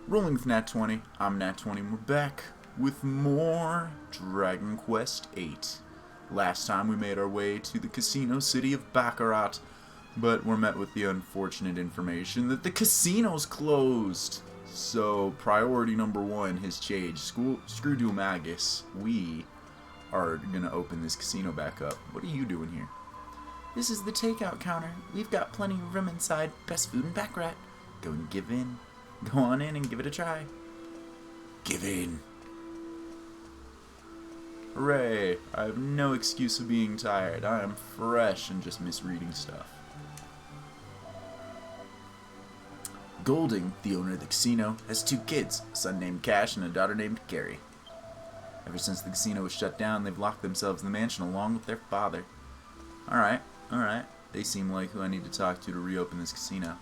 Rolling with Nat 20, I'm Nat 20, and we're back with more Dragon Quest VIII. Last time we made our way to the casino city of Baccarat, but we're met with the unfortunate information that the casino's closed. So, priority number one has changed. Screw Dumagus. We are gonna open this casino back up. What are you doing here? This is the takeout counter. We've got plenty of room inside. Best food in Baccarat. Go and give in. Go on in and give it a try. Give in. Hooray! I have no excuse of being tired. I am fresh and just misreading stuff. Golding, the owner of the casino, has 2 kids, a son named Cash and a daughter named Carrie. Ever since the casino was shut down, they've locked themselves in the mansion along with their father. Alright. They seem like who I need to talk to reopen this casino.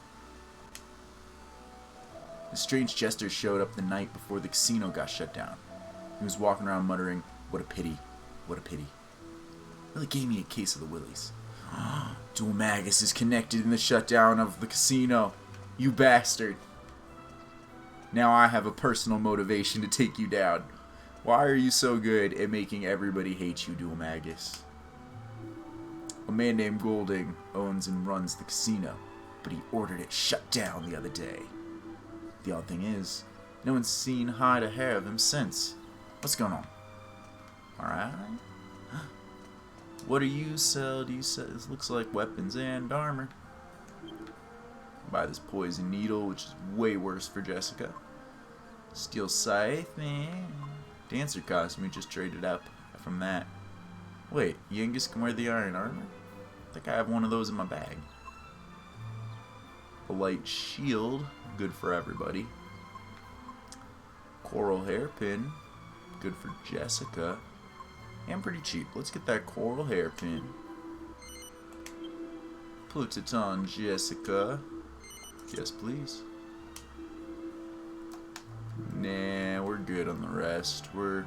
A strange jester showed up the night before the casino got shut down. He was walking around muttering, "What a pity, what a pity." Really gave me a case of the willies. Dumagus is connected in the shutdown of the casino. You bastard. Now I have a personal motivation to take you down. Why are you so good at making everybody hate you, Dumagus? A man named Golding owns and runs the casino, but he ordered it shut down the other day. The odd thing is, no one's seen hide or hair of him since. What's going on? Alright. What do you sell? This looks like weapons and armor. Buy this poison needle, which is way worse for Jessica. Steel scythe, man. Dancer costume, we just traded up from that. Wait, Yengus can wear the iron armor? I think I have one of those in my bag. A light shield, good for everybody. Coral hairpin, good for Jessica. And pretty cheap. Let's get that coral hairpin. Put it on Jessica. Yes, please. Nah, we're good on the rest. We're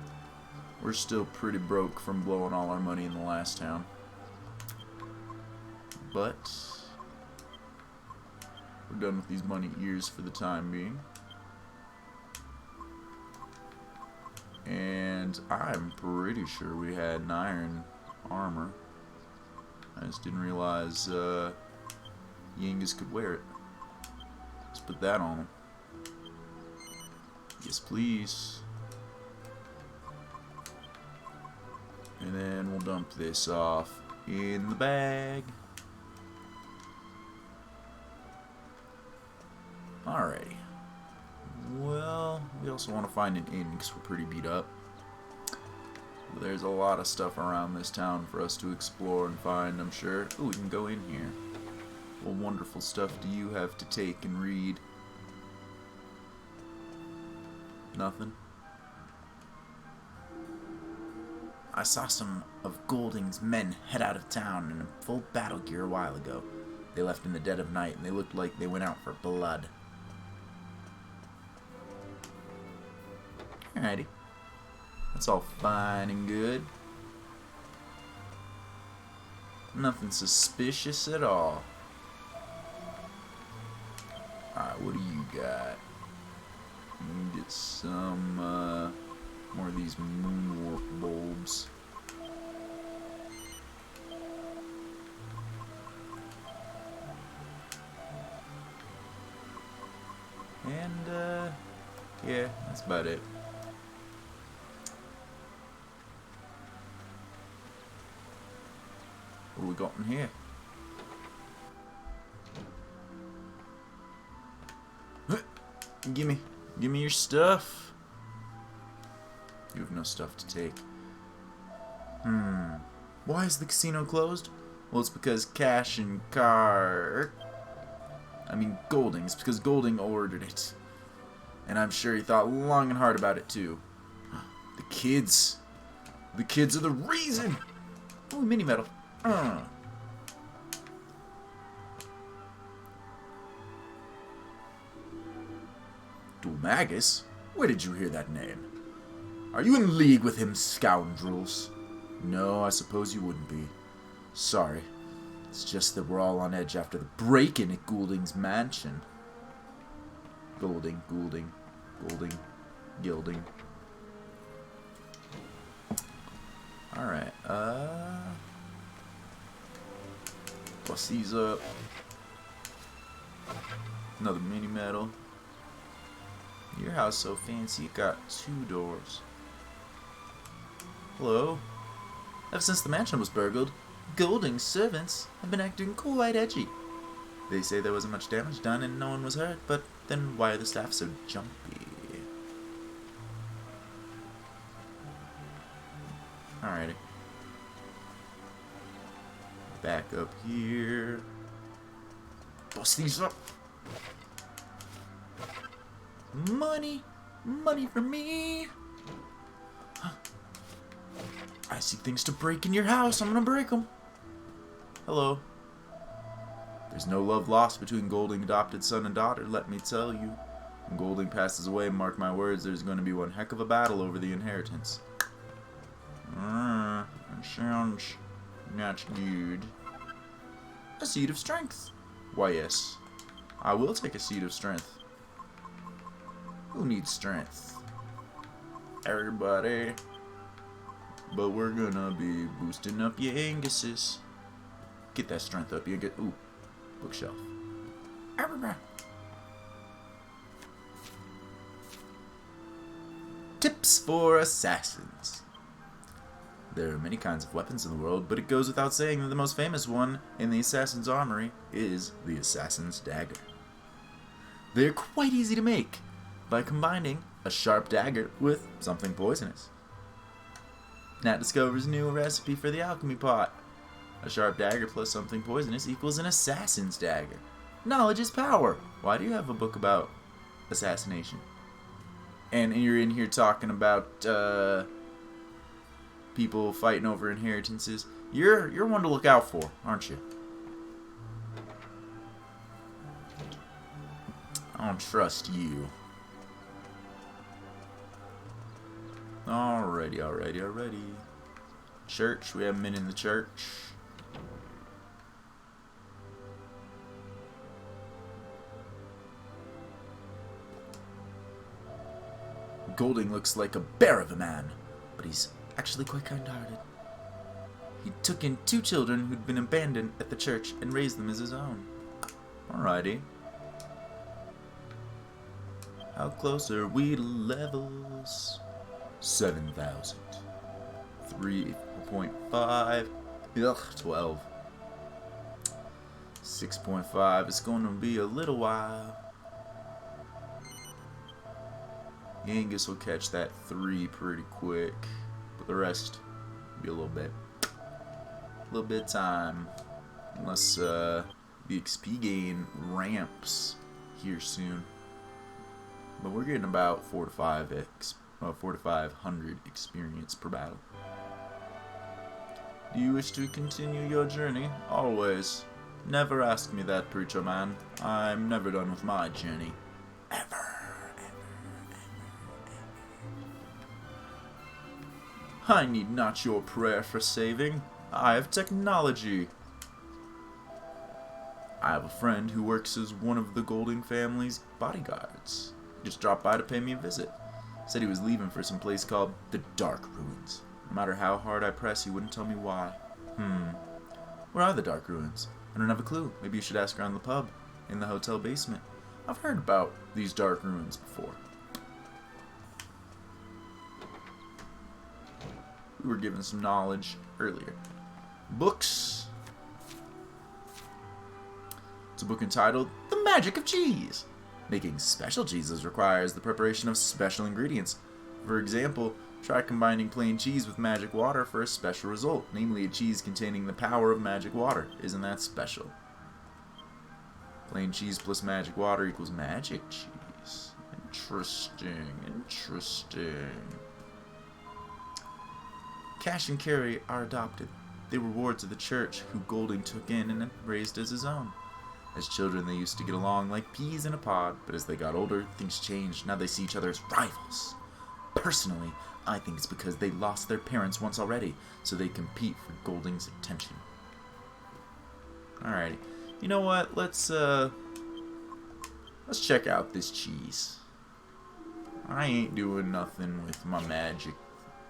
still pretty broke from blowing all our money in the last town. But we're done with these money ears for the time being. And I'm pretty sure we had an iron armor. I just didn't realize Yengus could wear it. Let's put that on him. Yes, please. And then we'll dump this off in the bag. Alrighty. Well, we also want to find an inn because we're pretty beat up. There's a lot of stuff around this town for us to explore and find, I'm sure. Ooh, we can go in here. What wonderful stuff do you have to take and read? Nothing? I saw some of Golding's men head out of town in full battle gear a while ago. They left in the dead of night and they looked like they went out for blood. Alrighty. That's all fine and good. Nothing suspicious at all. Alright, what do you got? Let me get some more of these moonwarp bulbs. And yeah, that's about it. What we got in here? Give me your stuff. You have no stuff to take. Why is the casino closed? Well, it's because Cash and Golding. It's because Golding ordered it. And I'm sure he thought long and hard about it too. The kids. The kids are the reason. Oh, mini metal. Dumagus? Where did you hear that name? Are you in league with him, scoundrels? No, I suppose you wouldn't be. Sorry. It's just that we're all on edge after the break-in at Goulding's mansion. Goulding. Golding. Gilding. Alright, bust these up. Another mini medal. Your house so fancy, it got 2 doors. Hello? Ever since the mansion was burgled, Golding's servants have been acting quite edgy. They say there wasn't much damage done and no one was hurt, but then why are the staff so jumpy? Alrighty. Back up here. Bust these up. Money! Money for me! I see things to break in your house. I'm gonna break them. Hello. There's no love lost between Golding adopted son and daughter, let me tell you. When Golding passes away, mark my words, there's going to be one heck of a battle over the inheritance. That sounds not good. A seed of strength. Why, yes. I will take a seed of strength. Who needs strength? Everybody. But we're gonna be boosting up your Anguses. Get that strength up. You get. Ooh. Bookshelf. Everybody. Tips for assassins. There are many kinds of weapons in the world, but it goes without saying that the most famous one in the assassin's armory is the assassin's dagger. They're quite easy to make by combining a sharp dagger with something poisonous. Nat discovers a new recipe for the alchemy pot. A sharp dagger plus something poisonous equals an assassin's dagger. Knowledge is power. Why do you have a book about assassination? And you're in here talking about people fighting over inheritances. You're one to look out for, aren't you? I don't trust you. Alrighty. Church, we haven't been in the church. Golding looks like a bear of a man, but he's actually quite kind-hearted. He took in 2 children who'd been abandoned at the church and raised them as his own. Alrighty. How close are we to levels? 7,000. 3.5. Ugh, 12. 6.5. It's going to be a little while. Angus will catch that 3 pretty quick, but the rest will be a little bit of time, unless the XP gain ramps here soon. But we're getting about 4 to 500 experience per battle. Do you wish to continue your journey? Always. Never ask me that, preacher man. I'm never done with my journey. Ever. I need not your prayer for saving. I have technology. I have a friend who works as one of the Golding family's bodyguards. He just dropped by to pay me a visit. Said he was leaving for some place called the Dark Ruins. No matter how hard I press, he wouldn't tell me why. Where are the Dark Ruins? I don't have a clue. Maybe you should ask around the pub in the hotel basement. I've heard about these Dark Ruins before. We were given some knowledge earlier. Books. It's a book entitled The Magic of Cheese. Making special cheeses requires the preparation of special ingredients. For example, try combining plain cheese with magic water for a special result, namely a cheese containing the power of magic water. Isn't that special? Plain cheese plus magic water equals magic cheese. Interesting. Cash and Carrie are adopted. They were wards of the church who Golding took in and raised as his own. As children, they used to get along like peas in a pod, but as they got older, things changed. Now they see each other as rivals. Personally, I think it's because they lost their parents once already, so they compete for Golding's attention. Alrighty. You know what? Let's check out this cheese. I ain't doing nothing with my magic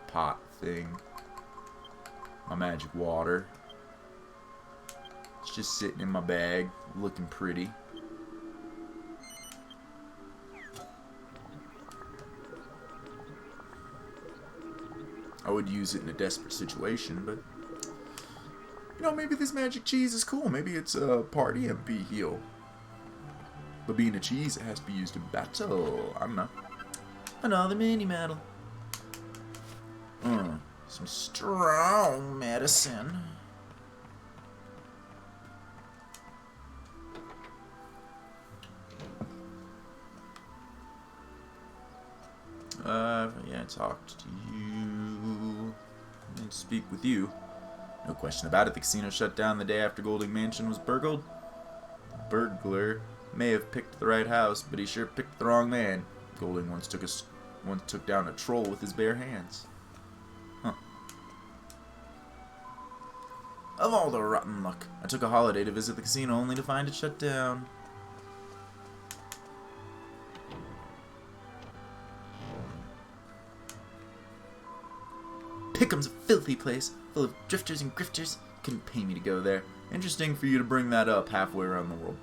pot thing. My magic water. It's just sitting in my bag, looking pretty. I would use it in a desperate situation, but you know, maybe this magic cheese is cool. Maybe it's a party MP heal. But being a cheese, it has to be used in battle. I don't know. Another mini medal. Some strong medicine. Yeah, I talked to you. I didn't speak with you. No question about it, the casino shut down the day after Golding Mansion was burgled. The burglar may have picked the right house, but he sure picked the wrong man. Golding once took down a troll with his bare hands. Huh. Of all the rotten luck, I took a holiday to visit the casino only to find it shut down. Pickham's a filthy place, full of drifters and grifters. Couldn't pay me to go there. Interesting for you to bring that up halfway around the world.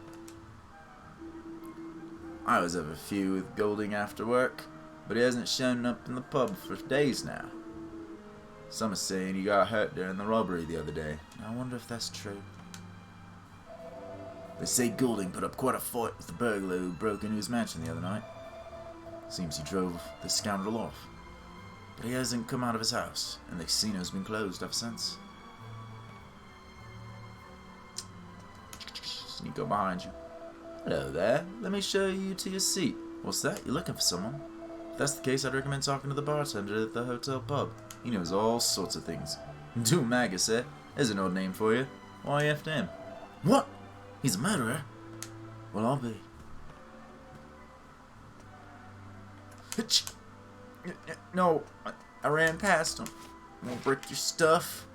I always have a few with Golding after work, but he hasn't shown up in the pub for days now. Some are saying he got hurt during the robbery the other day. I wonder if that's true. They say Golding put up quite a fight with the burglar who broke into his mansion the other night. Seems he drove the scoundrel off. But he hasn't come out of his house, and the casino's been closed ever since. Sneak up behind you. Hello there. Let me show you to your seat. What's that? You looking for someone? If that's the case, I'd recommend talking to the bartender at the hotel pub. He knows all sorts of things. Do Magus, eh? There's an old name for you. Why you after him? What? He's a murderer? Well, I'll be. No, I ran past him. I'm gonna break your stuff.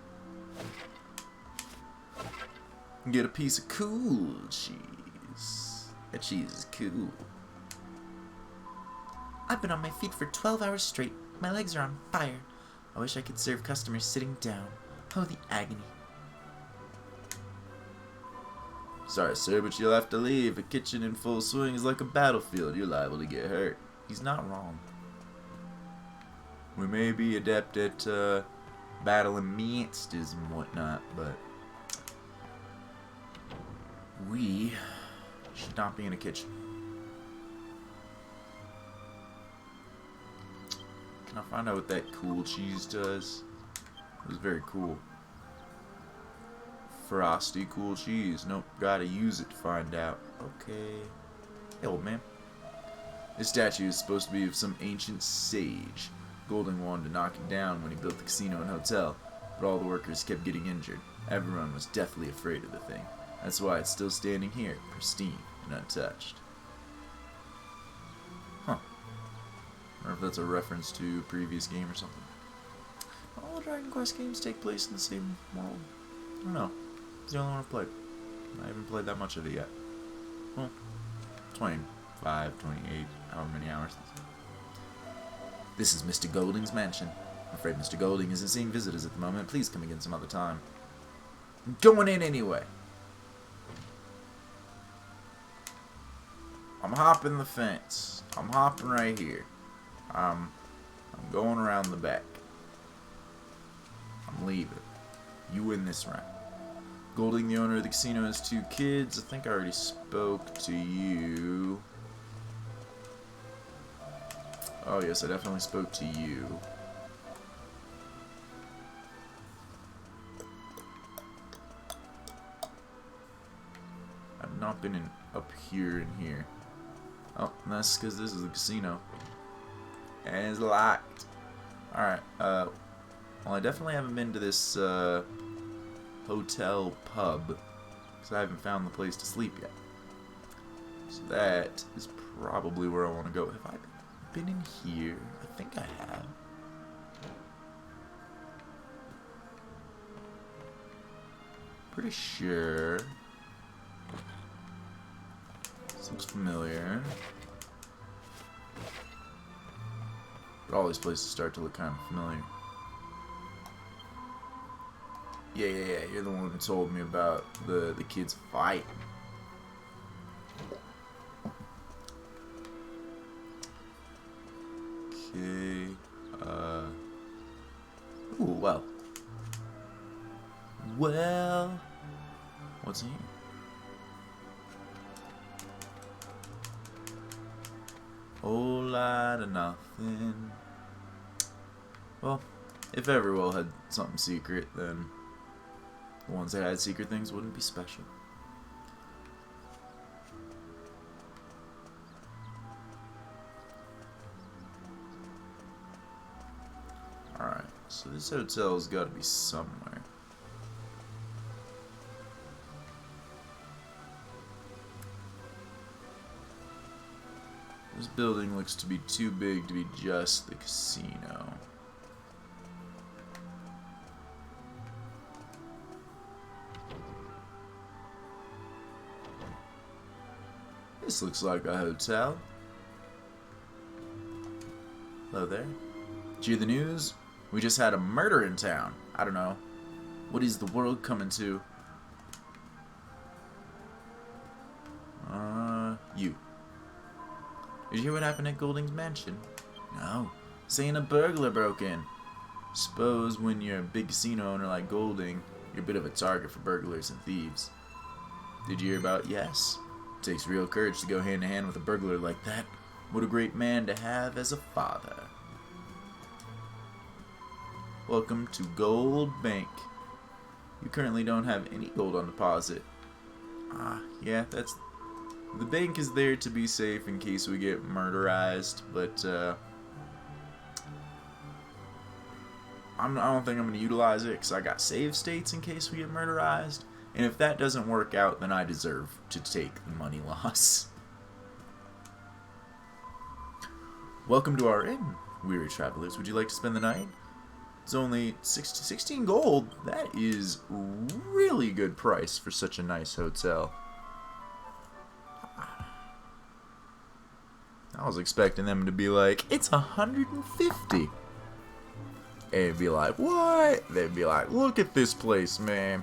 Get a piece of cool cheese. That cheese is cool. I've been on my feet for 12 hours straight. My legs are on fire. I wish I could serve customers sitting down. Oh, the agony. Sorry, sir, but you'll have to leave. A kitchen in full swing is like a battlefield. You're liable to get hurt. He's not wrong. We may be adept at battling monsters and whatnot, but we should not be in a kitchen. Can I find out what that cool cheese does? It was very cool. Frosty cool cheese. Nope, gotta use it to find out. Okay. Hey, old man. This statue is supposed to be of some ancient sage. Golding wanted to knock it down when he built the casino and hotel, but all the workers kept getting injured. Everyone was deathly afraid of the thing. That's why it's still standing here, pristine and untouched. Huh. I wonder if that's a reference to a previous game or something. All the Dragon Quest games take place in the same world. I don't know. It's the only one I've played. I haven't played that much of it yet. Well, 25, 28, however many hours. This is Mr. Golding's mansion. I'm afraid Mr. Golding isn't seeing visitors at the moment. Please come again some other time. I'm going in anyway. I'm hopping the fence. I'm hopping right here. I'm going around the back. I'm leaving. You win this round. Golding, the owner of the casino, has 2 kids. I think I already spoke to you. Oh yes, I definitely spoke to you. I've not been in up here and here. Oh, and that's because this is a casino. And it's locked. Alright, well, I definitely haven't been to this hotel pub because I haven't found the place to sleep yet. So that is probably where I want to go. Have I been in here? I think I have. Pretty sure. This looks familiar. But all these places start to look kind of familiar. Yeah. You're the one who told me about the kids fight. Okay. Ooh, well. Well. What's in here? Whole lot of nothing. Well, if Everwell had something secret, then the ones that had secret things wouldn't be special. Alright, so this hotel's got to be somewhere. This building looks to be too big to be just the casino. This looks like a hotel. Hello there. Did you hear the news? We just had a murder in town. I don't know. What is the world coming to? You. Did you hear what happened at Golding's mansion? No. Saying a burglar broke in. Suppose when you're a big casino owner like Golding, you're a bit of a target for burglars and thieves. Did you hear about Yes? It takes real courage to go hand to hand with a burglar like that. What a great man to have as a father. Welcome to Gold Bank. You currently don't have any gold on deposit. Yeah, that's... The bank is there to be safe in case we get murderized, but I don't think I'm going to utilize it because I got save states in case we get murderized. And if that doesn't work out, then I deserve to take the money loss. Welcome to our inn, weary travelers. Would you like to spend the night? It's only 16 gold. That is really good price for such a nice hotel. I was expecting them to be like, it's 150. And it'd be like, what? They'd be like, look at this place, man.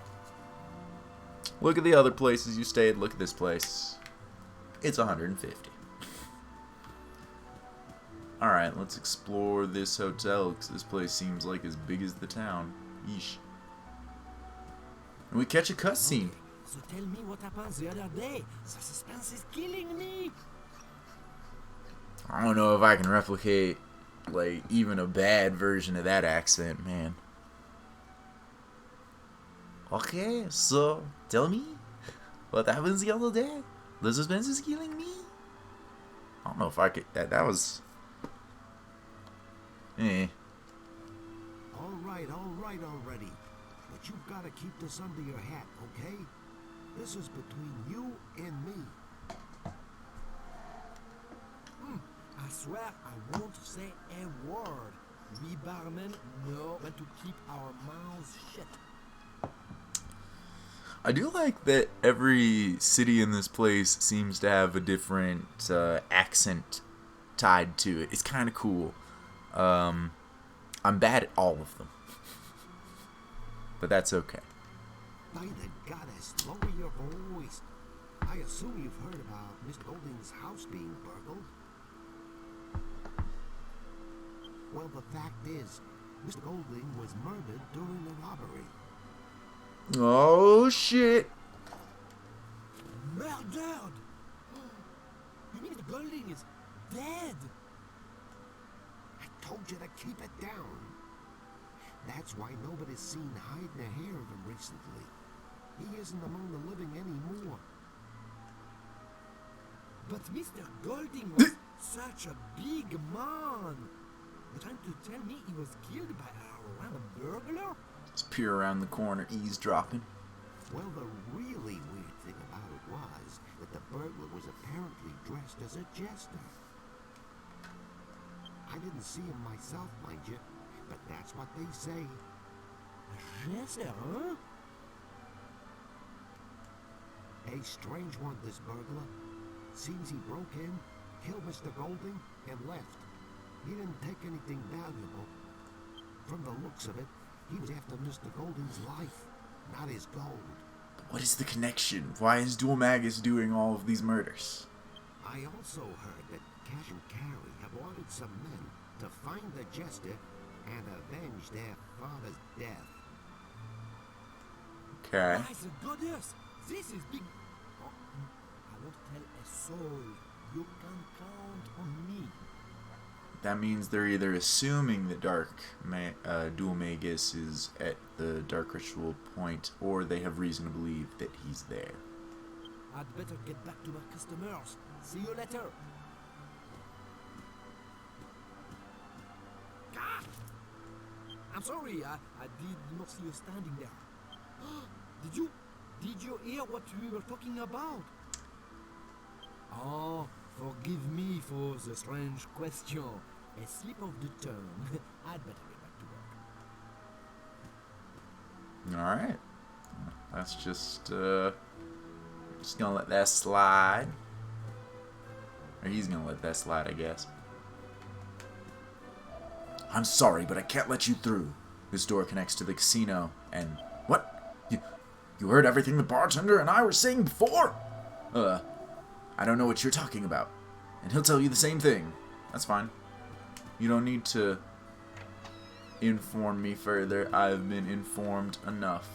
Look at the other places you stayed. Look at this place. It's 150. Alright, let's explore this hotel, because this place seems like as big as the town. Yeesh. And we catch a cutscene. Okay, so tell me what happened the other day. The suspense is killing me. I don't know if I can replicate, like, even a bad version of that accent, man. Okay, so, tell me, what happened the other day? The suspense is killing me? I don't know if I could, that was... All right already. But you've got to keep this under your hat, okay? This is between you and me. I swear I won't say a word. We barmen know when to keep our mouths shut. I do like that every city in this place seems to have a different accent tied to it. It's kind of cool. I'm bad at all of them. But that's okay. By the goddess, lower your voice. I assume you've heard about Mr. Golding's house being burgled. Well, the fact is, Mr. Golding was murdered during the robbery. Oh, shit. Murdered? You mean Mr. Golding is dead? I told you to keep it down. That's why nobody's seen hide nor hair of him recently. He isn't among the living anymore. But Mr. Golding was such a big man. You're trying to tell me he was killed by a random burglar? Let's peer around the corner, eavesdropping. Well, the really weird thing about it was that the burglar was apparently dressed as a jester. I didn't see him myself, mind you, but that's what they say. A jester, huh? A strange one, this burglar. Seems he broke in, killed Mr. Golding, and left. He didn't take anything valuable. From the looks of it, he was after Mr. Golden's life, not his gold. What is the connection? Why is Dual Magus doing all of these murders? I also heard that Cash and Carry have ordered some men to find the Jester and avenge their father's death. Okay. My goodness, this is big. Oh, I won't tell a soul. You can count on me. That means they're either assuming that Dual Magus is at the Dark Ritual point, or they have reason to believe that he's there. I'd better get back to my customers. See you later. Ah! I'm sorry, I did not see you standing there. Did you hear what we were talking about? Oh, forgive me for the strange question. A slip of the tongue. I'd better get back to work. Alright. That's just gonna let that slide. Or he's gonna let that slide, I guess. I'm sorry, but I can't let you through. This door connects to the casino, and... What? You heard everything the bartender and I were saying before? I don't know what you're talking about. And he'll tell you the same thing. That's fine. You don't need to inform me further. I've been informed enough.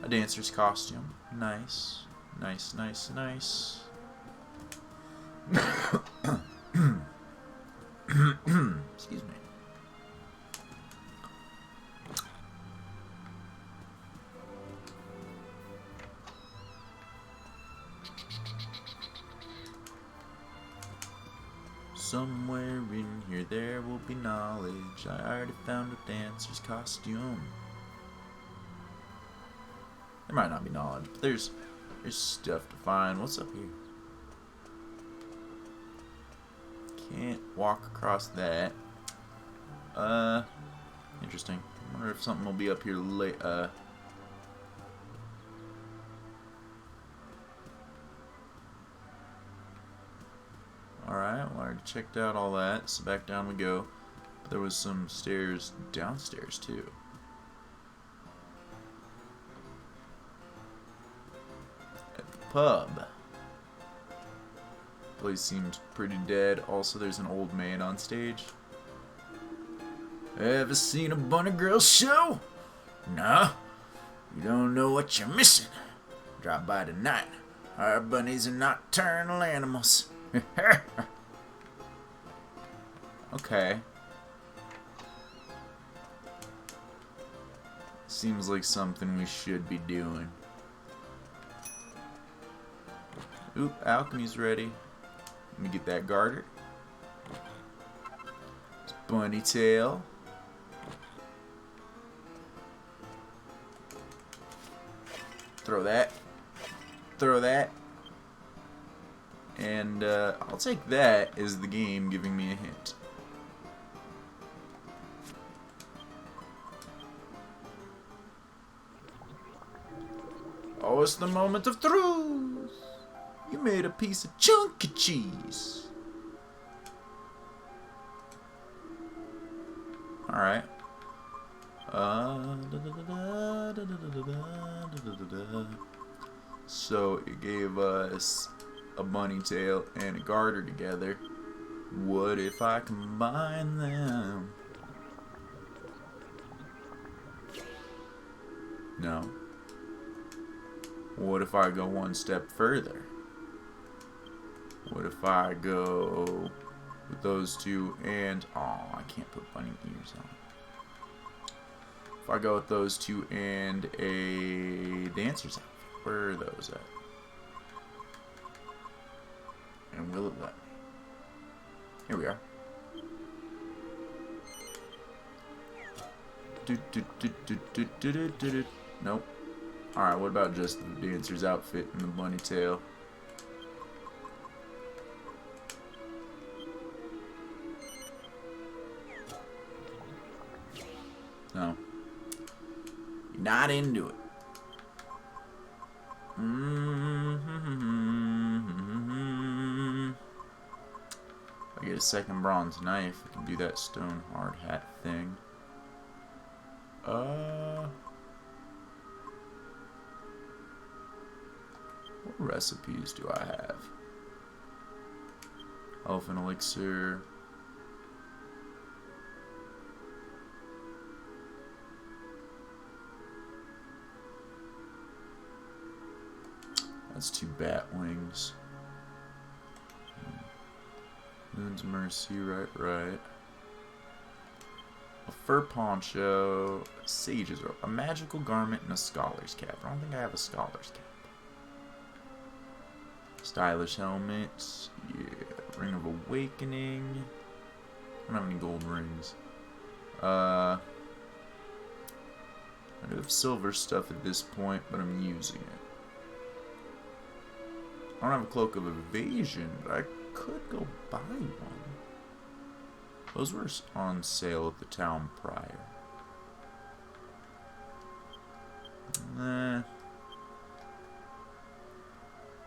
A dancer's costume. Nice. Nice, nice, nice. Excuse me. Somewhere in here there will be knowledge. I already found a dancer's costume. There might not be knowledge, but there's stuff to find. What's up here? Can't walk across that. Interesting. I wonder if something will be up here late. Alright, well, I already checked out all that, so back down we go. But there was some stairs downstairs, too. At the pub. Place seems pretty dead. Also, there's an old man on stage. Ever seen a bunny girl show? Nah. You don't know what you're missing. Drop by tonight. Our bunnies are nocturnal animals. Okay. Seems like something we should be doing. Oop, alchemy's ready. Let me get that garter. It's bunny tail. Throw that. Throw that. And I'll take that as the game giving me a hint. Oh, it's the moment of truth. You made a piece of chunky cheese. Alright. So it gave us a bunny tail and a garter together. What if I combine them? No. What if I go one step further? What if I go with those two and... Oh, I can't put bunny ears on. If I go with those two and a dancer's outfit, where are those at? And will it let me? Here we are. Nope. Alright, what about just the dancer's outfit and the bunny tail? No. You're not into it. get a second bronze knife. I can do that stone hard hat thing. What recipes do I have? Elephant elixir. That's 2 bat wings. Moon's Mercy, right. A fur poncho, a sage's robe, a magical garment, and a scholar's cap. I don't think I have a scholar's cap. Stylish helmet, yeah. Ring of Awakening. I don't have any gold rings. I do have silver stuff at this point, but I'm using it. I don't have a Cloak of Evasion, but I could go buy one. Those were on sale at the town prior.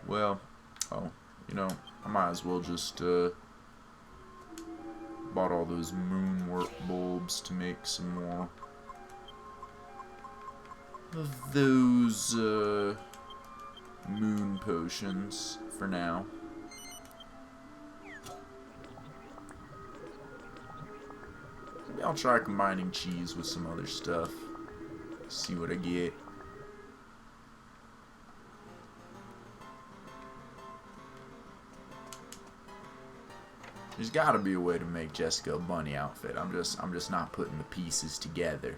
Well, you know, I might as well just bought all those moonwork bulbs to make some more of those moon potions for now. Maybe I'll try combining cheese with some other stuff. See what I get. There's got to be a way to make Jessica a bunny outfit. I'm just not putting the pieces together,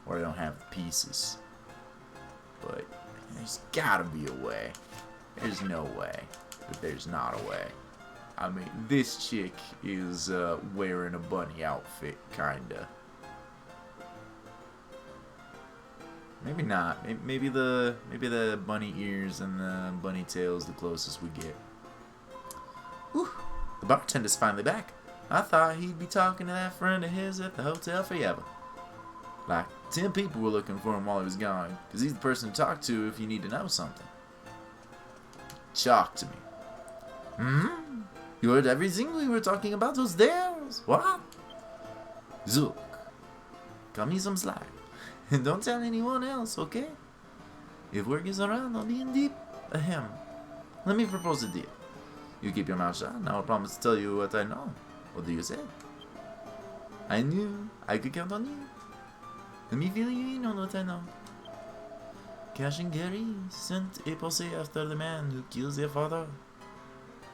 or I don't have the pieces. But there's got to be a way. There's no way that there's not a way. I mean, this chick is wearing a bunny outfit, kinda. Maybe not. Maybe the bunny ears and the bunny tails the closest we get. Whew. The bartender's finally back. I thought he'd be talking to that friend of his at the hotel forever. Like 10 people were looking for him while he was gone, because he's the person to talk to if you need to know something. Talk to me. You heard everything we were talking about those dares? What? Zook, cut me some slack. And don't tell anyone else, okay? If word gets around, I'll be in deep. Ahem. Let me propose a deal. You keep your mouth shut, and I'll promise to tell you what I know. What do you say? I knew I could count on you. Let me fill you in on what I know. Cash and Gary sent a posse after the man who kills their father.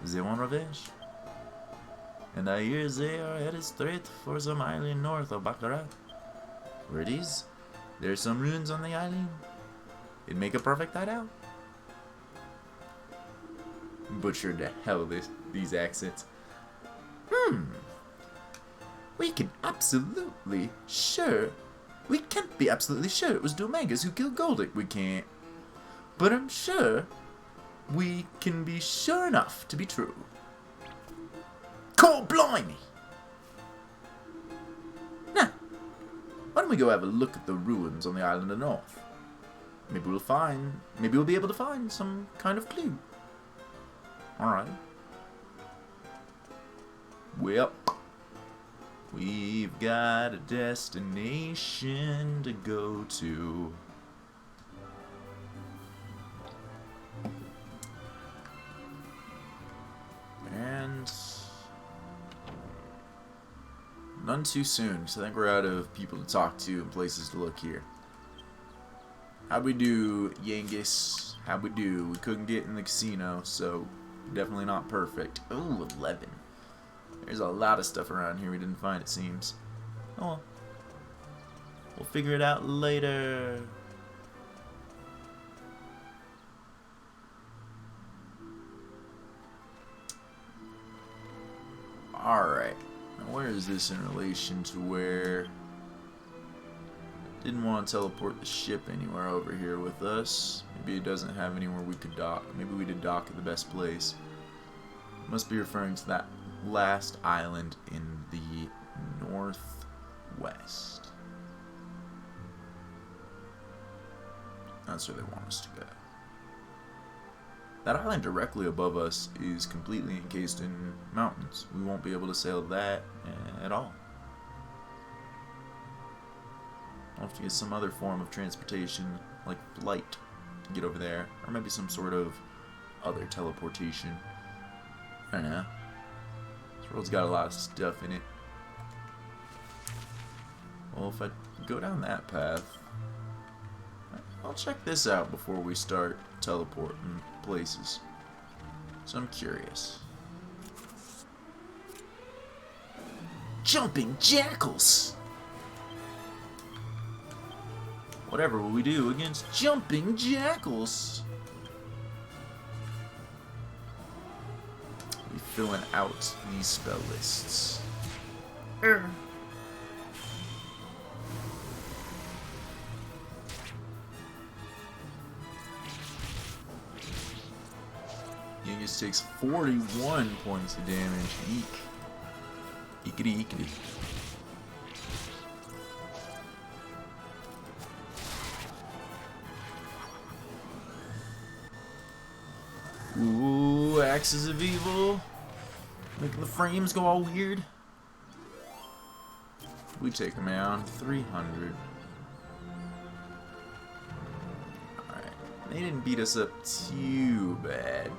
They want revenge. And I hear they are headed straight for some island north of Baccarat. Where it is, there's some ruins on the island. It'd make a perfect hideout. Butchered the hell these accents. We can't be absolutely sure it was Dominguez who killed Goldick. We can't. But I'm sure we can be sure enough to be true. Cold blimey! Now, why don't we go have a look at the ruins on the island of North? Maybe we'll be able to find some kind of clue. Alright. Well, we've got a destination to go to. And none too soon, because I think we're out of people to talk to and places to look here. How'd we do, Yangus? How'd we do? We couldn't get in the casino, so definitely not perfect. Ooh, 11. There's a lot of stuff around here we didn't find, it seems. Oh well. We'll figure it out later. Alright. Now where is this in relation to where... Didn't want to teleport the ship anywhere over here with us. Maybe it doesn't have anywhere we could dock. Maybe we did dock at the best place. Must be referring to that last island in the northwest. That's where they want us to go. That island directly above us is completely encased in mountains. We won't be able to sail that at all. I'll have to get some other form of transportation, like flight, to get over there. Or maybe some sort of other teleportation. I don't know. This world's got a lot of stuff in it. Well, if I go down that path, I'll check this out before we start teleporting places. So I'm curious. Jumping jackals! Whatever will we do against jumping jackals? We're filling out these spell lists. Genghis takes 41 points of damage. Eek. Eekity eekity. Ooh, Axes of Evil. Making the frames go all weird. We take him down. 300. Alright. They didn't beat us up too bad.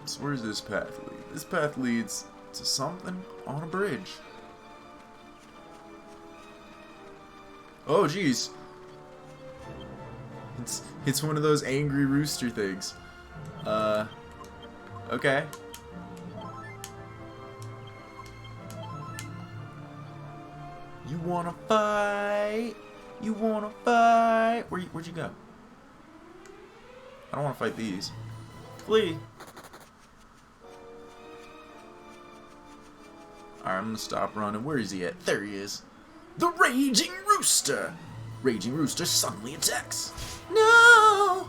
So where does this path lead? This path leads to something on a bridge. Oh, jeez. It's one of those angry rooster things. Okay. You wanna fight? You wanna fight? Where'd you go? I don't wanna fight these. Flee. Alright, I'm gonna stop running. Where is he at? There he is. The Raging Rooster! Raging Rooster suddenly attacks. No!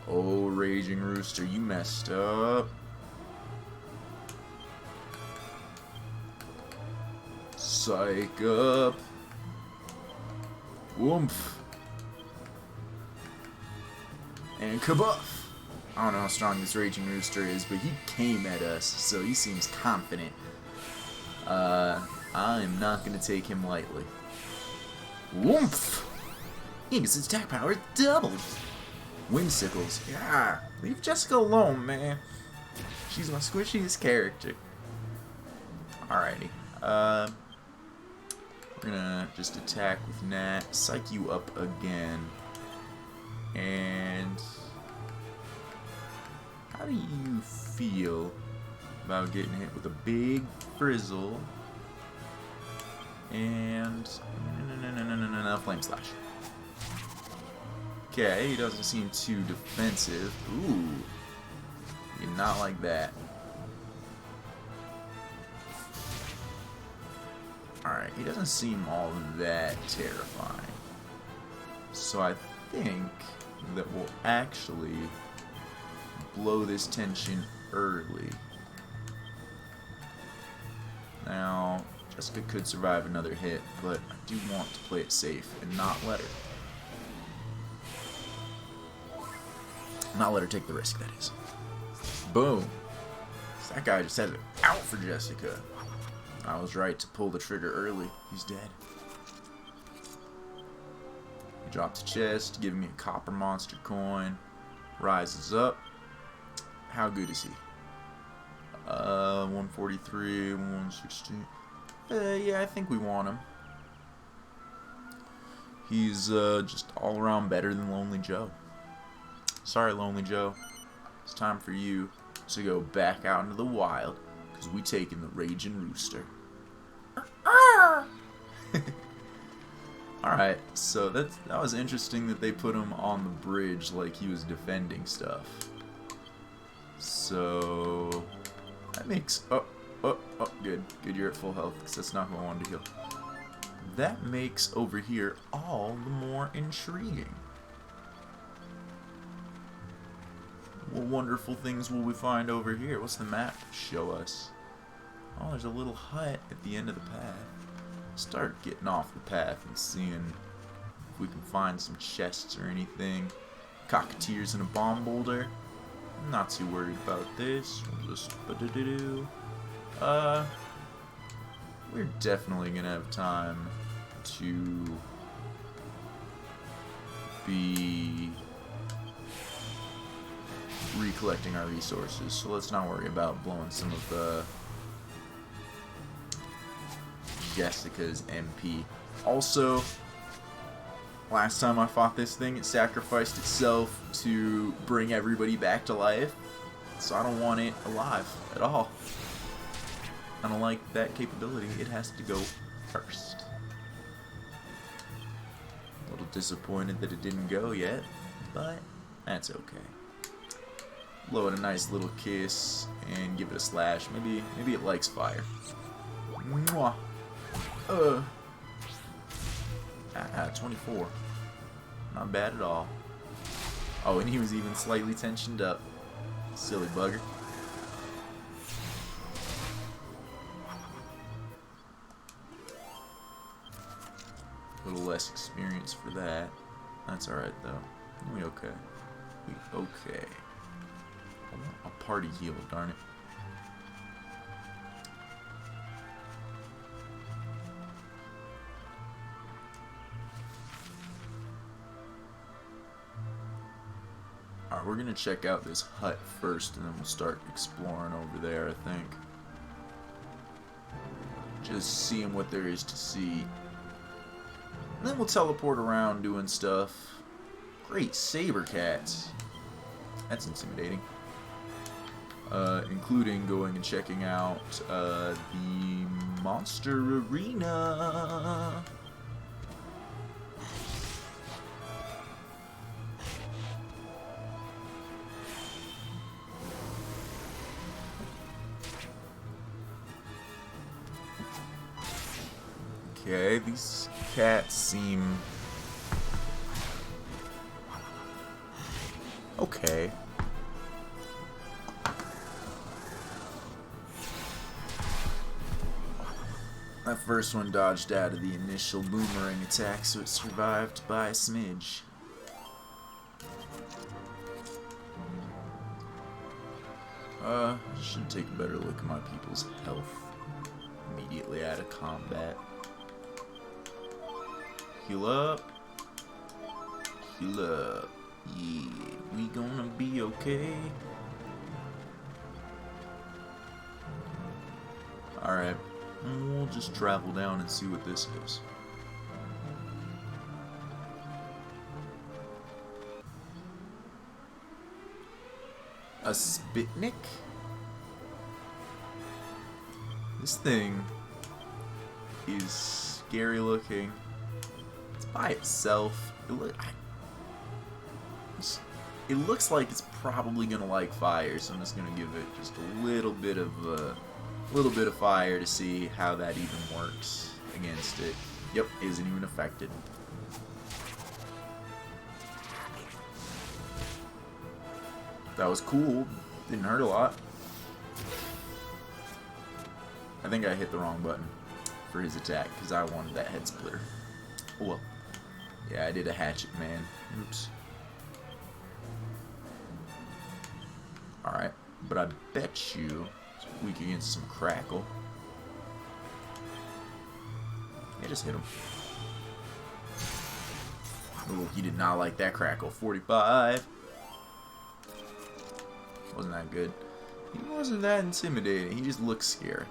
Oh, Raging Rooster, you messed up. Psych up. Woomph. And kabuff. I don't know how strong this Raging Rooster is, but he came at us, so he seems confident. I am not going to take him lightly. Woomph! Genghis' attack power doubled. Whimsicles. Yeah, leave Jessica alone, man. She's my squishiest character. Alrighty. We're gonna just attack with Nat, psych you up again. And how do you feel about getting hit with a big frizzle and no, flame slash? Okay, he doesn't seem too defensive. Ooh, you're not like that. Alright, he doesn't seem all that terrifying. So I think that we'll actually blow this tension early. Now, Jessica could survive another hit, but I do want to play it safe and not let her. Not let her take the risk, that is. Boom. So that guy just has it out for Jessica. I was right to pull the trigger early. He's dead. He drops a chest, giving me a copper monster coin. Rises up. How good is he? 143, 160. Yeah, I think we want him. He's just all around better than Lonely Joe. Sorry, Lonely Joe. It's time for you to go back out into the wild, because we taking the Raging Rooster. Alright, so that was interesting that they put him on the bridge like he was defending stuff. So that makes good you're at full health, because that's not who I wanted to heal. That makes over here all the more intriguing. What wonderful things will we find over here? What's the map show us? Oh, there's a little hut at the end of the path. start getting off the path and seeing if we can find some chests or anything. Cockatiers in a bomb boulder. I'm not too worried about this. We'll just we're definitely gonna have time to be recollecting our resources, so let's not worry about blowing some of the Jessica's MP. Also, last time I fought this thing, it sacrificed itself to bring everybody back to life, so I don't want it alive at all. I don't like that capability. It has to go first. A little disappointed that it didn't go yet, but that's okay. Blow it a nice little kiss and give it a slash. Maybe it likes fire. Mwah. 24. Not bad at all. Oh, and he was even slightly tensioned up. Silly bugger. A little less experience for that. That's alright though. We okay. We okay. I want a party heal, darn it. Alright, we're gonna check out this hut first and then we'll start exploring over there, I think. Just seeing what there is to see. And then we'll teleport around doing stuff. Great saber cats. That's intimidating. Including going and checking out the monster arena. Okay, these cats seem okay. That first one dodged out of the initial boomerang attack, so it survived by a smidge. Should take a better look at my people's health immediately out of combat. Heal up. Heal up. Yeah, we gonna be okay. Alright, we'll just travel down and see what this is. A Spitnik? This thing is scary looking. It's by itself. It looks like it's probably gonna like fire, so I'm just gonna give it just a little bit of fire to see how that even works against it. Yep, isn't even affected. That was cool. Didn't hurt a lot. I think I hit the wrong button for his attack because I wanted that head splitter. Oh well. Yeah, I did a hatchet, man. Oops. Alright, but I bet you it's weak against some crackle. Yeah, just hit him. Ooh, he did not like that crackle. 45. Wasn't that good. He wasn't that intimidating. He just looks scary.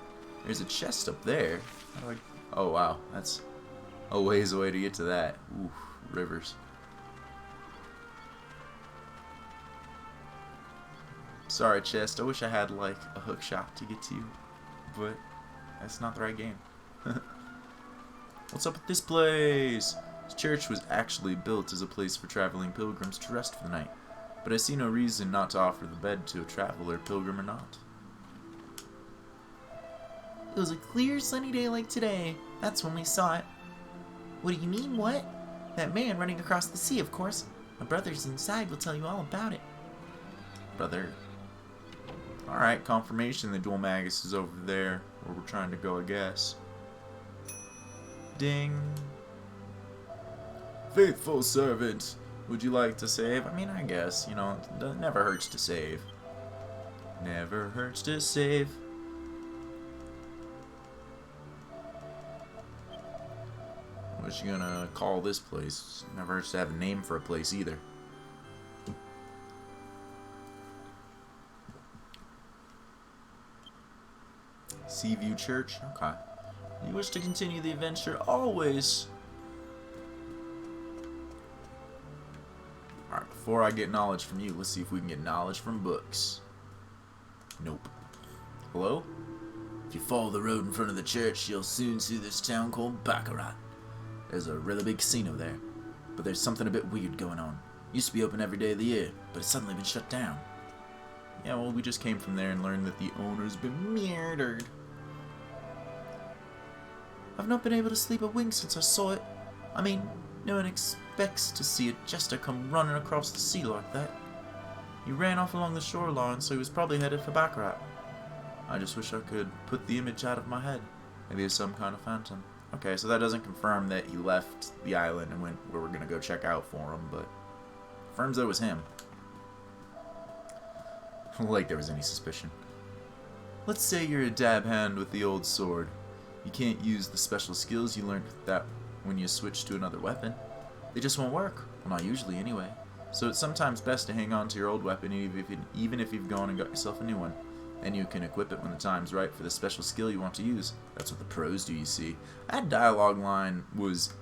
There's a chest up there. How do I... Oh, wow. That's a ways away to get to that. Ooh, rivers. Sorry, chest. I wish I had, like, a hook shot to get to you. But that's not the right game. What's up with this place? This church was actually built as a place for traveling pilgrims to rest for the night. But I see no reason not to offer the bed to a traveler, pilgrim or not. It was a clear sunny day like today. That's when we saw it. What do you mean, what? That man running across the sea, of course. My brother's inside will tell you all about it. Brother. Alright, confirmation the dual magus is over there, where we're trying to go, I guess. Ding. Faithful servant, would you like to save? I mean, I guess, you know, it never hurts to save. Never hurts to save. What you gonna call this place? Never hurts to have a name for a place either. Seaview Church? Okay. You wish to continue the adventure? Always. Alright, before I get knowledge from you, let's see if we can get knowledge from books. Nope. Hello? If you follow the road in front of the church, you'll soon see this town called Baccarat. There's a really big casino there, but there's something a bit weird going on. Used to be open every day of the year, but it's suddenly been shut down. Yeah, well, we just came from there and learned that the owner's been murdered. I've not been able to sleep a wink since I saw it. I mean, no one expects to see a jester come running across the sea like that. He ran off along the shoreline, so he was probably headed for Baccarat. I just wish I could put the image out of my head. Maybe it's some kind of phantom. Okay, so that doesn't confirm that he left the island and went where we're gonna go check out for him, but confirms that it was him. Like there was any suspicion. Let's say you're a dab hand with the old sword. You can't use the special skills you learned with that when you switch to another weapon. They just won't work. Well, not usually anyway. So it's sometimes best to hang on to your old weapon even if you've gone and got yourself a new one. Then you can equip it when the time's right for the special skill you want to use. That's what the pros do, you see. That dialogue line was...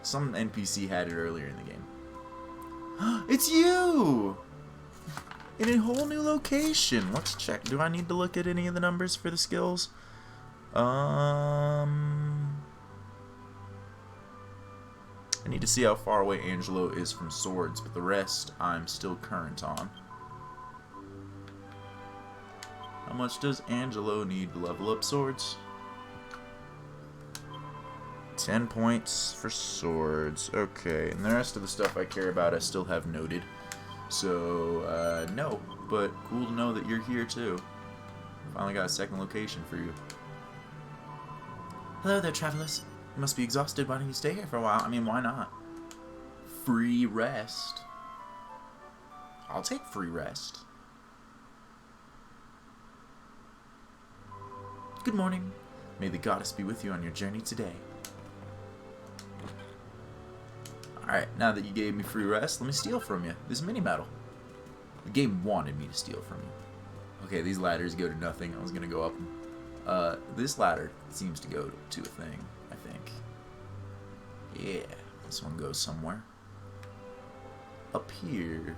some NPC had it earlier in the game. It's you! In a whole new location. Let's check. Do I need to look at any of the numbers for the skills? I need to see how far away Angelo is from swords, but the rest I'm still current on. How much does Angelo need to level up swords? 10 points for swords. Okay, and the rest of the stuff I care about I still have noted. So, no, but cool to know that you're here too. Finally got a second location for you. Hello there, travelers. You must be exhausted. Why don't you stay here for a while? I mean, why not? Free rest. I'll take free rest. Good morning. May the goddess be with you on your journey today. Alright, now that you gave me free rest, let me steal from you. This mini medal. The game wanted me to steal from you. Okay, these ladders go to nothing. I was gonna go up them. This ladder seems to go to a thing, I think. Yeah, this one goes somewhere. Up here,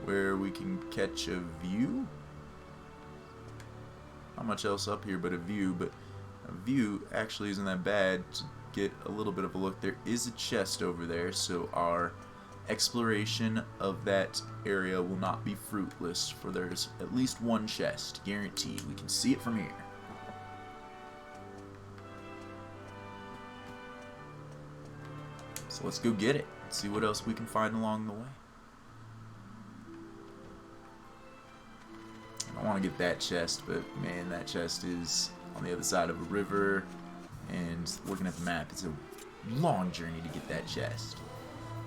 where we can catch a view? Not much else up here but a view, but a view actually isn't that bad to get a little bit of a look. There is a chest over there, so our exploration of that area will not be fruitless, for there's at least one chest, guaranteed. We can see it from here. So let's go get it, see what else we can find along the way. I want to get that chest, but man, that chest is on the other side of a river, and looking at the map, it's a long journey to get that chest.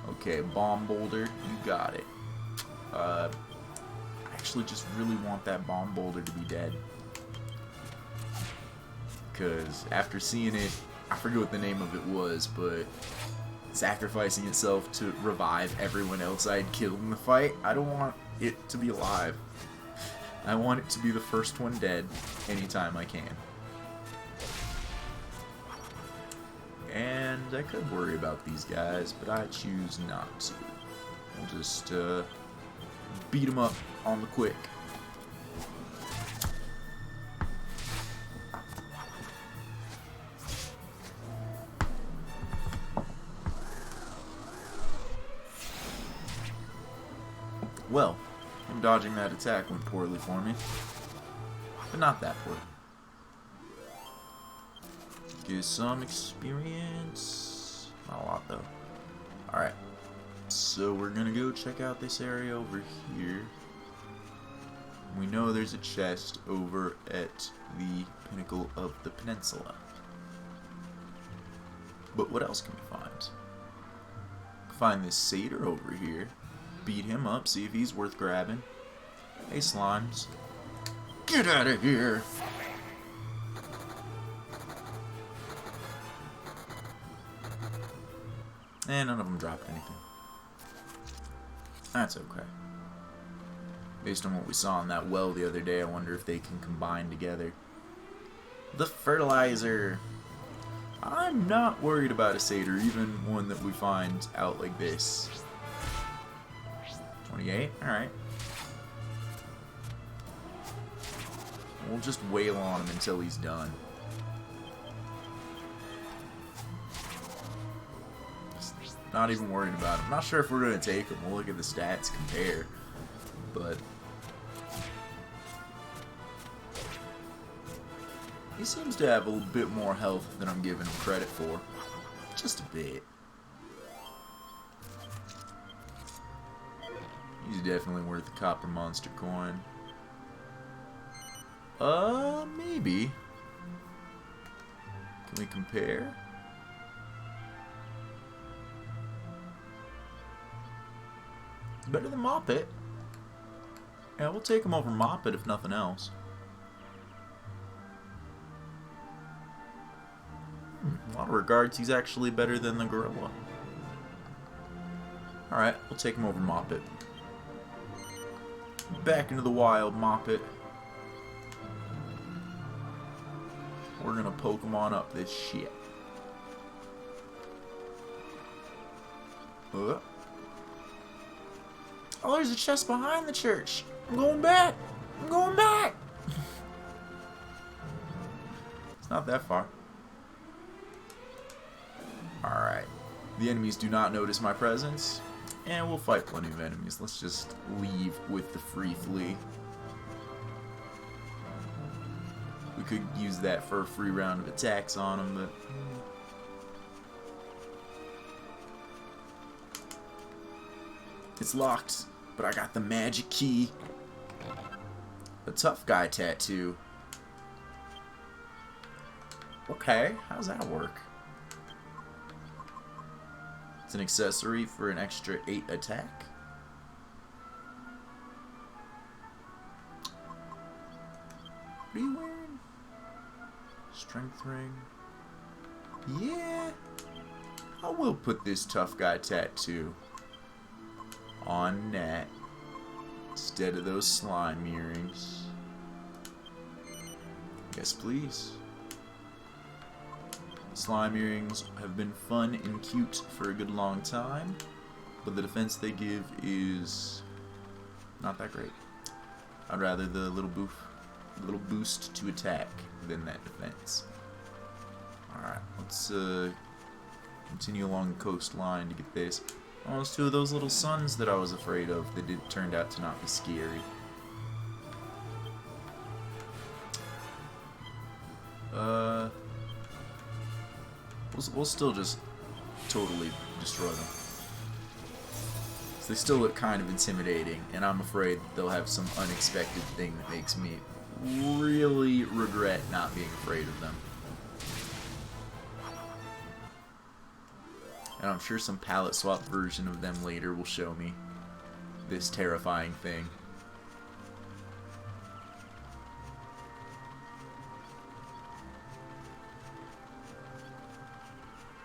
Okay, bomb boulder, you got it. I actually just really want that bomb boulder to be dead, because after seeing it, I forget what the name of it was, but sacrificing itself to revive everyone else I'd killed in the fight, I don't want it to be alive. I want it to be the first one dead anytime I can. And I could worry about these guys, but I choose not to. I'll just beat them up on the quick. Well, dodging that attack went poorly for me, but not that poorly. Get some experience. Not a lot though. Alright, so we're gonna go check out this area over here. We know there's a chest over at the pinnacle of the peninsula. But what else can we find? Find this satyr over here. Beat him up, see if he's worth grabbing. Hey, slimes. Get out of here! And none of them dropped anything. That's okay. Based on what we saw in that well the other day, I wonder if they can combine together. The fertilizer! I'm not worried about a satyr, even one that we find out like this. 28? Alright. We'll just wail on him until he's done. Not even worried about him. Not sure if we're going to take him. We'll look at the stats, compare. But he seems to have a little bit more health than I'm giving him credit for. Just a bit. He's definitely worth the copper monster coin. Maybe. Can we compare? Better than Moppet. Yeah, we'll take him over Moppet if nothing else. In a lot of regards, he's actually better than the gorilla. Alright, we'll take him over Moppet. Back into the wild, Moppet. We're gonna Pokemon up this shit. Oh, there's a chest behind the church. I'm going back. I'm going back. It's not that far. Alright. The enemies do not notice my presence. And we'll fight plenty of enemies. Let's just leave with the free flee. We could use that for a free round of attacks on them, but it's locked. But I got the magic key. The tough guy tattoo. Okay, how's that work? It's an accessory for an extra 8 attack. What are you wearing? Strength ring. Yeah. I will put this tough guy tattoo on Nat instead of those slime earrings. Yes, please. Slime earrings have been fun and cute for a good long time, but the defense they give is not that great. I'd rather the little boost to attack than that defense. Alright, let's continue along the coastline to get this. Oh, it's 2 of those little suns that I was afraid of that turned out to not be scary. We'll still just totally destroy them. So they still look kind of intimidating, and I'm afraid they'll have some unexpected thing that makes me really regret not being afraid of them. And I'm sure some palette swap version of them later will show me this terrifying thing.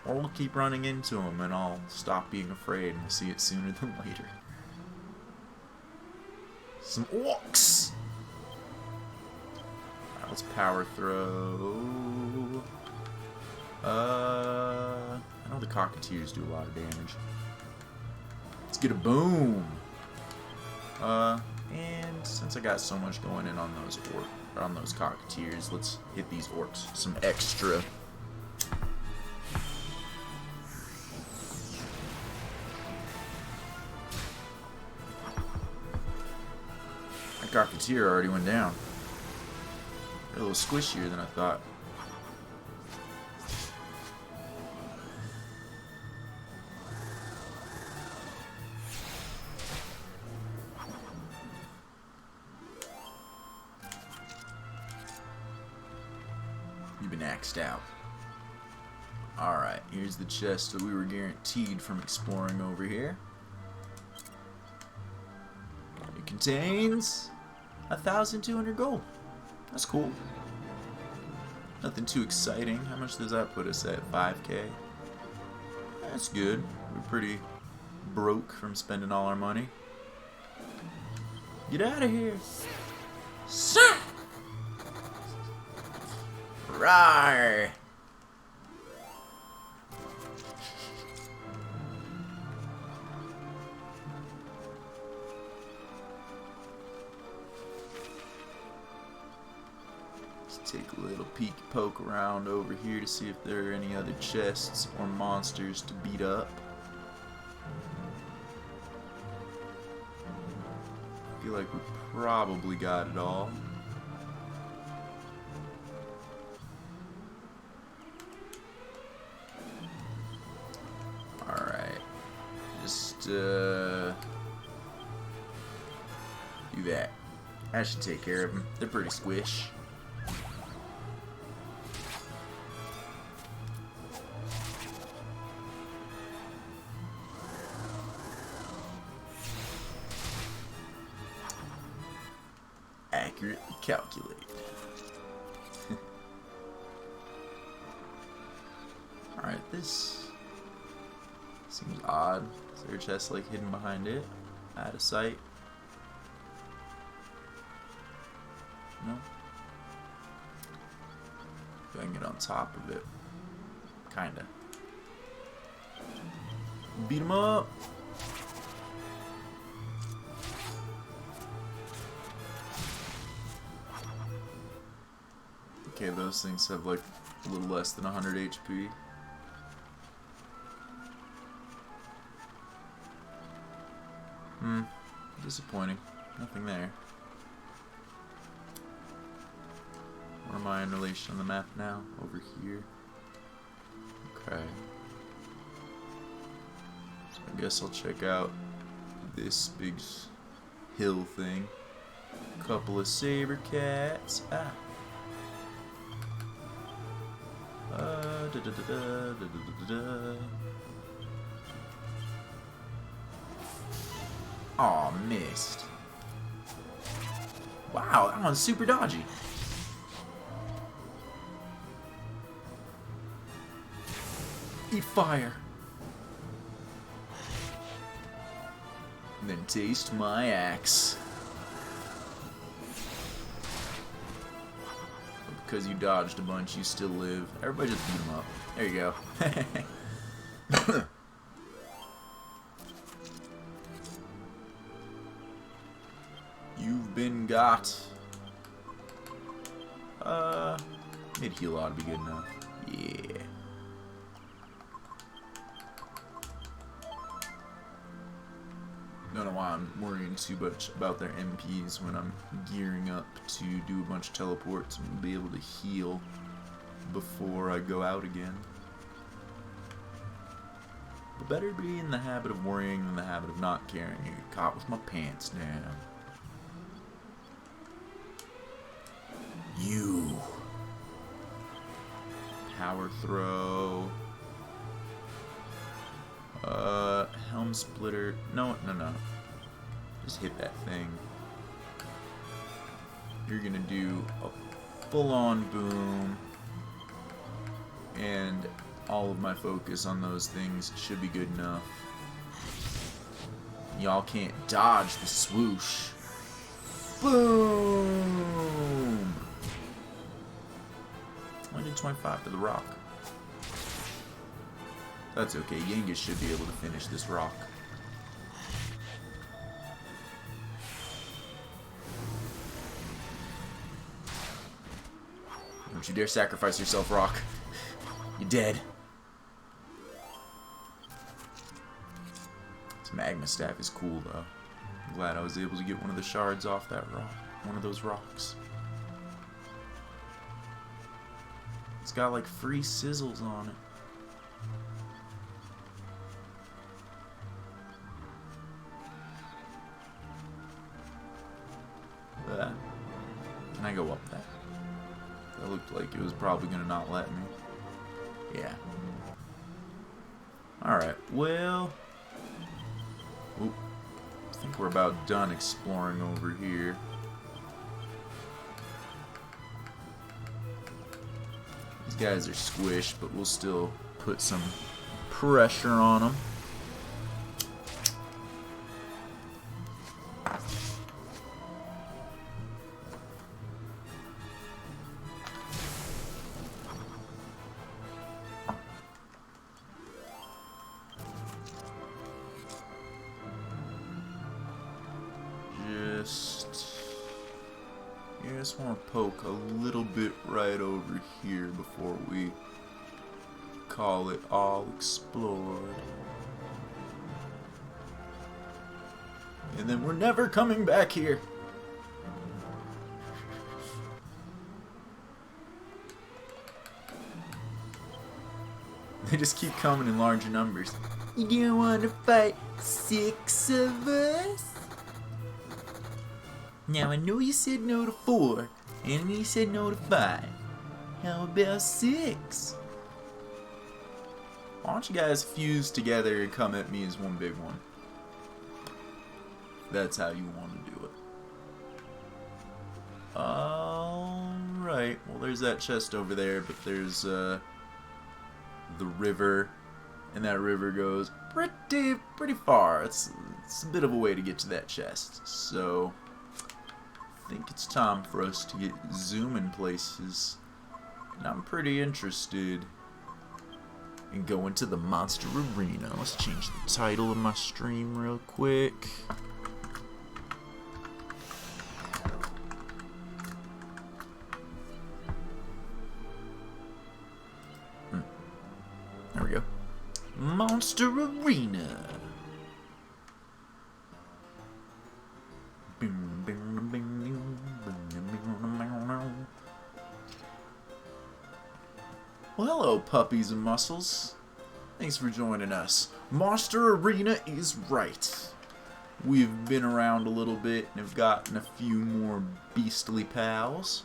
Or we'll keep running into them and I'll stop being afraid and we'll see it sooner than later. Some orcs! Alright, let's power throw. I know the cockatiers do a lot of damage. Let's get a boom! And since I got so much going in on those cockatiers, let's hit these orcs some extra. That cockatier already went down. They're a little squishier than I thought. You've been axed out. Alright, here's the chest that we were guaranteed from exploring over here. It contains 1,200 gold. That's cool. Nothing too exciting. How much does that put us at? 5k? That's good. We're pretty broke from spending all our money. Get out of here. Rawr. Let's take a little peek poke around over here to see if there are any other chests or monsters to beat up. I feel like we probably got it all. Alright. Just do that. That should take care of them. They're pretty squish. Accurately calculated. Alright, this seems odd. Is there a chest like hidden behind it? Out of sight? No? If I can get on top of it. Kinda. Beat him up! Okay, those things have like a little less than 100 HP. Disappointing. Nothing there. Where am I in relation on the map now? Over here. Okay. So I guess I'll check out this big hill thing. Couple of saber cats. Ah. Aw, missed. Wow, that one's super dodgy. Eat fire. And then taste my axe. Because you dodged a bunch, you still live. Everybody just beat him up. There you go. You've been got. Mid-heal ought to be good enough. Yeah. Don't know why I'm worrying too much about their MPs when I'm gearing up to do a bunch of teleports and be able to heal before I go out again. But better be in the habit of worrying than the habit of not caring and get caught with my pants down. You. Power throw. Helm splitter. No. Just hit that thing. You're gonna do a full-on boom. And all of my focus on those things should be good enough. Y'all can't dodge the swoosh. Boom! I did 25 to the rock. That's okay, Yengus should be able to finish this rock. Don't you dare sacrifice yourself, Rock. You're dead. This magma staff is cool, though. I'm glad I was able to get one of the shards off that rock. One of those rocks. It's got like free sizzles on it. Can I go up that? That looked like it was probably gonna not let me. Yeah. Alright, well... Oop, I think we're about done exploring over here. These guys are squished, but we'll still put some pressure on them. Just want to poke a little bit right over here before we call it all explored. And then we're never coming back here. They just keep coming in larger numbers. You don't want to fight 6 of us? Now I know you said no to 4, and you said no to 5. How about 6? Why don't you guys fuse together and come at me as one big one? That's how you want to do it. Alright, well there's that chest over there, but there's the river, and that river goes pretty far. It's a bit of a way to get to that chest, so I think it's time for us to get zooming places, and I'm pretty interested in going to the monster arena. Let's change the title of my stream real quick. There we go. Monster Arena. Well, hello, puppies and muscles. Thanks for joining us. Monster Arena is right. We've been around a little bit and have gotten a few more beastly pals.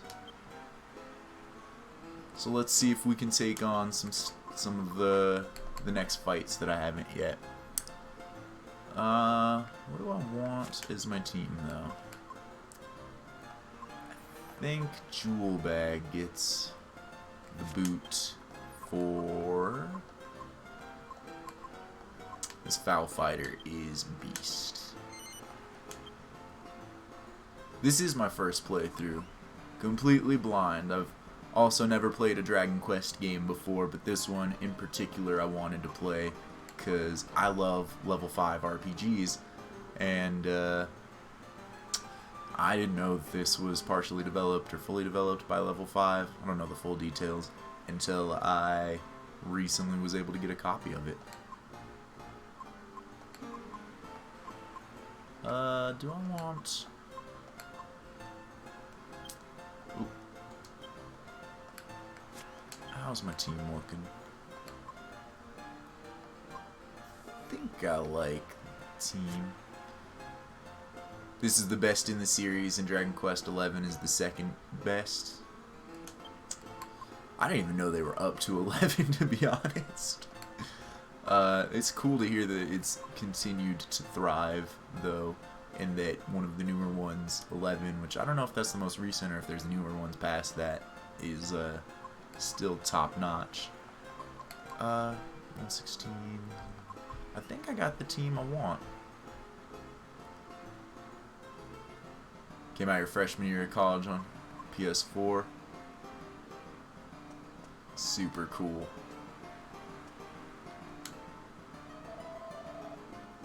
So let's see if we can take on some of the next fights that I haven't yet. What do I want as my team though? I think Jewel Bag gets the boot for this Foul Fighter is beast. This is my first playthrough, completely blind. I've also never played a Dragon Quest game before, but this one in particular I wanted to play because I love level 5 RPGs, and I didn't know if this was partially developed or fully developed by level 5. I don't know the full details until I recently was able to get a copy of it. Do I want... Ooh. How's my team looking? I think I like the team. This is the best in the series, and Dragon Quest XI is the second best. I didn't even know they were up to 11, to be honest. It's cool to hear that it's continued to thrive, though, and that one of the newer ones, 11, which I don't know if that's the most recent or if there's newer ones past that, is still top-notch. 116. I think I got the team I want. Came out your freshman year of college on PS4. Super cool.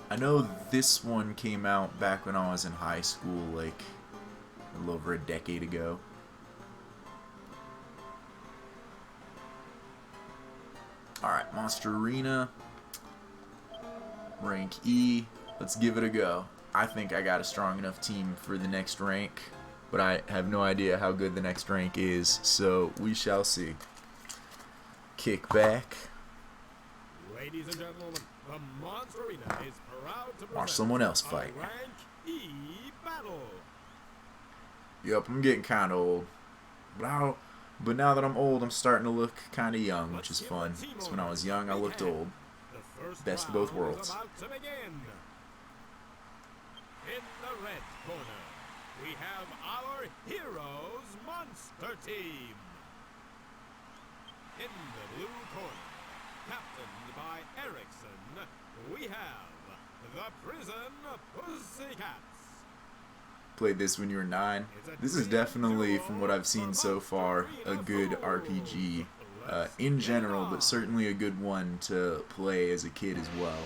I know this one came out back when I was in high school, like a little over a decade ago. Alright, Monster Arena. Rank E. Let's give it a go. I think I got a strong enough team for the next rank, but I have no idea how good the next rank is, so we shall see. Kick back. Ladies and gentlemen, the Monster Arena is proud to Watch someone else fight. Rank E battle. Yep, I'm getting kind of old. But now that I'm old, I'm starting to look kind of young, which is fun. Because when I was young, I looked old. The Best of both worlds. About to begin. In the red corner, we have our Heroes Monster Team. In the blue corner, captained by Erickson, we have the Prison Pussycats. Played this when you were 9. This is definitely, from what I've seen so far, a good RPG in general, but certainly a good one to play as a kid as well.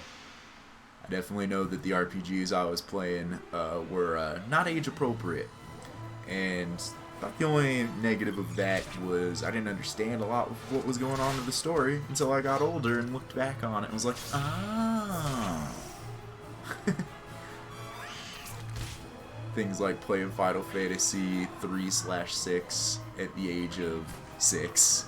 I definitely know that the RPGs I was playing were not age appropriate, and I thought the only negative of that was I didn't understand a lot of what was going on in the story until I got older and looked back on it and was like, ah. Things like playing Final Fantasy 3/6 at the age of 6.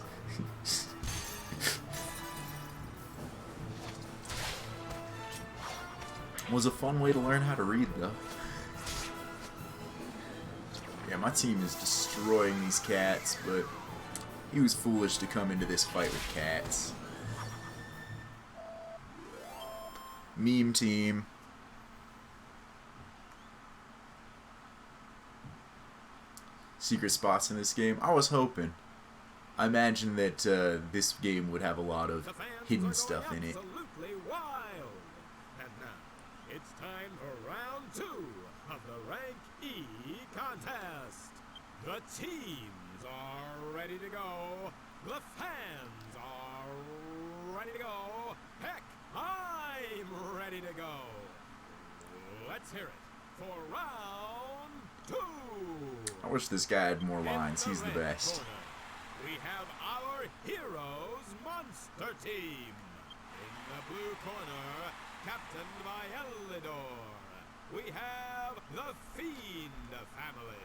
Was a fun way to learn how to read, though. Yeah, my team is destroying these cats, but he was foolish to come into this fight with cats. Meme team. Secret spots in this game. I was hoping. I imagined that this game would have a lot of hidden stuff in it. Absolutely wild. And now it's time for round 2 of the Rank E contest. The teams are ready to go. The fans are ready to go. Heck, I'm ready to go. Let's hear it for round 2. I wish this guy had more lines. He's the best. Corner, we have our Heroes Monster Team. In the blue corner, captained by Elidor, we have the Fiend family.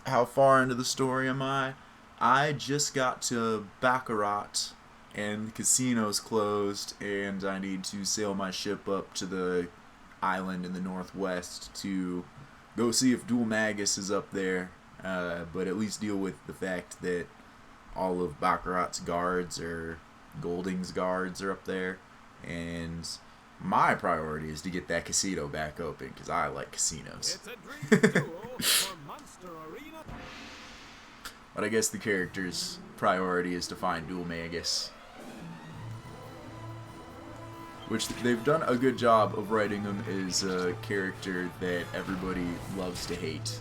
How far into the story am I? I just got to Baccarat, and the casino's closed, and I need to sail my ship up to the island in the northwest to go see if Dual Magus is up there, but at least deal with the fact that all of Baccarat's guards, or Golding's guards, are up there, and my priority is to get that casino back open, because I like casinos. It's a dream duel for Monster Arena. But I guess the character's priority is to find Dual Magus. Which they've done a good job of writing him as a character that everybody loves to hate.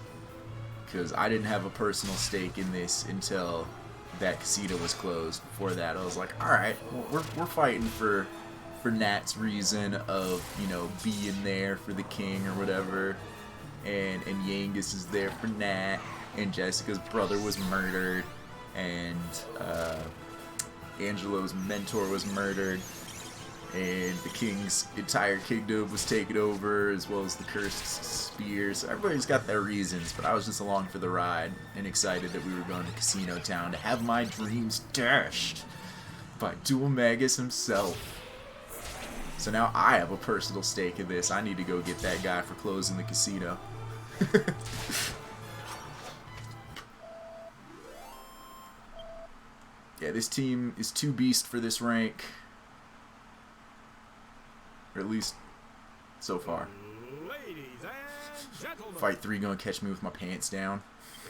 Because I didn't have a personal stake in this until that casino was closed. Before that, I was like, alright, well, we're fighting for Nat's reason of, you know, being there for the king or whatever. And Yangus is there for Nat. And Jessica's brother was murdered. And Angelo's mentor was murdered. And the king's entire kingdom was taken over, as well as the cursed spears. So everybody's got their reasons, but I was just along for the ride and excited that we were going to Casino Town to have my dreams dashed by Dual Magus himself. So now I have a personal stake in this. I need to go get that guy for closing the casino. Yeah, this team is too beast for this rank. Or at least so far. Ladies and gentlemen, Fight 3 gonna catch me with my pants down.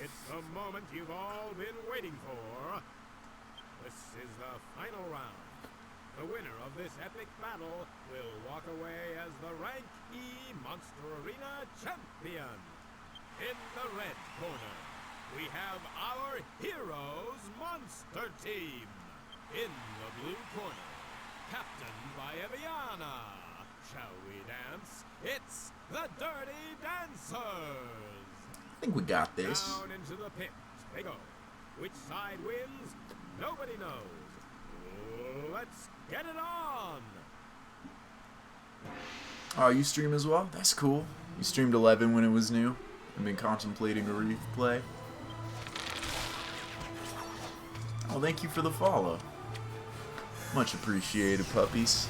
it's the moment you've all been waiting for. This is the final round. The winner of this epic battle will walk away as the Rank E Monster Arena champion. In the red corner, we have our Heroes Monster Team. In the blue corner, captained by Eviana. Shall we dance? It's the Dirty Dancers! I think we got this. Down into the pit they go. Which side wins? Nobody knows. Let's get it on! Oh, you stream as well? That's cool. You streamed 11 when it was new. I've been contemplating a replay. Oh, thank you for the follow. Much appreciated, puppies.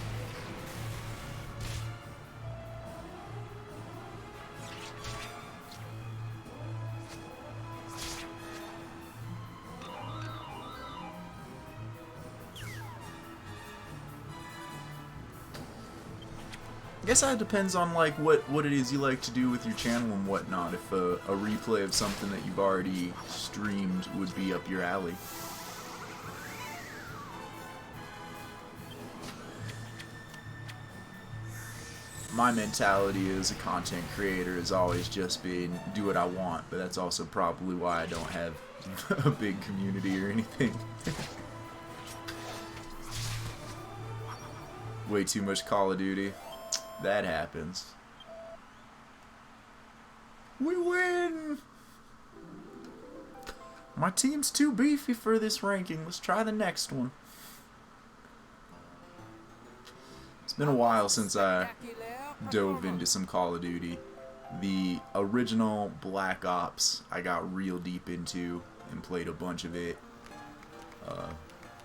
I guess that depends on like what it is you like to do with your channel and whatnot. If a replay of something that you've already streamed would be up your alley. My mentality as a content creator has always just been do what I want, but that's also probably why I don't have a big community or anything. Way too much Call of Duty. That happens. We win! My team's too beefy for this ranking. Let's try the next one. It's been a while since I dove into some Call of Duty. The original Black Ops I got real deep into and played a bunch of it.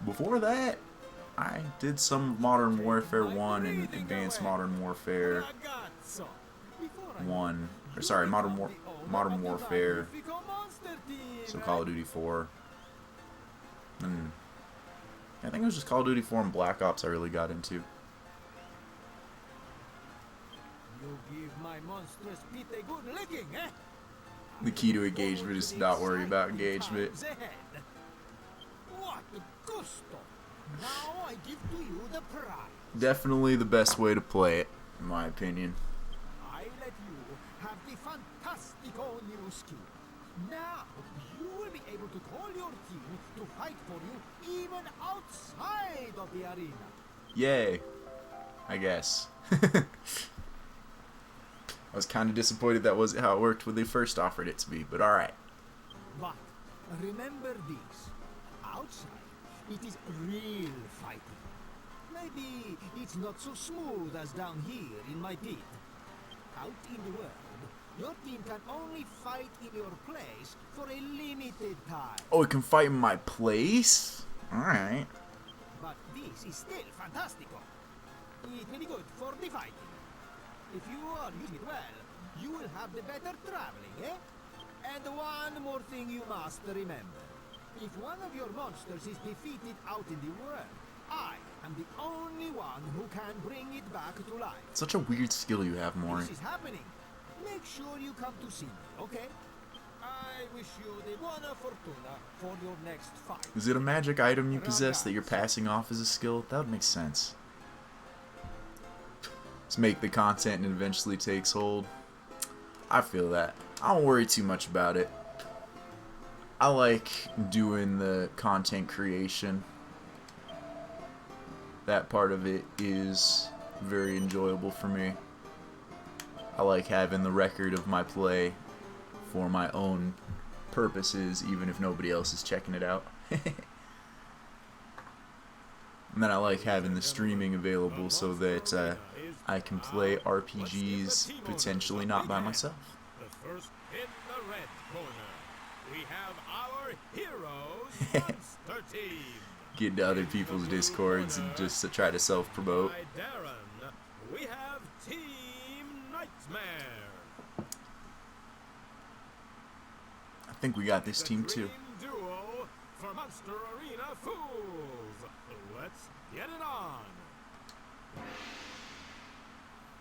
Before that, I did some Modern Warfare 1 and Advanced Modern Warfare 1. Or sorry, Modern Warfare. So Call of Duty 4. And I think it was just Call of Duty 4 and Black Ops I really got into. You give my monstrous Pete a good licking, eh? The key to engagement is to not worry about engagement. What gusto! Now I give to you the prize. Definitely the best way to play it, in my opinion. I let you have the fantastico new skill. Now you will be able to call your team to fight for you even outside of the arena. Yay. I guess. I was kind of disappointed that wasn't how it worked when they first offered it to me, but alright. But remember this. Outside, it is real fighting. Maybe it's not so smooth as down here in my pit. Out in the world, your team can only fight in your place for a limited time. Oh, it can fight in my place? Alright. But this is still fantastical. It will be good for the fighting. If you are using it well, you will have the better traveling, eh? And one more thing you must remember. If one of your monsters is defeated out in the world, I am the only one who can bring it back to life. Such a weird skill you have, Maury. This is happening. Make sure you come to see me, okay? I wish you the buona fortuna for your next fight. Is it a magic item you possess that you're passing off as a skill? That would make sense. Let's make the content and it eventually takes hold. I feel that. I don't worry too much about it. I like doing the content creation. That part of it is very enjoyable for me. I like having the record of my play for my own purposes, even if nobody else is checking it out. And then I like having the streaming available so that I can play RPGs potentially not by myself. The first in the red corner, we have our heroes monster team. Get into other people's discords and just to try to self-promote. By Darren, we have Team Nightmare. I think we got this team too. Dream duo for Monster Arena Fools. Let's get it on.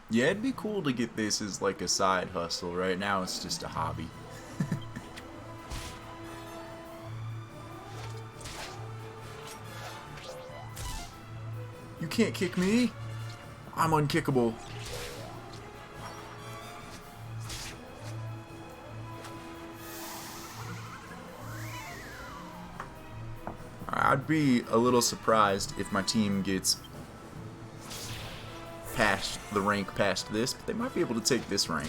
Yeah, it'd be cool to get this as like a side hustle. Right now it's just a hobby. You can't kick me. I'm unkickable. I'd be a little surprised if my team gets past the rank past this, but they might be able to take this rank.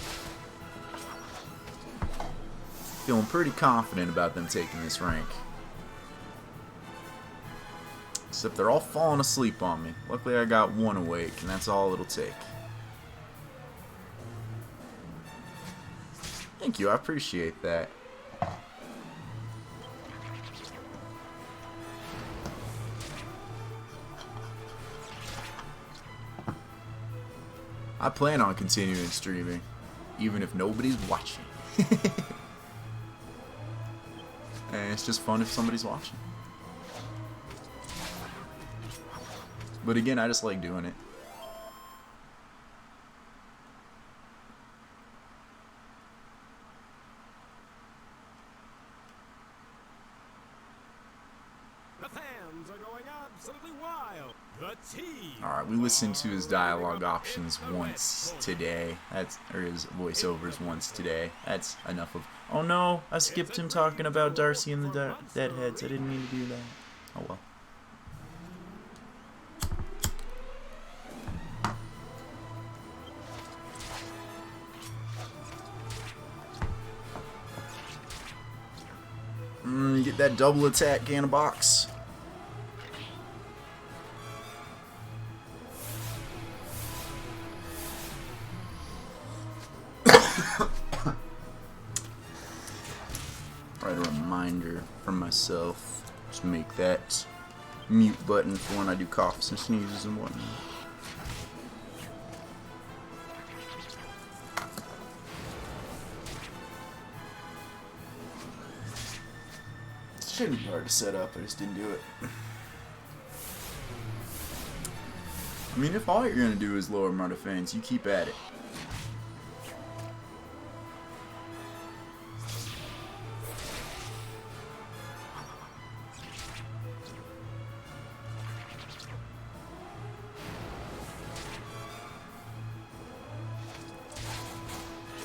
Feeling pretty confident about them taking this rank. Except they're all falling asleep on me. Luckily I got one awake, and that's all it'll take. Thank you, I appreciate that. I plan on continuing streaming, even if nobody's watching. And it's just fun if somebody's watching. But again, I just like doing it. Things are going absolutely wild. The team. Alright, we listened to his dialogue options once today. Or his voiceovers once today. That's enough of... Oh no, I skipped him talking about Darcy and the Deadheads. I didn't mean to do that. Oh well. Get that double attack, can of box. Write a reminder for myself. Just make that mute button for when I do coughs and sneezes and whatnot. Shouldn't be hard to set up, I just didn't do it. I mean, if all you're gonna do is lower my defense, you keep at it.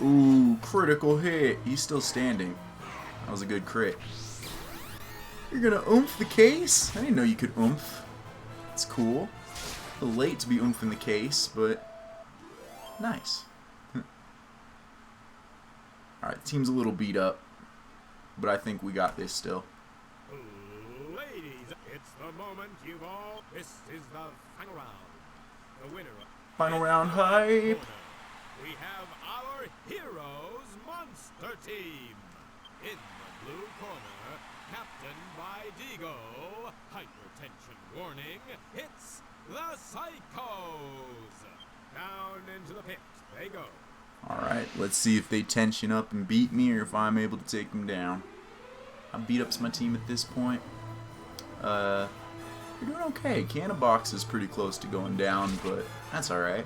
Ooh, critical hit. He's still standing. That was a good crit. You're gonna oomph the case? I didn't know you could oomph. It's cool. A little late to be oomph in the case, but nice. Alright, the team's a little beat up, but I think we got this still. Ladies, it's the moment you've all... This is the final round. The winner of... Final round hype! We have our Heroes Monster Team. In the blue corner, captained by Digo. Hypertension warning, it's the Psychos. Down into the pit they go. Alright, let's see if they tension up and beat me or if I'm able to take them down. I beat up my team at this point. You're doing okay. Can of Box is pretty close to going down, but that's alright.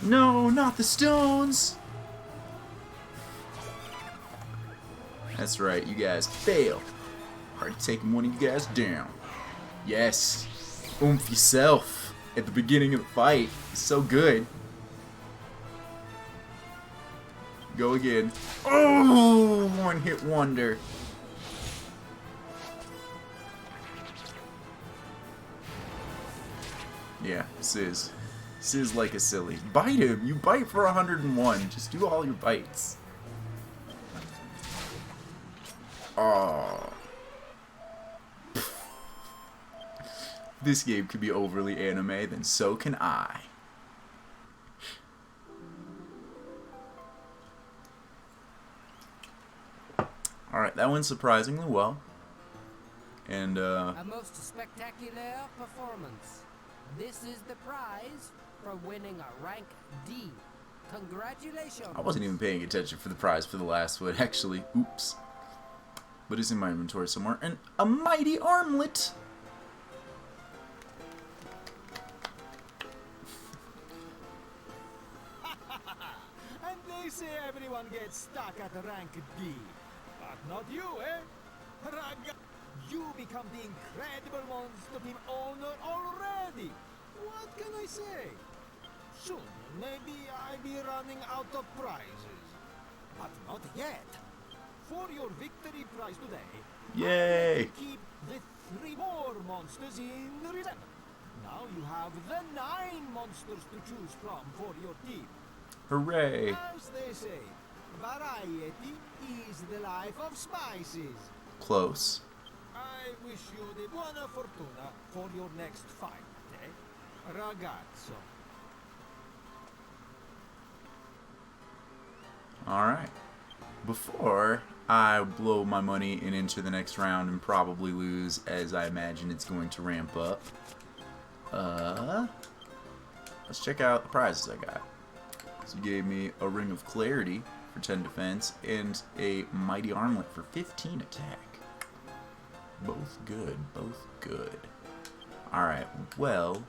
No, not the stones! That's right, you guys fail. Already taking one of you guys down. Yes. Oomph yourself at the beginning of the fight. It's so good. Go again. Oh, one hit wonder. Yeah, Sizz. Sizz like a silly. Bite him! You bite for 101. Just do all your bites. Oh. This game could be overly anime, then so can I. Alright, that went surprisingly well. And, A most spectacular performance. This is the prize for winning a rank D. Congratulations. I wasn't even paying attention for the prize for the last one, actually. Oops. But it's in my inventory somewhere. And a mighty armlet! And they say everyone gets stuck at rank D. But not you, eh? Raga, you become the incredible monster team owner already. What can I say? Soon, maybe I'll be running out of prizes. But not yet. For your victory prize today, Yay! keep the 3 more monsters in reserve. Now you have the 9 monsters to choose from for your team. Hooray! As they say, variety is the life of spices. Close. I wish you the buona fortuna for your next fight, eh? Ragazzo. Alright. Before I blow my money and enter the next round and probably lose, as I imagine it's going to ramp up, let's check out the prizes I got. So you gave me a Ring of Clarity for 10 defense and a Mighty Armlet for 15 attack. Both good, both good. Alright, well...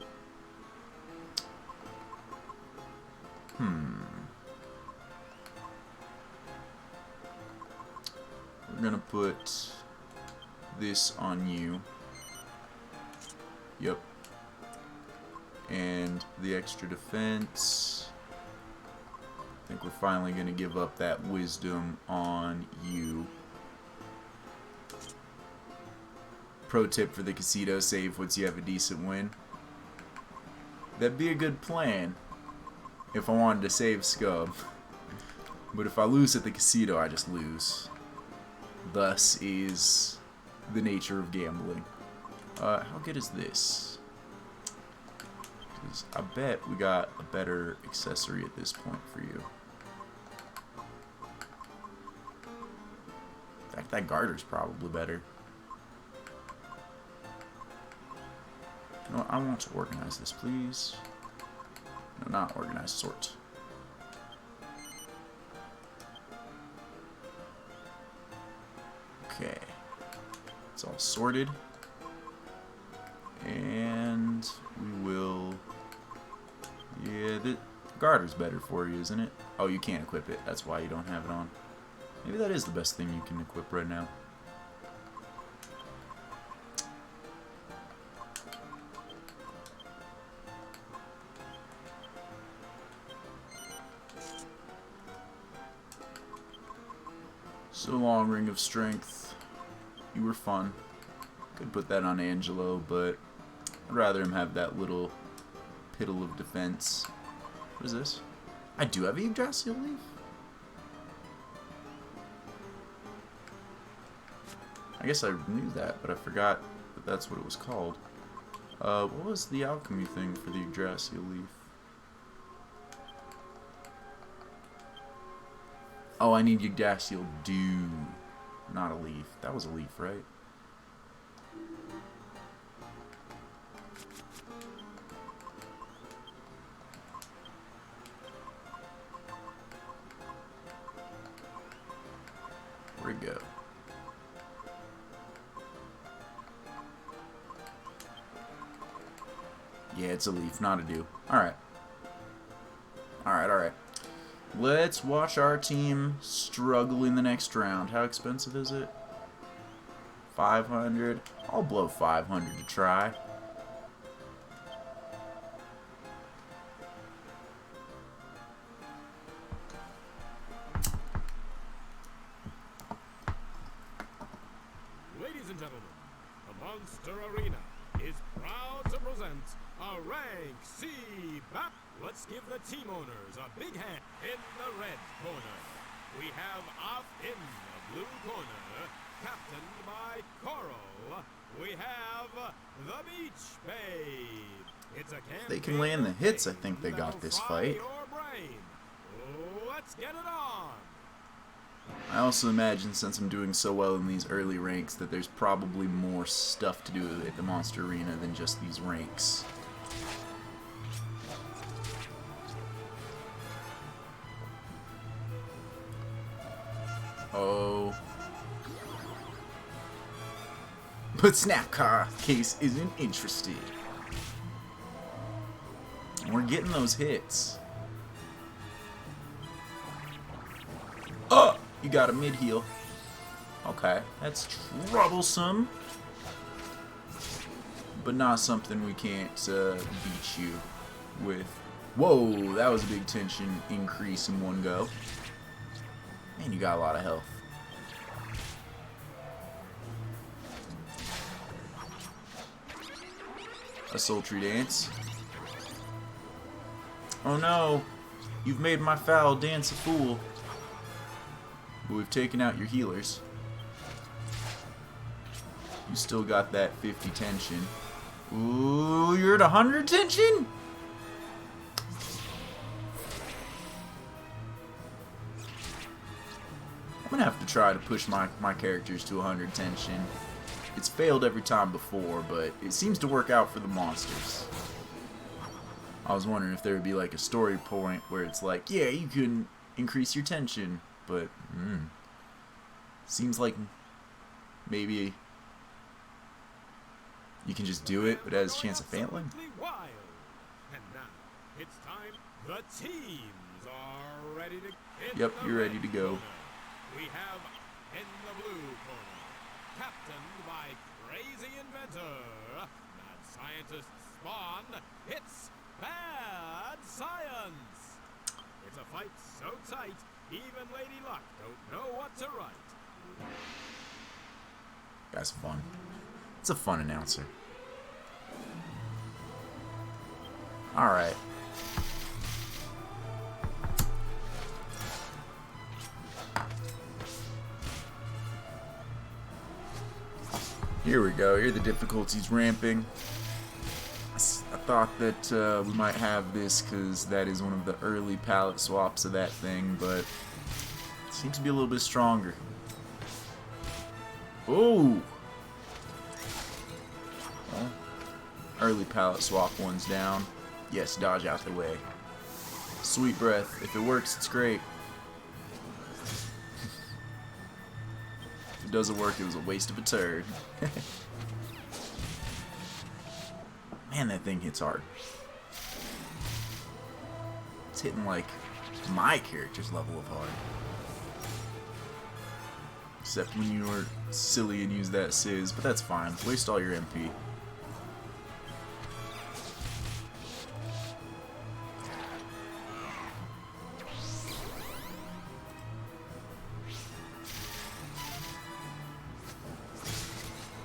We're gonna put this on you. Yep. And the extra defense. I think we're finally going to give up that wisdom on you. Pro tip for the casino, save once you have a decent win. That'd be a good plan if I wanted to save scum. But if I lose at the casino, I just lose. Thus is the nature of gambling. How good is this? 'Cause I bet we got a better accessory at this point for you. In fact, that garter's probably better. You know what, I want to organize this, please. No, not organize, sort. Okay. It's all sorted. And we will... Yeah, the garter's better for you, isn't it? Oh, you can't equip it. That's why you don't have it on. Maybe that is the best thing you can equip right now. So long, Ring of Strength. You were fun. Could put that on Angelo, but I'd rather him have that little piddle of defense. What is this? I do have a Yggdrasil Leaf? I guess I knew that, but I forgot that that's what it was called. What was the alchemy thing for the Yggdrasil Leaf? Oh, I need Yggdrasil Dew, not a leaf. That was a leaf, right? Where'd it go? Yeah, it's a leaf, not a dew. Alright. Alright. Let's watch our team struggle in the next round. How expensive is it? 500. I'll blow 500 to try. Ladies and gentlemen, the Monster Arena is proud to present a Rank C BAP. Let's give the team owners a big hand. In the red corner, we have off in the blue corner, captained by Coral, we have the Beach Babe. It's a They can land the hits, I think they got this fight. Let's get it on. I also imagine, since I'm doing so well in these early ranks, that there's probably more stuff to do at the Monster Arena than just these ranks. Oh. But Snapcar case isn't interested. We're getting those hits. Oh! You got a mid-heal. Okay, that's troublesome. But not something we can't beat you with. Whoa, that was a big tension increase in one go. Man, you got a lot of health. A sultry dance. Oh no, you've made my foul dance a fool. But we've taken out your healers. You still got that 50 tension. Ooh, you're at 100 tension? I'm gonna have to try to push my characters to 100 tension. It's failed every time before, but it seems to work out for the monsters. I was wondering if there would be like a story point where it's like, yeah, you can increase your tension, but seems like maybe you can just do it, but it has a chance of failing. Wild. And now it's time. The teams are ready to. Yep, you're ready to go. We have in the blue corner captained by crazy inventor, mad scientist Spawn. It's bad science. It's a fight so tight, even Lady Luck don't know what to write. That's fun. It's a fun announcer. Alright. Here we go. Here the difficulty's ramping. I thought that we might have this because that is one of the early palette swaps of that thing, but it seems to be a little bit stronger. Ooh! Well, early palette swap one's down. Yes, dodge out the way. Sweet breath. If it works, it's great. If it doesn't work, it was a waste of a turd. Man, that thing hits hard. It's hitting like my character's level of hard. Except when you were silly and used that Sizz, but that's fine. Waste all your MP.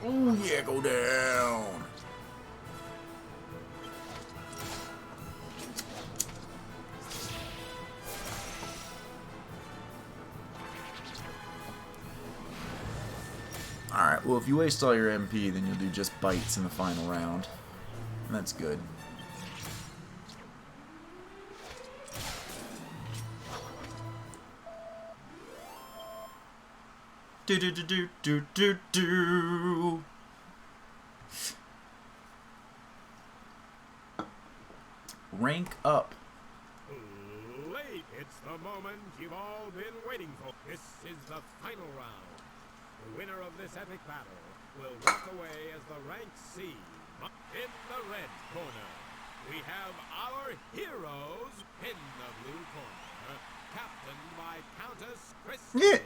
Oh yeah, go down. Alright, well if you waste all your MP, then you'll do just bites in the final round. And that's good. Do do do do do do do. Rank up. Late! It's the moment you've all been waiting for. This is the final round. The winner of this epic battle will walk away as the rank C. In the red corner, we have our heroes. In the blue corner, captained by Countess Christie. Yeah.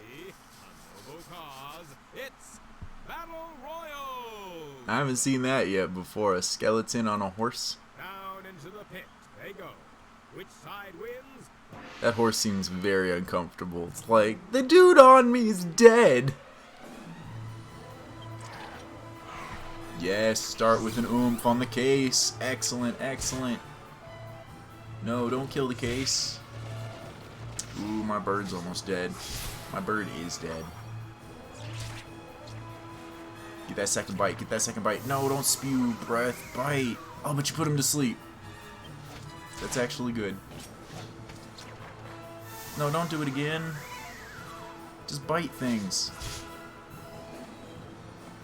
A noble cause. It's Battle Royals. I haven't seen that yet before. A skeleton on a horse. Down into the pit they go. Which side wins? That horse seems very uncomfortable. It's like, the dude on me is dead. Yes, start with an oomph on the case. Excellent, excellent. No, don't kill the case. Ooh, my bird's almost dead. My bird is dead. Get that second bite, get that second bite. No, don't spew, breath, bite. Oh, but you put him to sleep. That's actually good. No, don't do it again. Just bite things.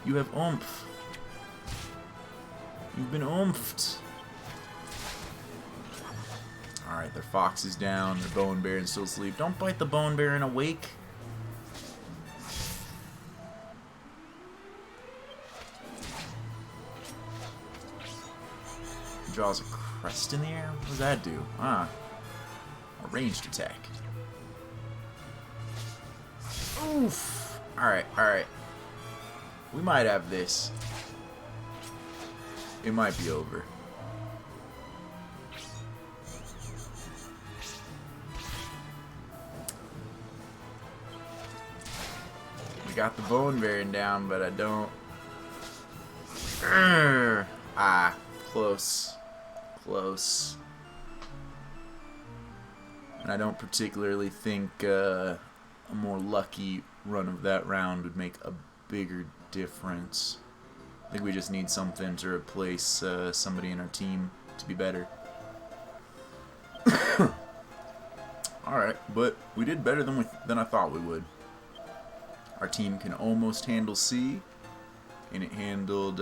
You have oomph. You've been oomphed. Alright, their fox is down, their bone baron's still asleep. Don't bite the bone baron awake. Draws a crest in the air? What does that do? Ah, a ranged attack. Oof! Alright, alright. We might have this. It might be over. We got the bone baron down, but I don't... Ah, close. Close. And I don't particularly think a more lucky run of that round would make a bigger difference. I think we just need something to replace somebody in our team to be better. Alright, but we did better than I thought we would. Our team can almost handle C, and it handled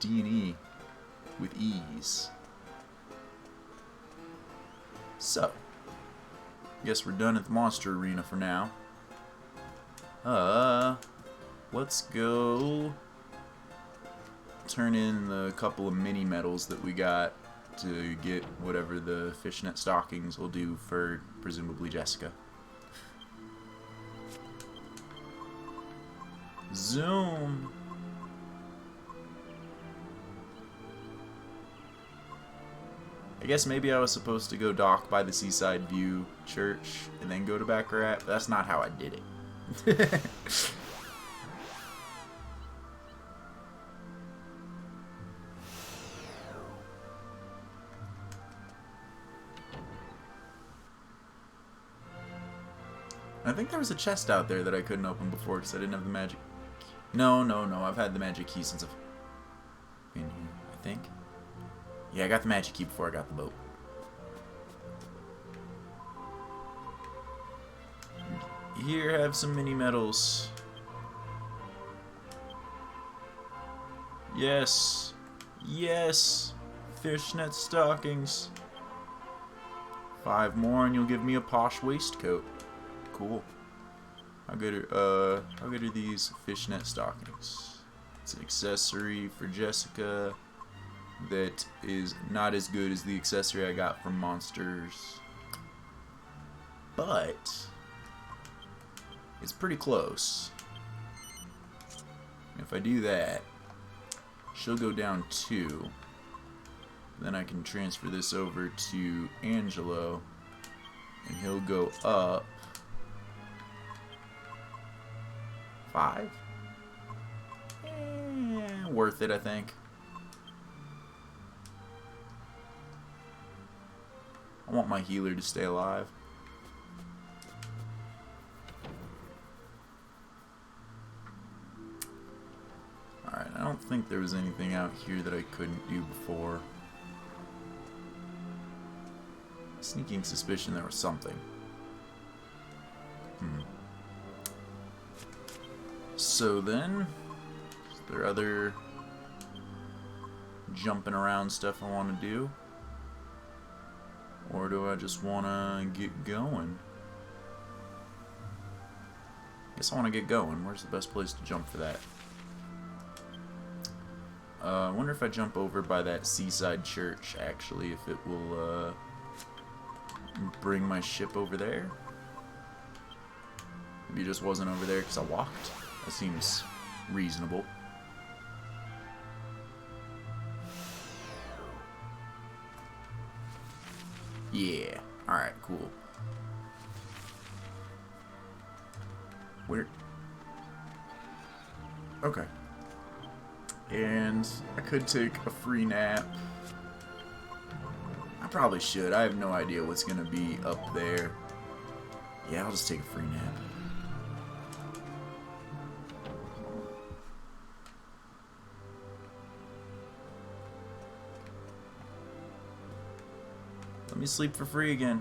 D and E with ease. So, guess we're done at the monster arena for now. Let's go turn in the couple of mini medals that we got to get whatever the fishnet stockings will do for presumably Jessica. Zoom. I guess maybe I was supposed to go dock by the Seaside View Church and then go to Baccarat, but that's not how I did it. I think there was a chest out there that I couldn't open before because I didn't have the magic. No. I've had the magic key since I've been here, I think. Yeah, I got the magic key before I got the boat. Here, have some mini medals. Yes. Yes. Fishnet stockings. 5 more and you'll give me a posh waistcoat. Cool. How good are these fishnet stockings? It's an accessory for Jessica that is not as good as the accessory I got from Monsters, but it's pretty close. If I do that, she'll go down 2. Then I can transfer this over to Angelo, and he'll go up 5. Worth it, I think. I want my healer to stay alive. Alright, I don't think there was anything out here that I couldn't do before. Sneaking suspicion there was something. So then, is there other jumping around stuff I want to do? Or do I just want to get going? Guess I want to get going. Where's the best place to jump for that? I wonder if I jump over by that seaside church, actually, if it will bring my ship over there. Maybe it just wasn't over there because I walked. That seems reasonable. Yeah. Alright, cool. Where? Okay. And I could take a free nap. I probably should. I have no idea what's going to be up there. Yeah, I'll just take a free nap. Let me sleep for free again.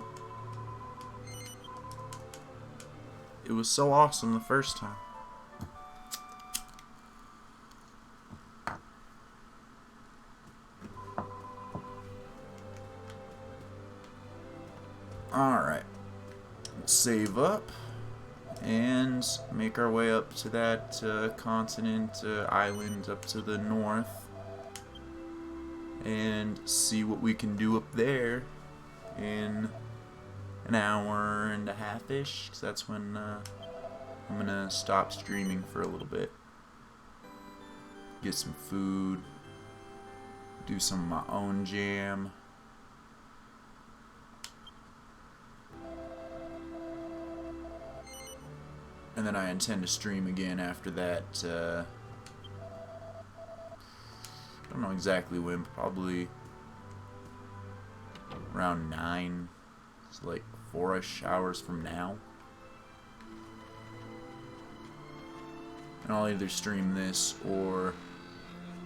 It was so awesome the first time. Alright. Let's save up and make our way up to that continent, island up to the north, and see what we can do up there in an hour and a half-ish, because that's when I'm gonna stop streaming for a little bit, get some food, do some of my own jam. And then I intend to stream again after that. I don't know exactly when, probably around 9. It's like 4-ish hours from now. And I'll either stream this, or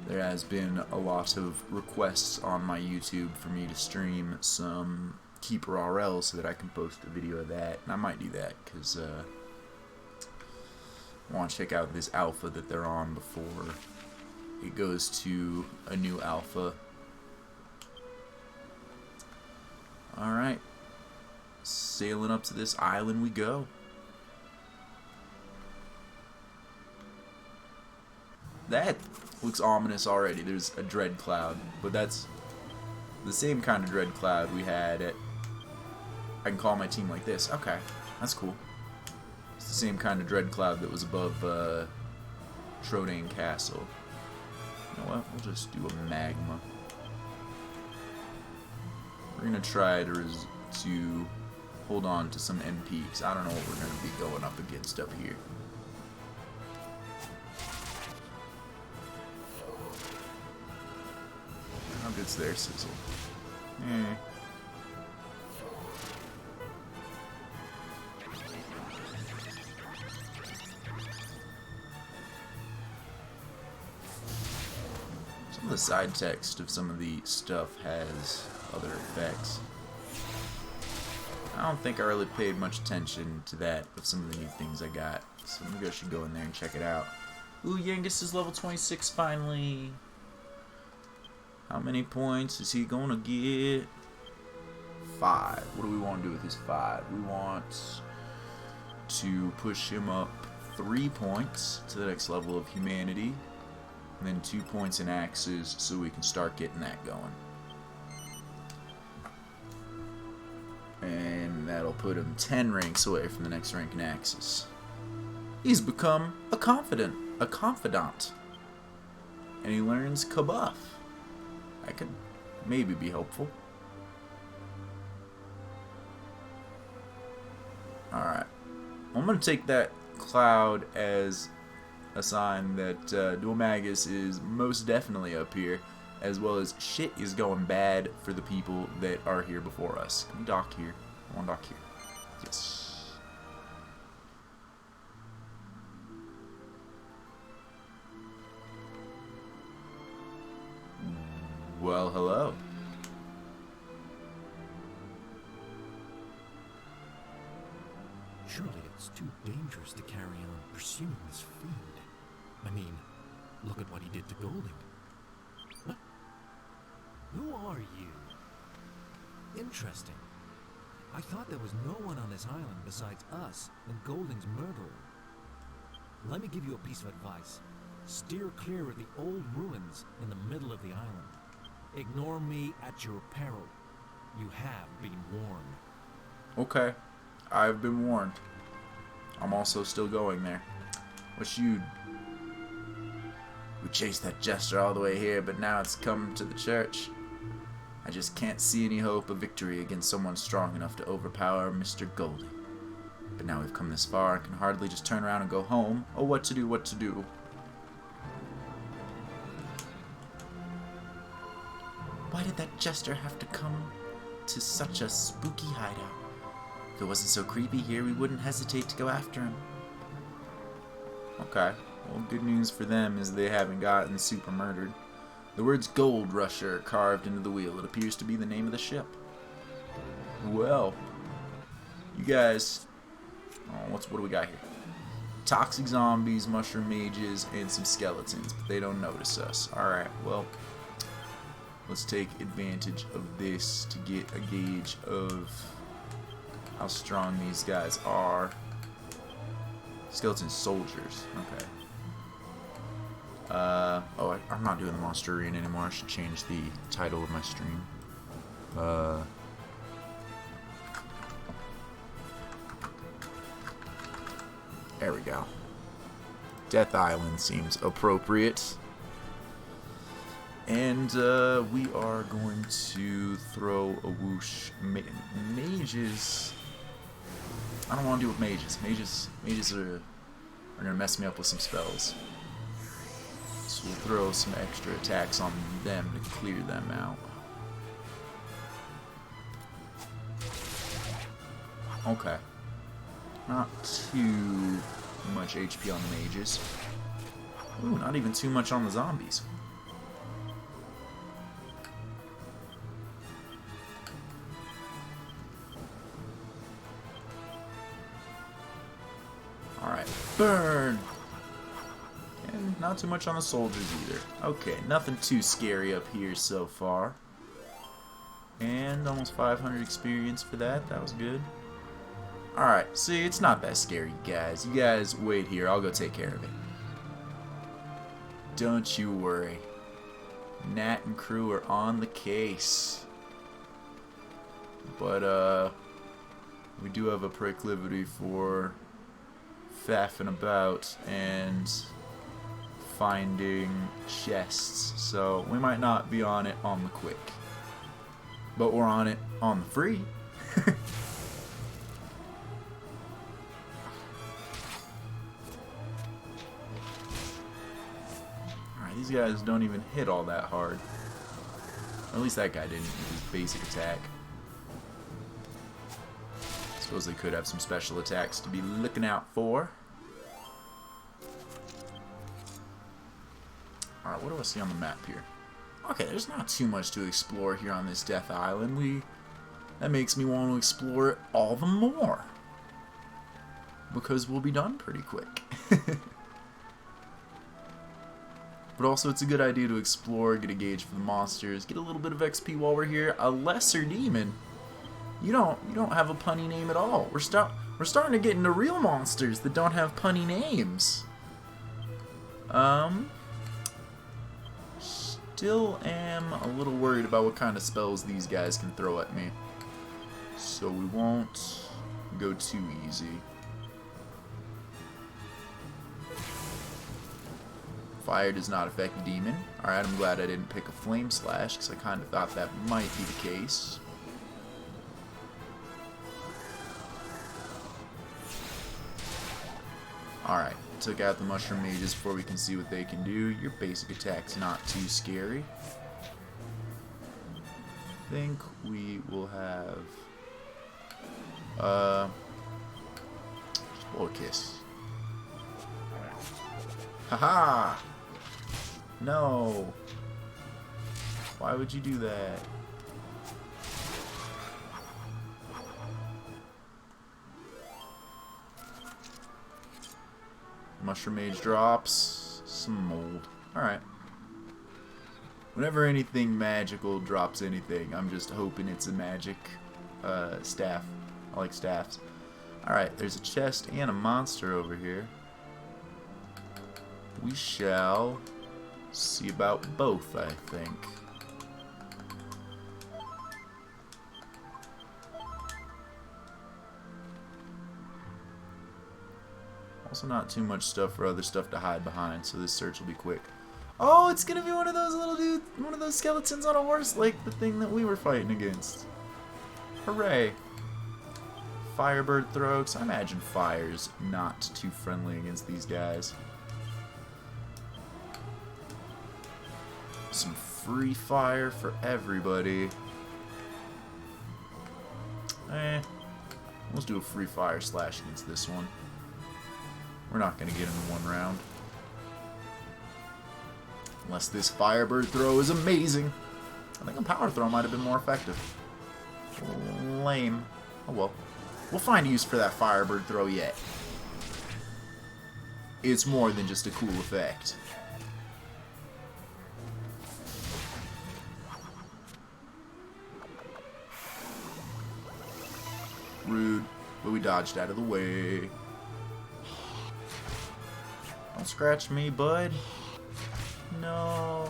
there has been a lot of requests on my YouTube for me to stream some Keeper RL so that I can post a video of that. And I might do that, because I want to check out this alpha that they're on before it goes to a new alpha. Alright. Sailing up to this island we go. That looks ominous already. There's a dread cloud, but that's the same kind of dread cloud we had at... I can call my team like this. Okay, that's cool. It's the same kind of dread cloud that was above Trodane Castle. You know what? We'll just do a magma. We're gonna try to hold on to some MP, because I don't know what we're gonna be going up against up here. How good's their sizzle? Some of the side text of some of the stuff has other effects. I don't think I really paid much attention to that of some of the new things I got, so maybe I should go in there and check it out. Ooh, Yangus is level 26 finally. How many points is he gonna get? 5. What do we want to do with his 5? We want to push him up 3 points to the next level of humanity, and then 2 points in axes so we can start getting that going. And that'll put him 10 ranks away from the next rank in axes. He's become a confidant. And he learns Kabuff. That could maybe be helpful. Alright. I'm going to take that cloud as a sign that Dual Magus is most definitely up here, as well as shit is going bad for the people that are here before us. Can we dock here? I want to dock here. Yes. Well, hello. Surely it's too dangerous to carry on pursuing this fiend. I mean, look at what he did to Golding. What? Who are you? Interesting. I thought there was no one on this island besides us and Golding's murderer. Let me give you a piece of advice. Steer clear of the old ruins in the middle of the island. Ignore me at your peril. You have been warned. Okay. I've been warned. I'm also still going there. What you... We chased that jester all the way here, but now it's come to the church. I just can't see any hope of victory against someone strong enough to overpower Mr. Golding. But now we've come this far, I can hardly just turn around and go home. Oh, what to do, what to do. Why did that jester have to come to such a spooky hideout? If it wasn't so creepy here, we wouldn't hesitate to go after him. Okay. Well, good news for them is they haven't gotten super murdered. The words Gold Rusher are carved into the wheel. It appears to be the name of the ship. Well, you guys... Oh, what do we got here? Toxic zombies, mushroom mages, and some skeletons, but they don't notice us. Alright, well... Let's take advantage of this to get a gauge of how strong these guys are. Skeleton soldiers. Okay. Oh, I'm not doing the Monster Arena anymore. I should change the title of my stream. There we go. Death Island seems appropriate. And we are going to throw a whoosh. Mages. I don't want to do with mages. Mages are going to mess me up with some spells. So we'll throw some extra attacks on them to clear them out. Okay. Not too much HP on the mages. Ooh, not even too much on the zombies. Alright, burn! And not too much on the soldiers either. Okay, nothing too scary up here so far. And almost 500 experience for that. That was good. Alright, see, it's not that scary, guys. You guys wait here. I'll go take care of it. Don't you worry. Nat and crew are on the case. But, we do have a proclivity for faffing about and finding chests, so we might not be on it on the quick. But we're on it on the free. Alright, these guys don't even hit all that hard. Or at least that guy didn't with his basic attack. Suppose they could have some special attacks to be looking out for. Alright, what do I see on the map here? Okay, there's not too much to explore here on this Death Island. That makes me want to explore it all the more. Because we'll be done pretty quick. But also it's a good idea to explore, get a gauge for the monsters, get a little bit of XP while we're here. A lesser demon. You don't have a punny name at all. We're starting to get into real monsters that don't have punny names. Still am a little worried about what kind of spells these guys can throw at me. So we won't go too easy. Fire does not affect the demon. Alright, I'm glad I didn't pick a Flame Slash, because I kind of thought that might be the case. Alright, took out the Mushroom Mages before we can see what they can do. Your basic attack's not too scary. I think we will have... Spore Kiss. Haha! No! Why would you do that? Mushroom Mage drops some mold. Alright. Whenever anything magical drops anything, I'm just hoping it's a magic staff. I like staffs. Alright, there's a chest and a monster over here. We shall see about both, I think. Also not too much stuff for other stuff to hide behind, so this search will be quick. Oh, it's gonna be one of those little dudes, one of those skeletons on a horse, like the thing that we were fighting against. Hooray. Firebird throws. I imagine fire's not too friendly against these guys. Some free fire for everybody. Let's do a free fire slash against this one. We're not going to get him in one round. Unless this Firebird throw is amazing. I think a power throw might have been more effective. Lame. Oh well. We'll find use for that Firebird throw yet. It's more than just a cool effect. Rude, but we dodged out of the way. Don't scratch me, bud. No.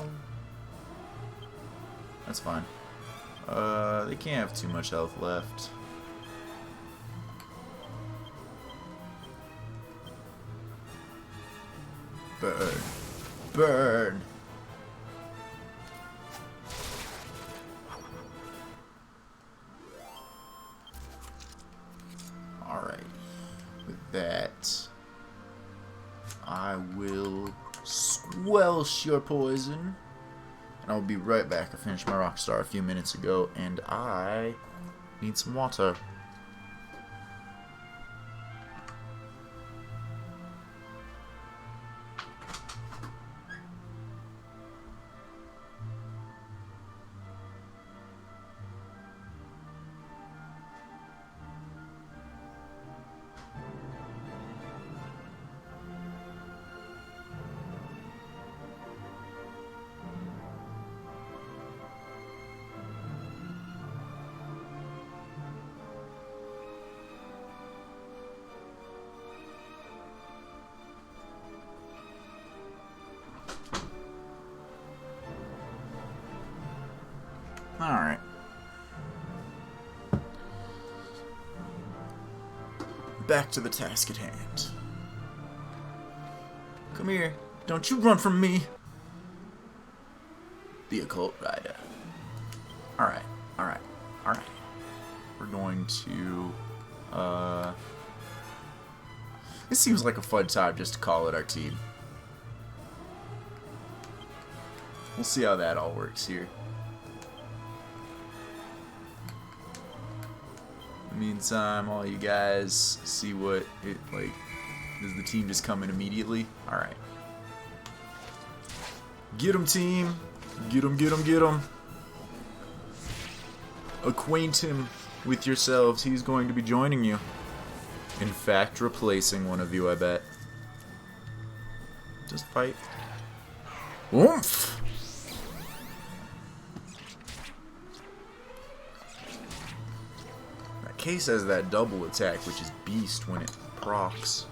That's fine. They can't have too much health left. Burn. Burn. Alright. With that, I will squelch your poison. And I'll be right back. I finished my Rockstar a few minutes ago, and I need some water. Alright. Back to the task at hand. Come here. Don't you run from me. The Occult Rider. Alright, alright, alright. We're going to, this seems like a fun time just to call it our team. We'll see how that all works here. In the meantime, all you guys see what it, like, does the team just come in immediately? Alright. Get him, team! Get him, get him, get him! Acquaint him with yourselves. He's going to be joining you. In fact, replacing one of you, I bet. Just fight. Oomph! That case has that double attack, which is beast when it procs.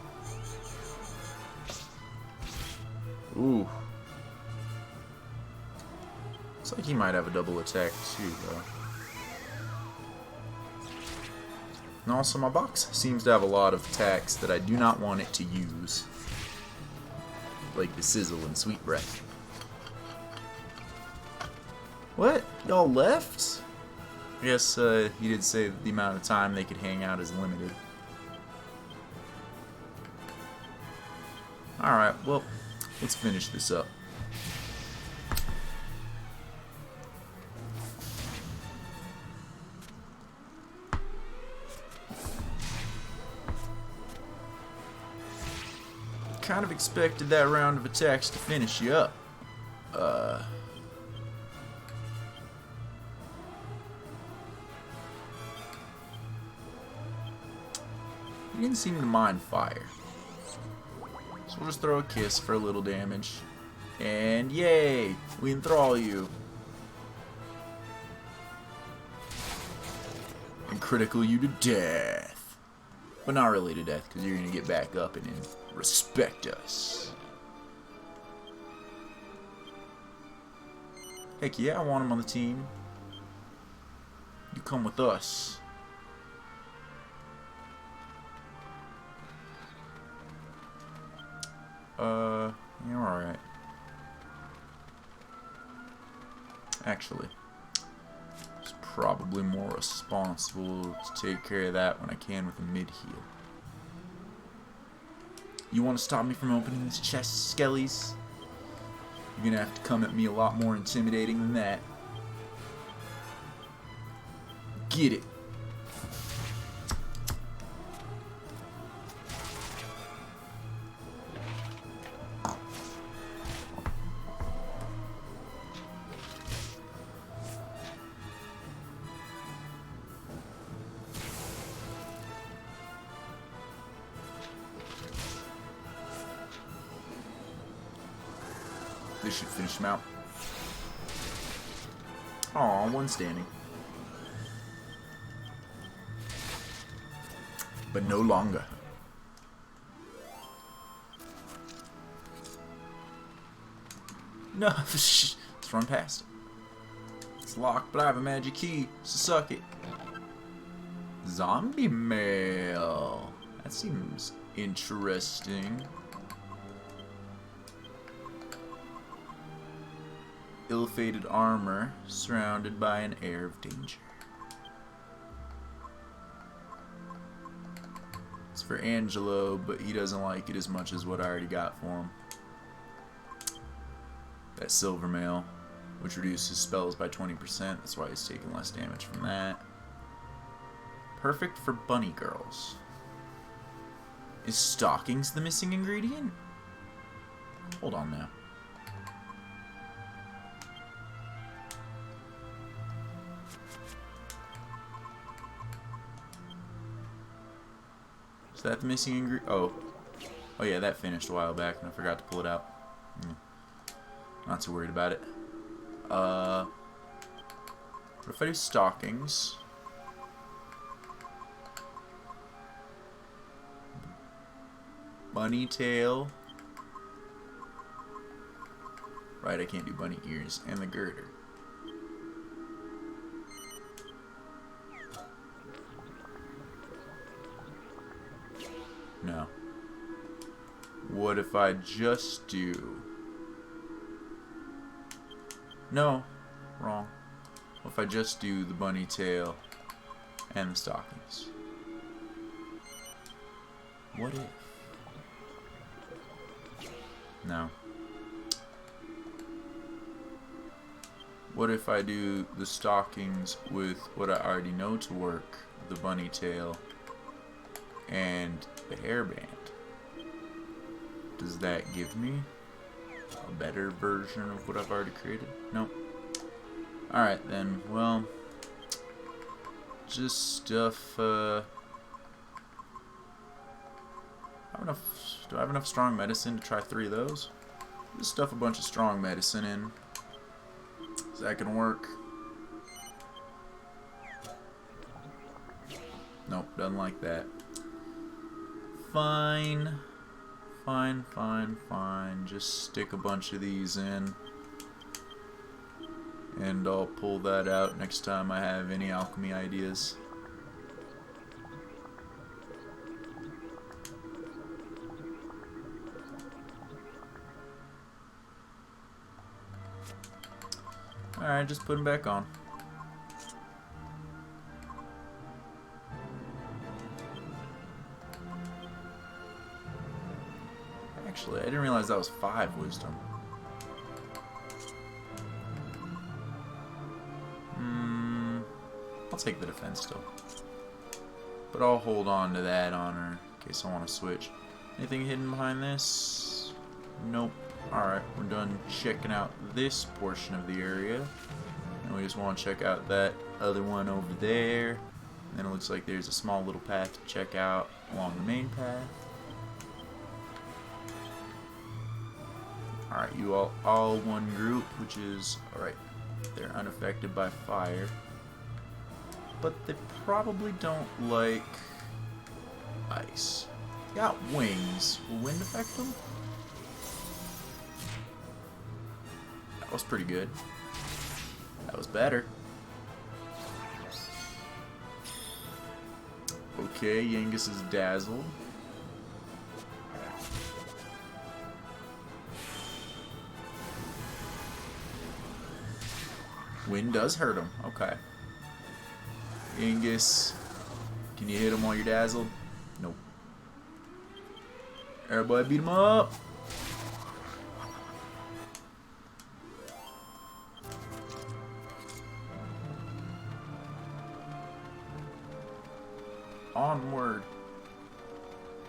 Ooh. Looks like he might have a double attack too, though. And also, my box seems to have a lot of attacks that I do not want it to use. Like the Sizzle and Sweet Breath. What? Y'all left? I guess he did say that the amount of time they could hang out is limited. Alright, well, let's finish this up. Kind of expected that round of attacks to finish you up. He didn't seem to mind fire. So we'll just throw a kiss for a little damage. And yay! We enthrall you. And critical you to death. But not really to death, because you're going to get back up and respect us. Heck yeah, I want him on the team. You come with us. You're alright. Actually, it's probably more responsible to take care of that when I can with a mid-heal. You want to stop me from opening this chest, Skellies? You're gonna have to come at me a lot more intimidating than that. Get it. This should finish him out. Aw, one standing. But no longer. No, let's run past it. It's locked, but I have a magic key, so suck it. Zombie mail. That seems interesting. Ill-fated armor, surrounded by an air of danger. It's for Angelo, but he doesn't like it as much as what I already got for him. That silver mail, which reduces spells by 20%, that's why he's taking less damage from that. Perfect for bunny girls. Is stockings the missing ingredient? Hold on now. Is that the missing ingredient? Oh yeah, that finished a while back and I forgot to pull it out. Not too worried about it. What if I do stockings? Bunny tail. Right, I can't do bunny ears. And the girder. No. What if I just do... No, wrong. What if I just do the bunny tail and the stockings? What if? No. What if I do the stockings with what I already know to work, the bunny tail and the hairband? Does that give me a better version of what I've already created? Nope. Alright then, well, just stuff, do I have enough strong medicine to try 3 of those? Just stuff a bunch of strong medicine in. Is that gonna work? Nope, doesn't like that. Fine. Fine, fine, fine. Just stick a bunch of these in. And I'll pull that out next time I have any alchemy ideas. Alright, just put them back on. Actually, I didn't realize that was 5 wisdom. I'll take the defense still. But I'll hold on to that honor in case I want to switch. Anything hidden behind this? Nope. Alright, we're done checking out this portion of the area. And we just want to check out that other one over there. And then it looks like there's a small little path to check out along the main path. Alright, you all one group, which is, alright, they're unaffected by fire. But they probably don't like ice. They got wings. Will wind affect them? That was pretty good. That was better. Okay, Yangus is dazzled. Wind does hurt him. Okay. Yangus, can you hit him while you're dazzled? Nope. Everybody beat him up. Onward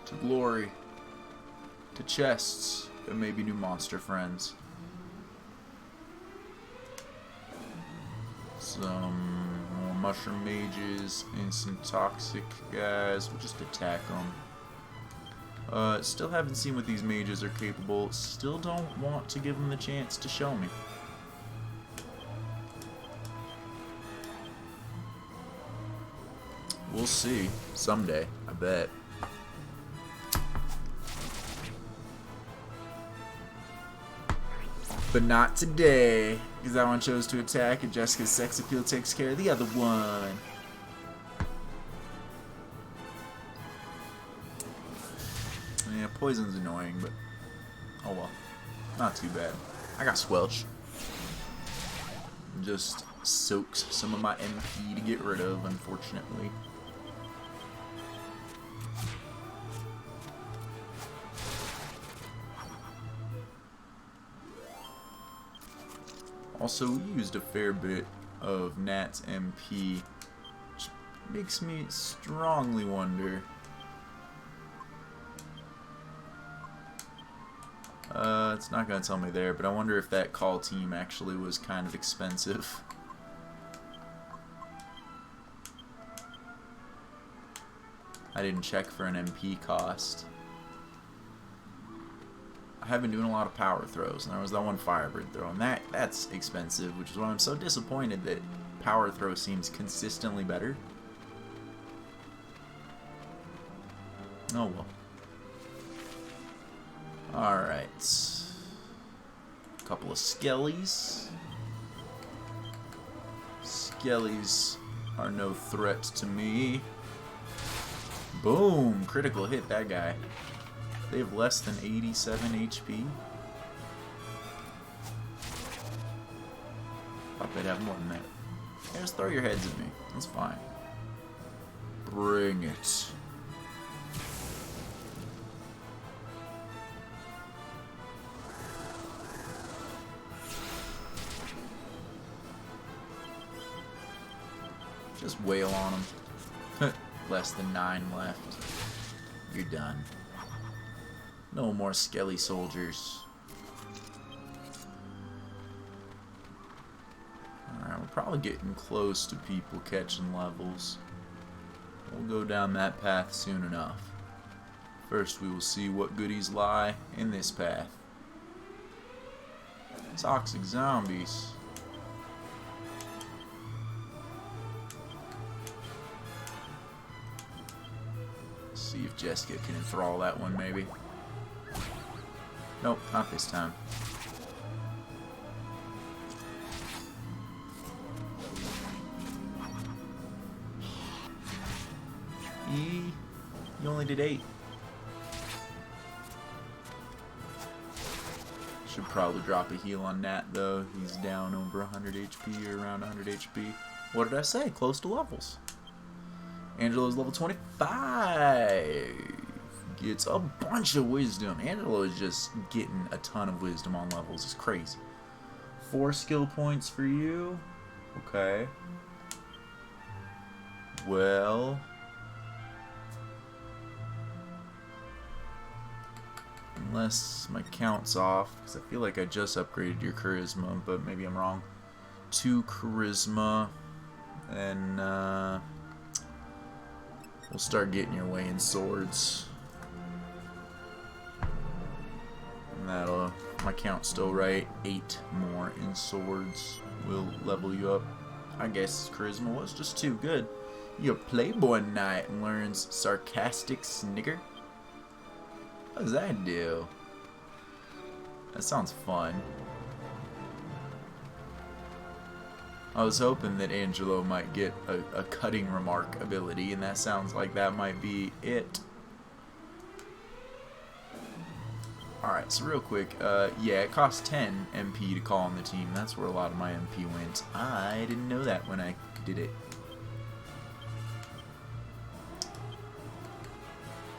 to glory, to chests and maybe new monster friends. Some more mushroom mages and some toxic guys. We'll just attack them. Still haven't seen what these mages are capable. Still don't want to give them the chance to show me. We'll see. Someday, I bet. But not today, because that one chose to attack and Jessica's sex appeal takes care of the other one. Yeah, poison's annoying, but oh well. Not too bad. I got Squelch. Just soaks some of my MP to get rid of, unfortunately. Also, we used a fair bit of Nat's MP, which makes me strongly wonder. It's not going to tell me there, but I wonder if that call team actually was kind of expensive. I didn't check for an MP cost. I have been doing a lot of power throws, and there was that one Firebird throw, and that's expensive, which is why I'm so disappointed that power throw seems consistently better. Oh well. Alright. Couple of Skellies. Skellies are no threat to me. Boom! Critical hit that guy. They have less than 87 HP. Thought they'd have more than that. Yeah, just throw your heads at me. That's fine. Bring it. Just wail on them. Less than 9 left. You're done. No more skelly soldiers. Alright, we're probably getting close to people catching levels. We'll go down that path soon enough. First, we will see what goodies lie in this path. Toxic zombies. See if Jessica can enthrall that one, maybe. Nope, not this time. You only did 8. Should probably drop a heal on Nat, though. He's down over 100 HP or around 100 HP. What did I say? Close to levels. Angelo's level 25. Gets a bunch of wisdom. Angelo is just getting a ton of wisdom on levels. It's crazy. 4 skill points for you. Okay. Well, unless my count's off, because I feel like I just upgraded your charisma, but maybe I'm wrong. 2 charisma, and we'll start getting your way in swords. And that'll, my count's still right. 8 more in swords will level you up. I guess charisma was just 2. Good. Your Playboy Knight learns sarcastic snigger. What does that do? That sounds fun. I was hoping that Angelo might get a cutting remark ability, and that sounds like that might be it. Alright, so real quick, yeah, it costs 10 MP to call on the team. That's where a lot of my MP went. I didn't know that when I did it.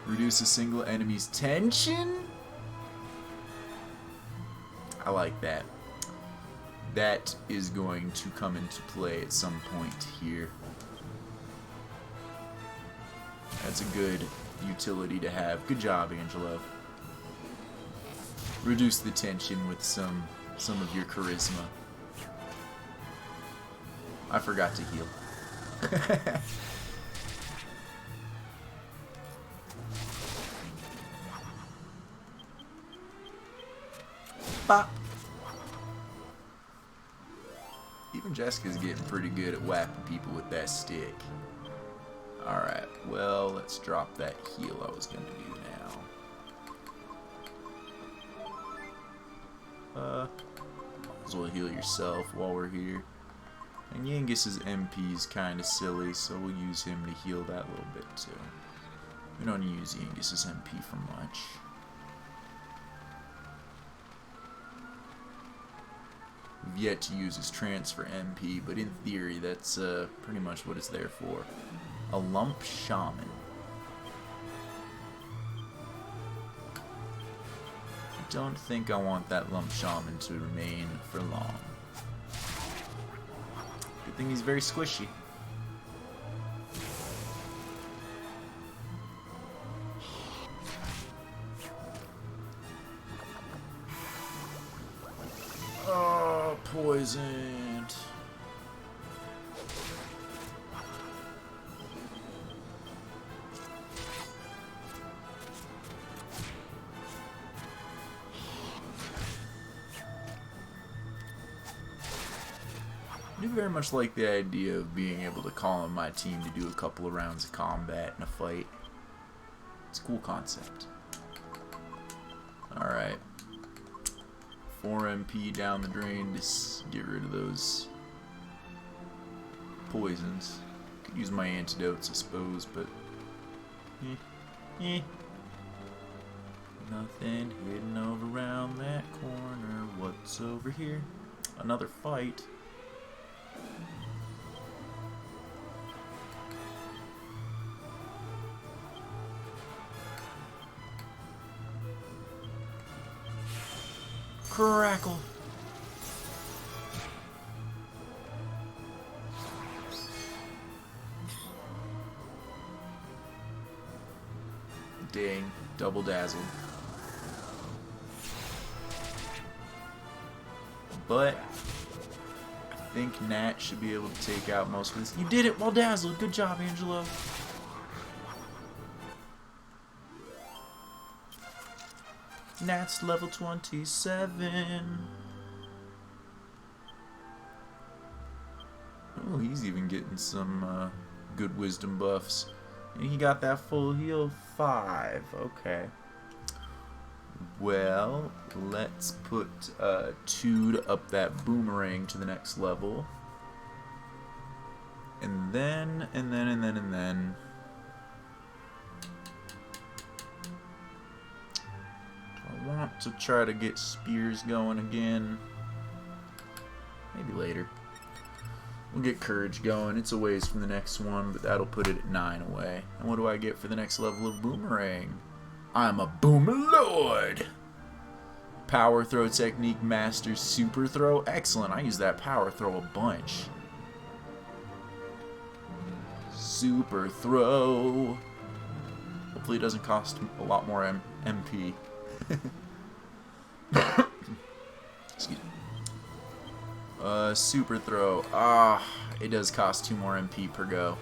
Reduce a single enemy's tension? I like that. That is going to come into play at some point here. That's a good utility to have. Good job, Angelo. Reduce the tension with some of your charisma. I forgot to heal. Bop. Even Jessica's getting pretty good at whacking people with that stick. Alright, well, let's drop that heal I was gonna do now. Might as well heal yourself while we're here. And Yangus's MP is kinda silly, so we'll use him to heal that a little bit too. We don't use Yangus's MP for much. We've yet to use his transfer MP, but in theory, that's pretty much what it's there for. A lump shaman. I don't think I want that lump shaman to remain for long. Good thing he's very squishy. Oh, poisoned. I do very much like the idea of being able to call on my team to do a couple of rounds of combat in a fight. It's a cool concept. Alright. 4 MP down the drain to get rid of those poisons. Could use my antidotes, I suppose, but Nothing hidden over around that corner. What's over here? Another fight. Crackle. Dang, double dazzled. But I think Nat should be able to take out most of this. You did it while dazzled. Good job, Angelo. Nat's level 27. Oh, he's even getting some good wisdom buffs. And he got that full heal 5. Okay. Well, let's put Tude up that boomerang to the next level. And then. I want to try to get spears going again. Maybe later. We'll get courage going. It's a ways from the next one, but that'll put it at 9 away. And what do I get for the next level of boomerang? I'm a boomer lord! Power throw technique master super throw. Excellent. I use that power throw a bunch. Super throw. Hopefully it doesn't cost a lot more MP. Excuse me. Super throw. It does cost 2 more MP per go.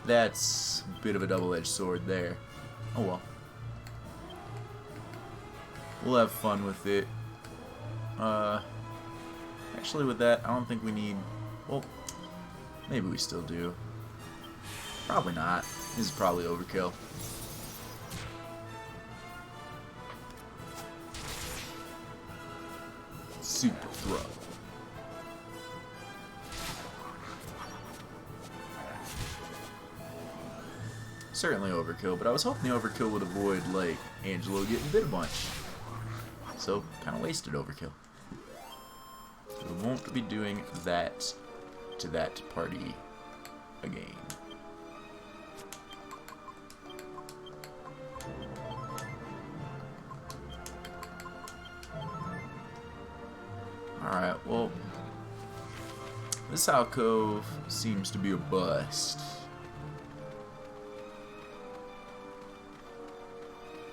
That's a bit of a double-edged sword there. Oh well. We'll have fun with it. Actually with that, I don't think we need... Well, maybe we still do. Probably not. This is probably overkill. Super throw. Certainly overkill, but I was hoping the overkill would avoid, like, Angelo getting bit a bunch. So, kind of wasted overkill. So we won't be doing that to that party again. Alright, well, this alcove seems to be a bust.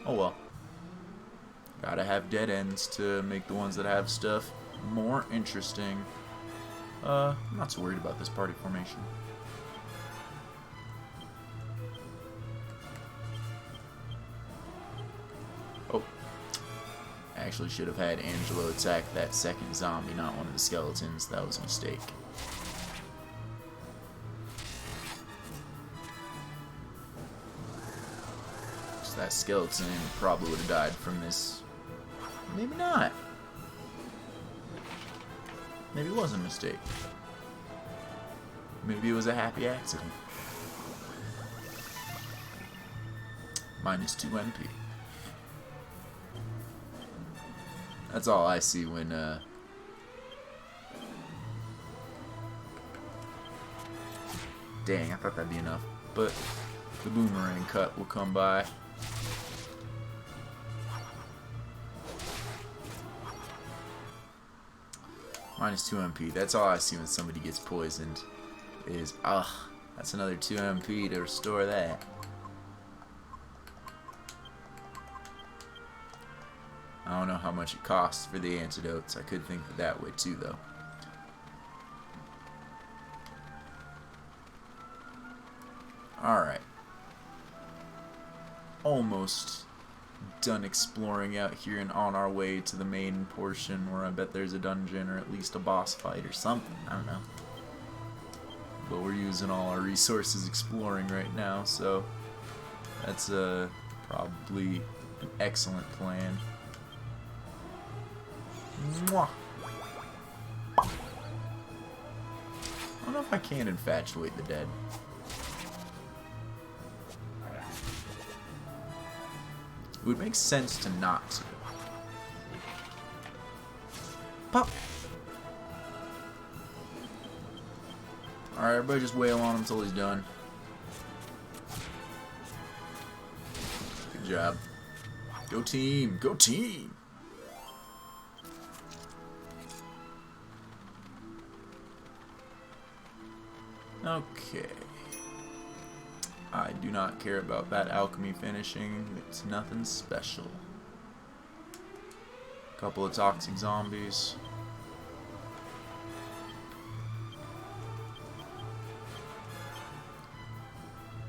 Oh well. Gotta have dead ends to make the ones that have stuff more interesting. I'm not so worried about this party formation. Oh. I actually should have had Angelo attack that second zombie, not one of the skeletons. That was a mistake. So that skeleton probably would have died from this. Maybe not. Maybe it was a mistake. Maybe it was a happy accident. Minus 2 MP. That's all I see when, Dang, I thought that'd be enough. But the boomerang cut will come by. Minus 2 MP. That's all I see when somebody gets poisoned. Is, that's another 2 MP to restore that. I don't know how much it costs for the antidotes. I could think that way too, though. Alright. Almost done exploring out here and on our way to the main portion where I bet there's a dungeon or at least a boss fight or something. I don't know. But we're using all our resources exploring right now, so that's probably an excellent plan. Mwah. I don't know if I can infatuate the dead. It would make sense to not to. Pop! Alright, everybody just wail on him until he's done. Good job. Go team! Go team! Okay. I do not care about that alchemy finishing. It's nothing special. Couple of toxic zombies.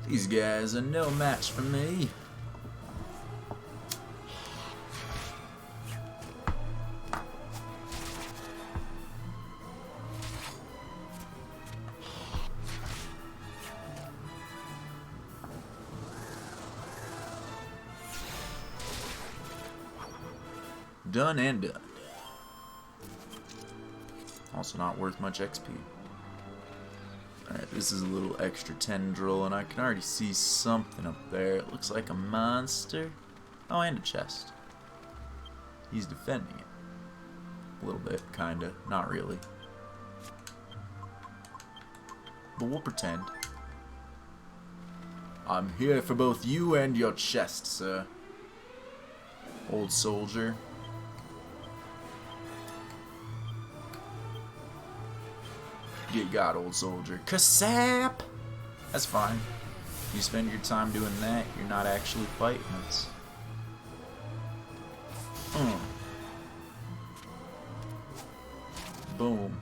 These guys are no match for me. Done and done. Also not worth much XP. Alright, this is a little extra tendril, and I can already see something up there. It looks like a monster. Oh, and a chest. He's defending it. A little bit, kinda. Not really. But we'll pretend. I'm here for both you and your chest, sir. Old soldier. Get got, old soldier. Kasap! That's fine. You spend your time doing that, you're not actually fighting us. Boom.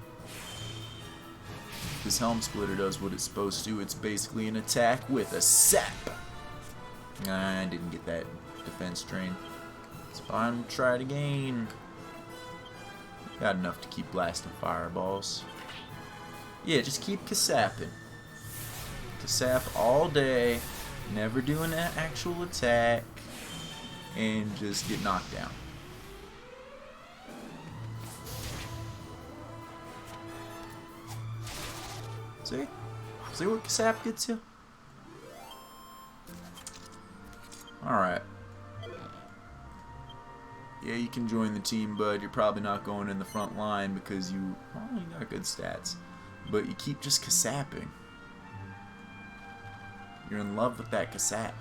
This helm splitter does what it's supposed to. It's basically an attack with a sap. I didn't get that defense drain. It's fine, we'll try it again. Got enough to keep blasting fireballs. Yeah, just keep kasapping. Kasap all day, never doing an actual attack, and just get knocked down. See? See what kasap gets you? Alright. Yeah, you can join the team, bud. You're probably not going in the front line because you got good stats. But you keep just kasapping. You're in love with that kasap.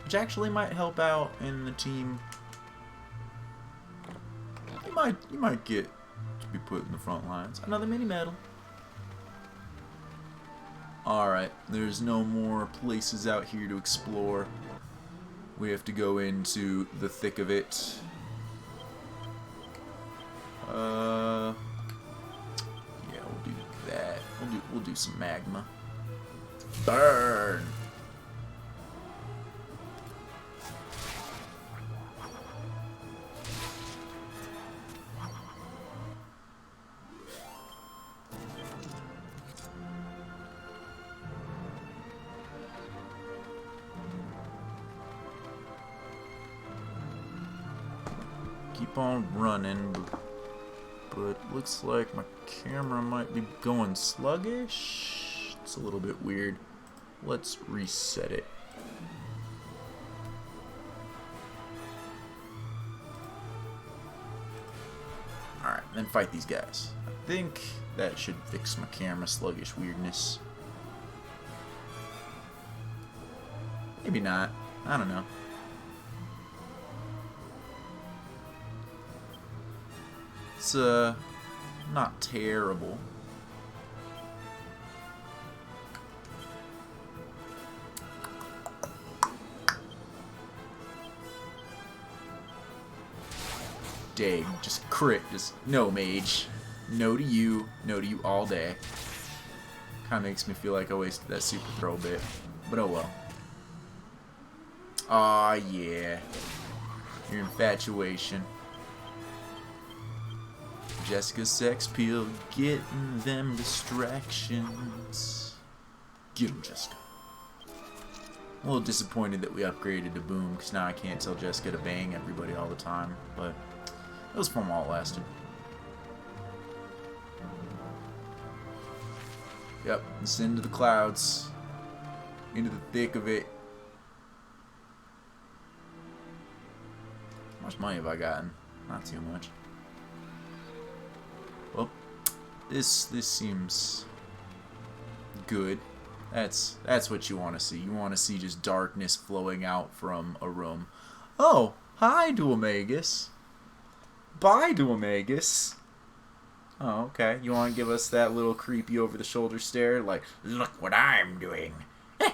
Which actually might help out in the team. You might get to be put in the front lines. Another mini medal. Alright, there's no more places out here to explore. We have to go into the thick of it. Yeah, we'll do that. We'll do some magma. Burn! Keep on running, but looks like my camera might be going sluggish. It's a little bit weird. Let's reset it. Alright, then fight these guys. I think that should fix my camera sluggish weirdness. Maybe not. I don't know. It's not terrible. Dang, just crit, just no mage. No to you all day. Kinda makes me feel like I wasted that super throw bit. But oh well. Aw, yeah. Your infatuation. Jessica's sex appeal, getting them distractions. Get him, Jessica. I'm a little disappointed that we upgraded to Boom, because now I can't tell Jessica to bang everybody all the time, but it was fun while it lasted. Yep, it's into the clouds. Into the thick of it. How much money have I gotten? Not too much. Well, this seems good. That's what you want to see. You want to see just darkness flowing out from a room. Oh, hi, Duomagus. Bye, Duomagus. Oh, okay. You want to give us that little creepy over-the-shoulder stare? Like, look what I'm doing. I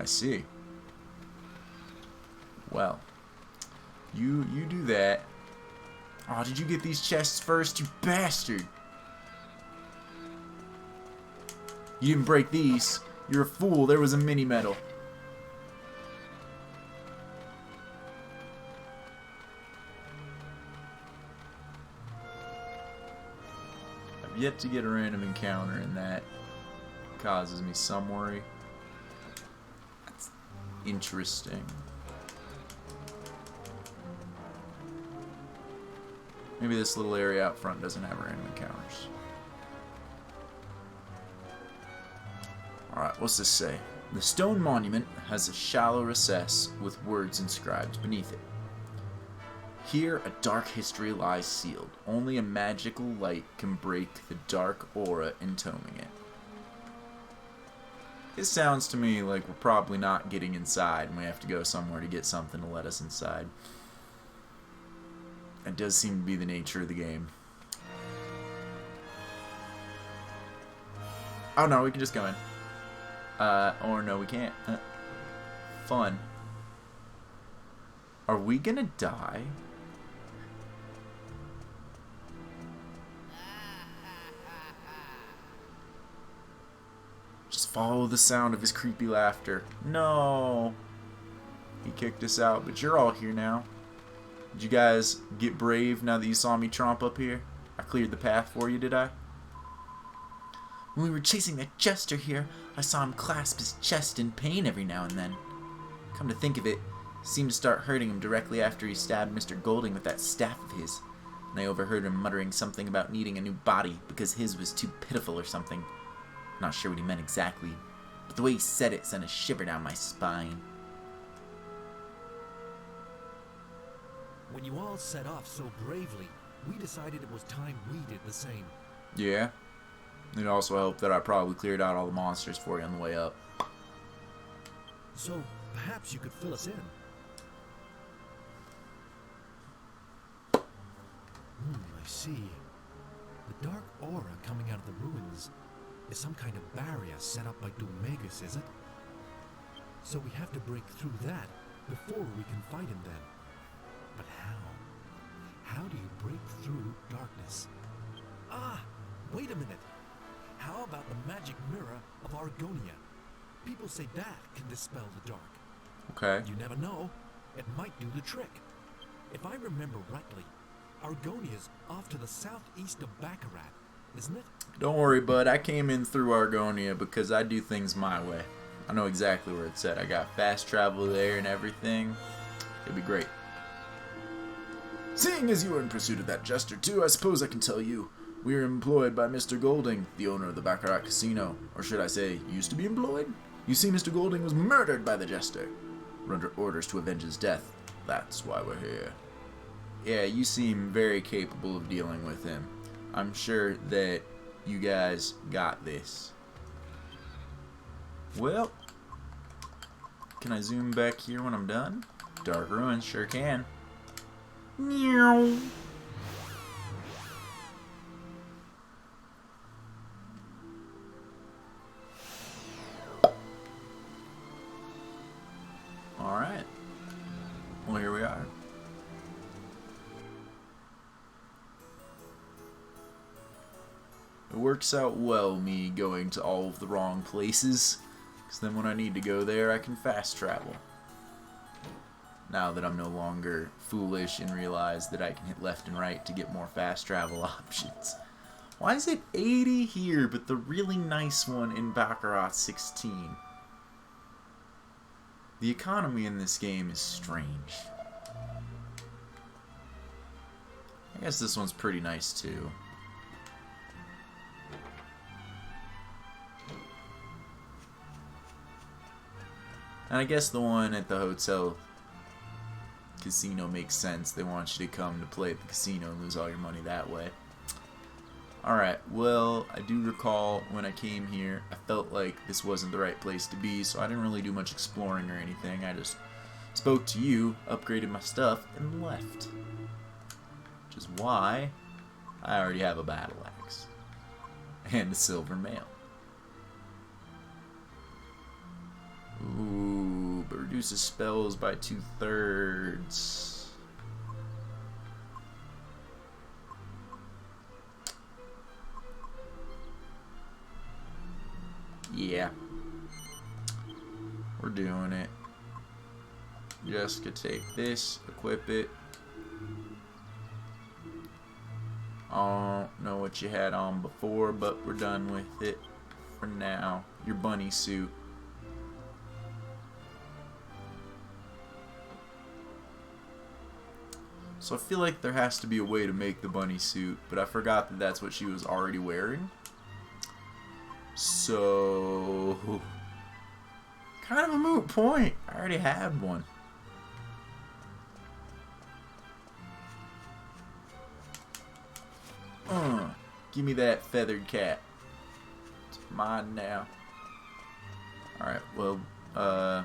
see. Well, you do that. Oh, did you get these chests first, you bastard? You didn't break these. You're a fool. There was a mini medal. I've yet to get a random encounter, and that causes me some worry. That's interesting. Maybe this little area out front doesn't have random encounters. Alright, what's this say? The stone monument has a shallow recess with words inscribed beneath it. Here, a dark history lies sealed. Only a magical light can break the dark aura entombing it. This sounds to me like we're probably not getting inside, and we have to go somewhere to get something to let us inside. That does seem to be the nature of the game. Oh no, we can just go in. Or no, we can't. Fun. Are we gonna die? Just follow the sound of his creepy laughter. No! He kicked us out, but you're all here now. Did you guys get brave now that you saw me tromp up here? I cleared the path for you, did I? When we were chasing that jester here, I saw him clasp his chest in pain every now and then. Come to think of it, seemed to start hurting him directly after he stabbed Mr. Golding with that staff of his. And I overheard him muttering something about needing a new body because his was too pitiful or something. Not sure what he meant exactly, but the way he said it sent a shiver down my spine. When you all set off so bravely, we decided it was time we did the same. Yeah. It also helped that I probably cleared out all the monsters for you on the way up. So, perhaps you could fill us in. I see. The dark aura coming out of the ruins is some kind of barrier set up by Duomagus, is it? So we have to break through that before we can fight him then. But how? How do you break through darkness? Ah! Wait a minute! How about the magic mirror of Argonia? People say that can dispel the dark. Okay. You never know. It might do the trick. If I remember rightly, Argonia's off to the southeast of Baccarat, isn't it? Don't worry, bud. I came in through Argonia because I do things my way. I know exactly where it's at. I got fast travel there and everything. It'd be great. Seeing as you are in pursuit of that jester too, I suppose I can tell you. We are employed by Mr. Golding, the owner of the Baccarat Casino. Or should I say, used to be employed? You see, Mr. Golding was murdered by the jester. We're under orders to avenge his death. That's why we're here. Yeah, you seem very capable of dealing with him. I'm sure that you guys got this. Well, can I zoom back here when I'm done? Dark Ruins, sure can. Meow. Alright. Well, here we are. It works out well, me going to all of the wrong places, because then when I need to go there, I can fast travel. Now that I'm no longer foolish and realize that I can hit left and right to get more fast travel options. Why is it 80 here, but the really nice one in Baccarat 16? The economy in this game is strange. I guess this one's pretty nice too. And I guess the one at the hotel casino makes sense. They want you to come to play at the casino and lose all your money that way. Alright, well, I do recall when I came here, I felt like this wasn't the right place to be, so I didn't really do much exploring or anything. I just spoke to you, upgraded my stuff, and left. Which is why I already have a battle axe. And a silver mail. Ooh, but reduces spells by 2/3. Yeah. We're doing it. Jessica, take this, equip it. I don't know what you had on before, but we're done with it for now. Your bunny suit. So I feel like there has to be a way to make the bunny suit, but I forgot that that's what she was already wearing. So, kind of a moot point. I already had one. Give me that feathered cat. It's mine now. Alright, well, I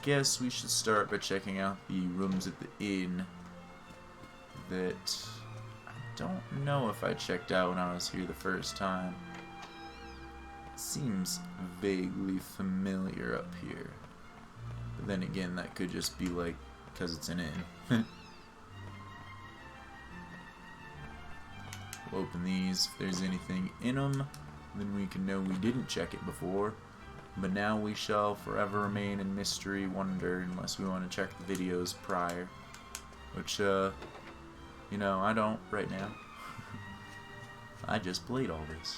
guess we should start by checking out the rooms at the inn that I don't know if I checked out when I was here the first time. Seems vaguely familiar up here. But then again, that could just be like, because it's an inn. We'll open these. If there's anything in them, then we can know we didn't check it before. But now we shall forever remain in mystery wonder unless we want to check the videos prior. Which, you know, I don't right now. I just played all this.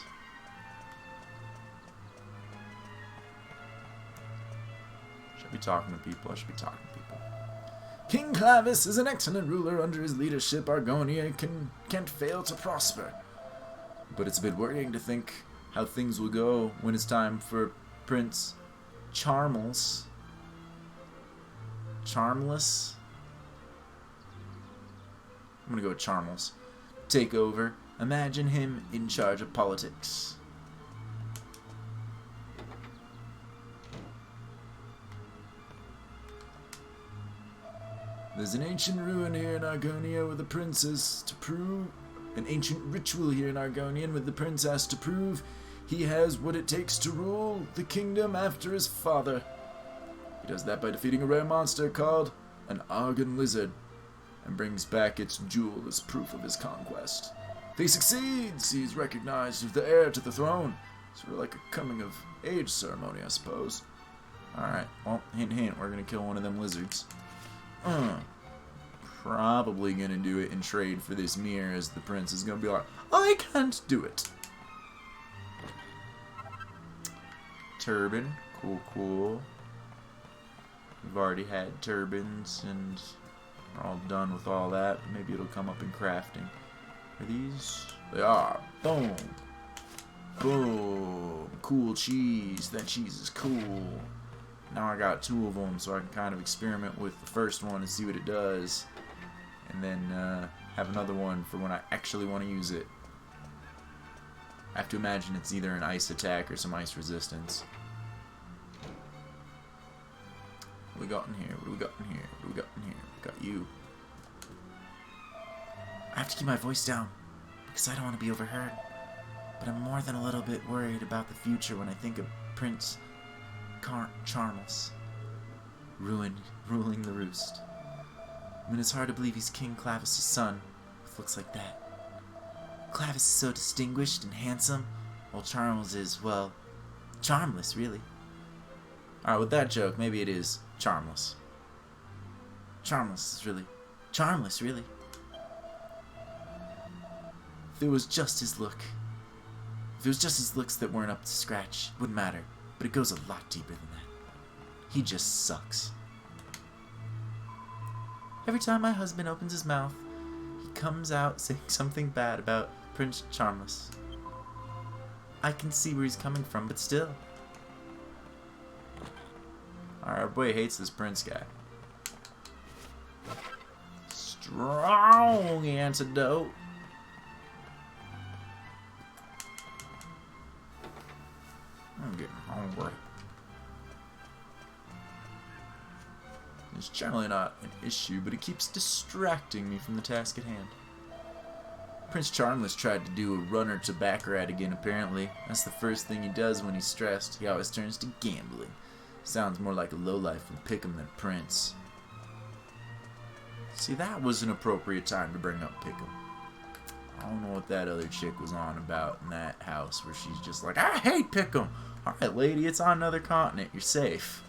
Should be talking to people. I should be talking to people. King Clavis is an excellent ruler. Under his leadership, Argonia can't fail to prosper. But it's a bit worrying to think how things will go when it's time for Prince Charmless. Charmless? I'm gonna go with Charmless. Take over. Imagine him in charge of politics. There's an ancient ruin here in Argonia with the princess to prove... An ancient ritual here in Argonia with the princess to prove he has what it takes to rule the kingdom after his father. He does that by defeating a rare monster called an Argon lizard and brings back its jewel as proof of his conquest. If he succeeds, he's recognized as the heir to the throne. Sort of like a coming of age ceremony, I suppose. Alright, well, hint hint, we're gonna kill one of them lizards. Probably gonna do it in trade for this mirror, as the prince is gonna be like, I can't do it. Turban, cool. We've already had turbans and we're all done with all that. Maybe it'll come up in crafting. Are these? They are. Boom. Boom. Cool cheese. That cheese is cool. Now I got two of them, so I can kind of experiment with the first one and see what it does. And then have another one for when I actually want to use it. I have to imagine it's either an ice attack or some ice resistance. What do we got in here? What do we got in here? What do we got in here? We got you. I have to keep my voice down because I don't want to be overheard. But I'm more than a little bit worried about the future when I think of Prince Charmless ruling the roost. I mean, it's hard to believe he's King Clavis' son with looks like that. Clavis is so distinguished and handsome, while Charmless is, well, charmless, really. Alright, with that joke, maybe it is charmless. Charmless is really... charmless, really. If it was just his look... If it was just his looks that weren't up to scratch, it wouldn't matter. But it goes a lot deeper than that. He just sucks. Every time my husband opens his mouth, he comes out saying something bad about Prince Charmless. I can see where he's coming from, but still. Our boy hates this prince guy. Strong antidote. I'm getting hungry. It's generally not an issue, but it keeps distracting me from the task at hand. Prince Charmless tried to do a runner to Baccarat again, apparently. That's the first thing he does when he's stressed. He always turns to gambling. Sounds more like a lowlife from Pick'em than Prince. See, that was an appropriate time to bring up Pick'em. I don't know what that other chick was on about in that house where she's just like, I hate Pick'em! Alright, lady, it's on another continent. You're safe.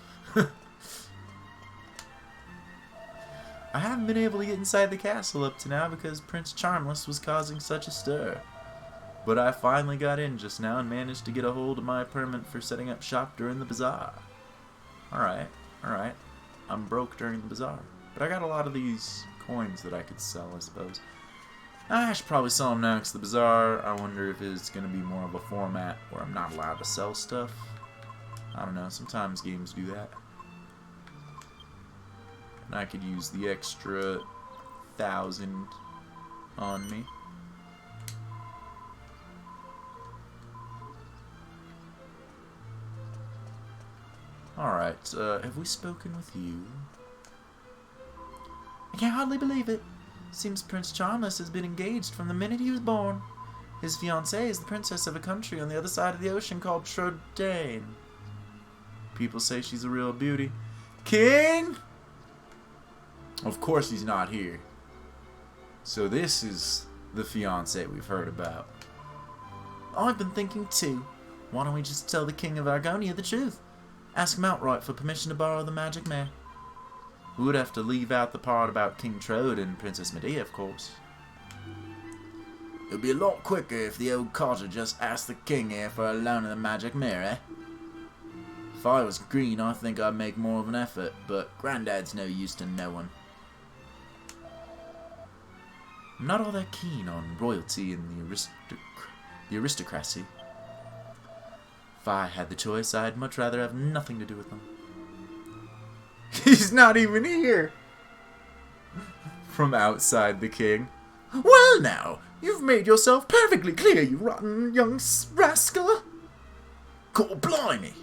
I haven't been able to get inside the castle up to now because Prince Charmless was causing such a stir. But I finally got in just now and managed to get a hold of my permit for setting up shop during the bazaar. Alright. I'm broke during the bazaar. But I got a lot of these coins that I could sell, I suppose. I should probably sell them now because the bazaar, I wonder if it's going to be more of a format where I'm not allowed to sell stuff. I don't know, sometimes games do that. And I could use the extra 1,000 on me. Alright, have we spoken with you? I can't hardly believe it. Seems Prince Charmless has been engaged from the minute he was born. His fiancée is the princess of a country on the other side of the ocean called Trodain. People say she's a real beauty. King? Of course he's not here. So this is the fiancé we've heard about. I've been thinking too. Why don't we just tell the King of Argonia the truth? Ask him outright for permission to borrow the magic mare. We would have to leave out the part about King Trode and Princess Medea, of course. It would be a lot quicker if the old codger just asked the king here for a loan of the magic mare, eh? If I was green, I think I'd make more of an effort, but Grandad's no use to no one. I'm not all that keen on royalty and the aristocracy. If I had the choice, I'd much rather have nothing to do with them. He's not even here! From outside the king. Well now, you've made yourself perfectly clear, you rotten young rascal! God blimey!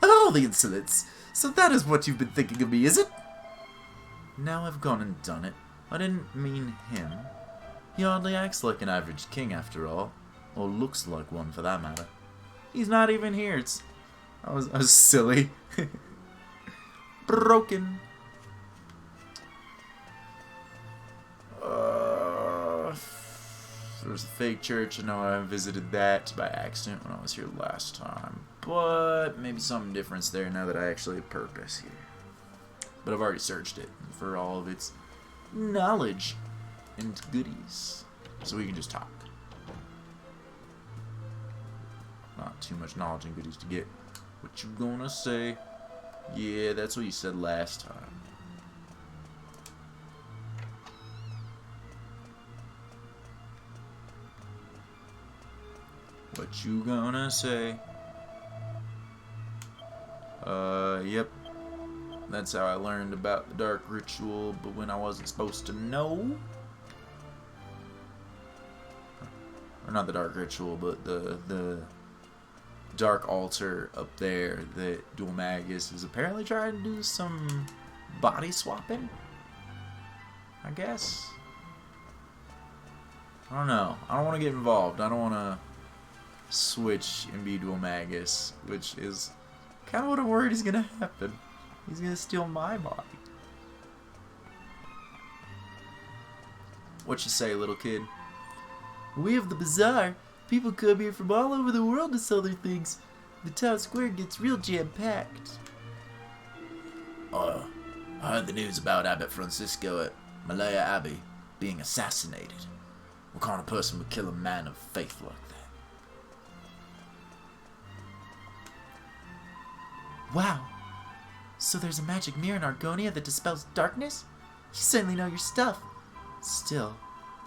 Oh, the insolence! So that is what you've been thinking of me, is it? Now I've gone and done it. I didn't mean him. He hardly acts like an average king after all. Or looks like one for that matter. He's not even here. I was silly. Broken. There's a fake church. I know I visited that by accident when I was here last time. But maybe something different's there now that I actually have purpose here. But I've already searched it for all of its knowledge and goodies. So we can just talk. Not too much knowledge and goodies to get. What you gonna say? Yeah, that's what you said last time. What you gonna say? Yep. That's how I learned about the dark ritual, but when I wasn't supposed to know. Or not the dark ritual, but the dark altar up there that Dual Magus is apparently trying to do some body swapping, I guess. I don't know. I don't want to get involved. I don't want to switch and be Dual Magus, which is kind of what I'm worried is going to happen. He's going to steal my body. What you say, little kid? We have the bazaar. People come here from all over the world to sell their things. The town square gets real jam-packed. I heard the news about Abbot Francisco at Malaya Abbey being assassinated. What kind of person would kill a man of faith like that? Wow. So there's a magic mirror in Argonia that dispels darkness? You certainly know your stuff. Still,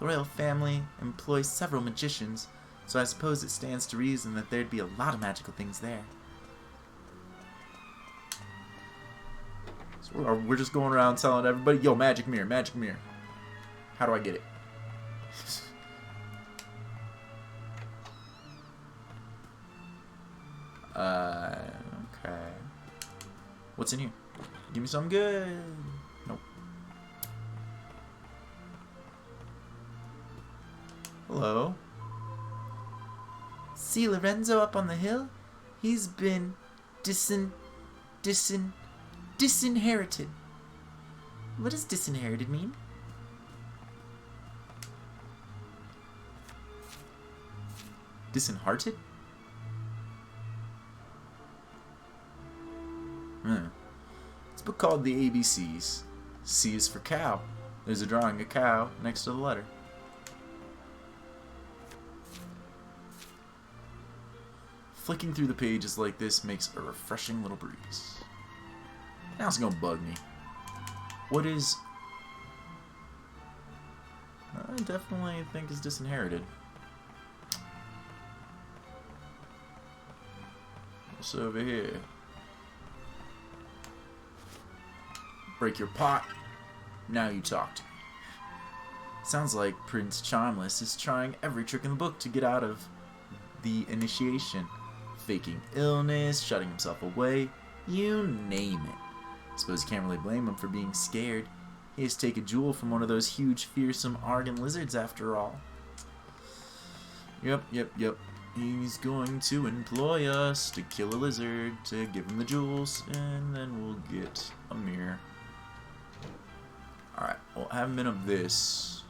the royal family employs several magicians, so I suppose it stands to reason that there'd be a lot of magical things there. So we're just going around telling everybody, yo, magic mirror, magic mirror. How do I get it? Okay. What's in here? Give me something good. Nope. Hello? See Lorenzo up on the hill? He's been disinherited. What does disinherited mean? Disinhearted? It's a book called The ABCs. C is for cow. There's a drawing of cow next to the letter. Flicking through the pages like this makes a refreshing little breeze. Now it's gonna bug me. What is... I definitely think is disinherited. What's over here? Break your pot. Now you talk to me. Sounds like Prince Charmless is trying every trick in the book to get out of the initiation. Faking illness, shutting himself away, you name it. Suppose you can't really blame him for being scared. He has to take a jewel from one of those huge, fearsome Argon lizards after all. Yep. He's going to employ us to kill a lizard, to give him the jewels, and then we'll get a mirror. Alright, well, I haven't been of this.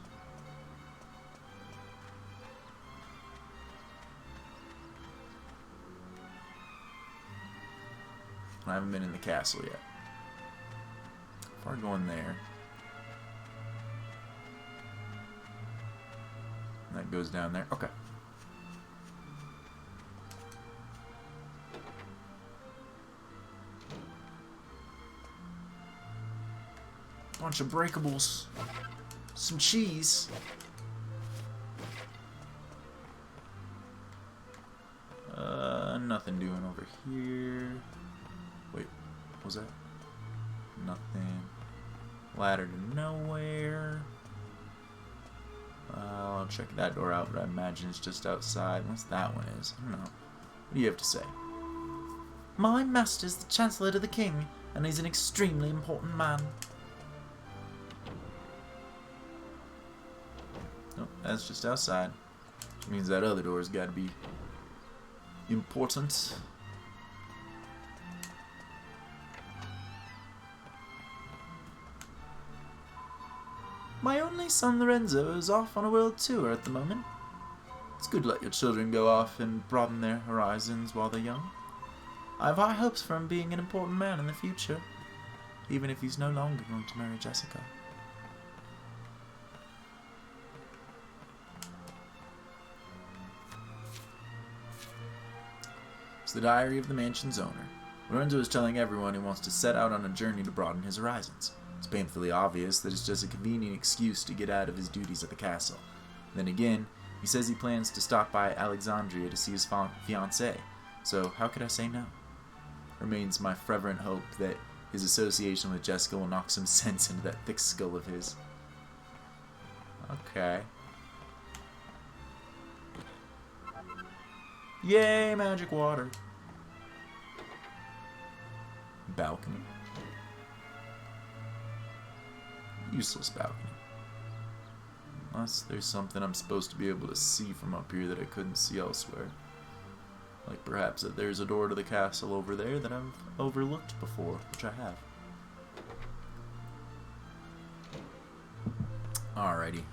I haven't been in the castle yet. Before I go in there. That goes down there. Okay. Bunch of breakables. Some cheese. Nothing doing over here. Wait, what was that? Nothing. Ladder to nowhere. I'll check that door out, but I imagine it's just outside. Unless that one is. I don't know. What do you have to say? My master's the Chancellor to the King, and he's an extremely important man. Nope, that's just outside. Which means that other door's gotta be important. My only son Lorenzo is off on a world tour at the moment. It's good to let your children go off and broaden their horizons while they're young. I have high hopes for him being an important man in the future, even if he's no longer going to marry Jessica. It's the diary of the mansion's owner. Lorenzo is telling everyone he wants to set out on a journey to broaden his horizons. It's painfully obvious that it's just a convenient excuse to get out of his duties at the castle. Then again, he says he plans to stop by Alexandria to see his fiancée, so how could I say no? Remains my fervent hope that his association with Jessica will knock some sense into that thick skull of his. Okay. Yay, magic water. Balcony. Useless balcony. Unless there's something I'm supposed to be able to see from up here that I couldn't see elsewhere. Like perhaps that there's a door to the castle over there that I've overlooked before, which I have. Alrighty.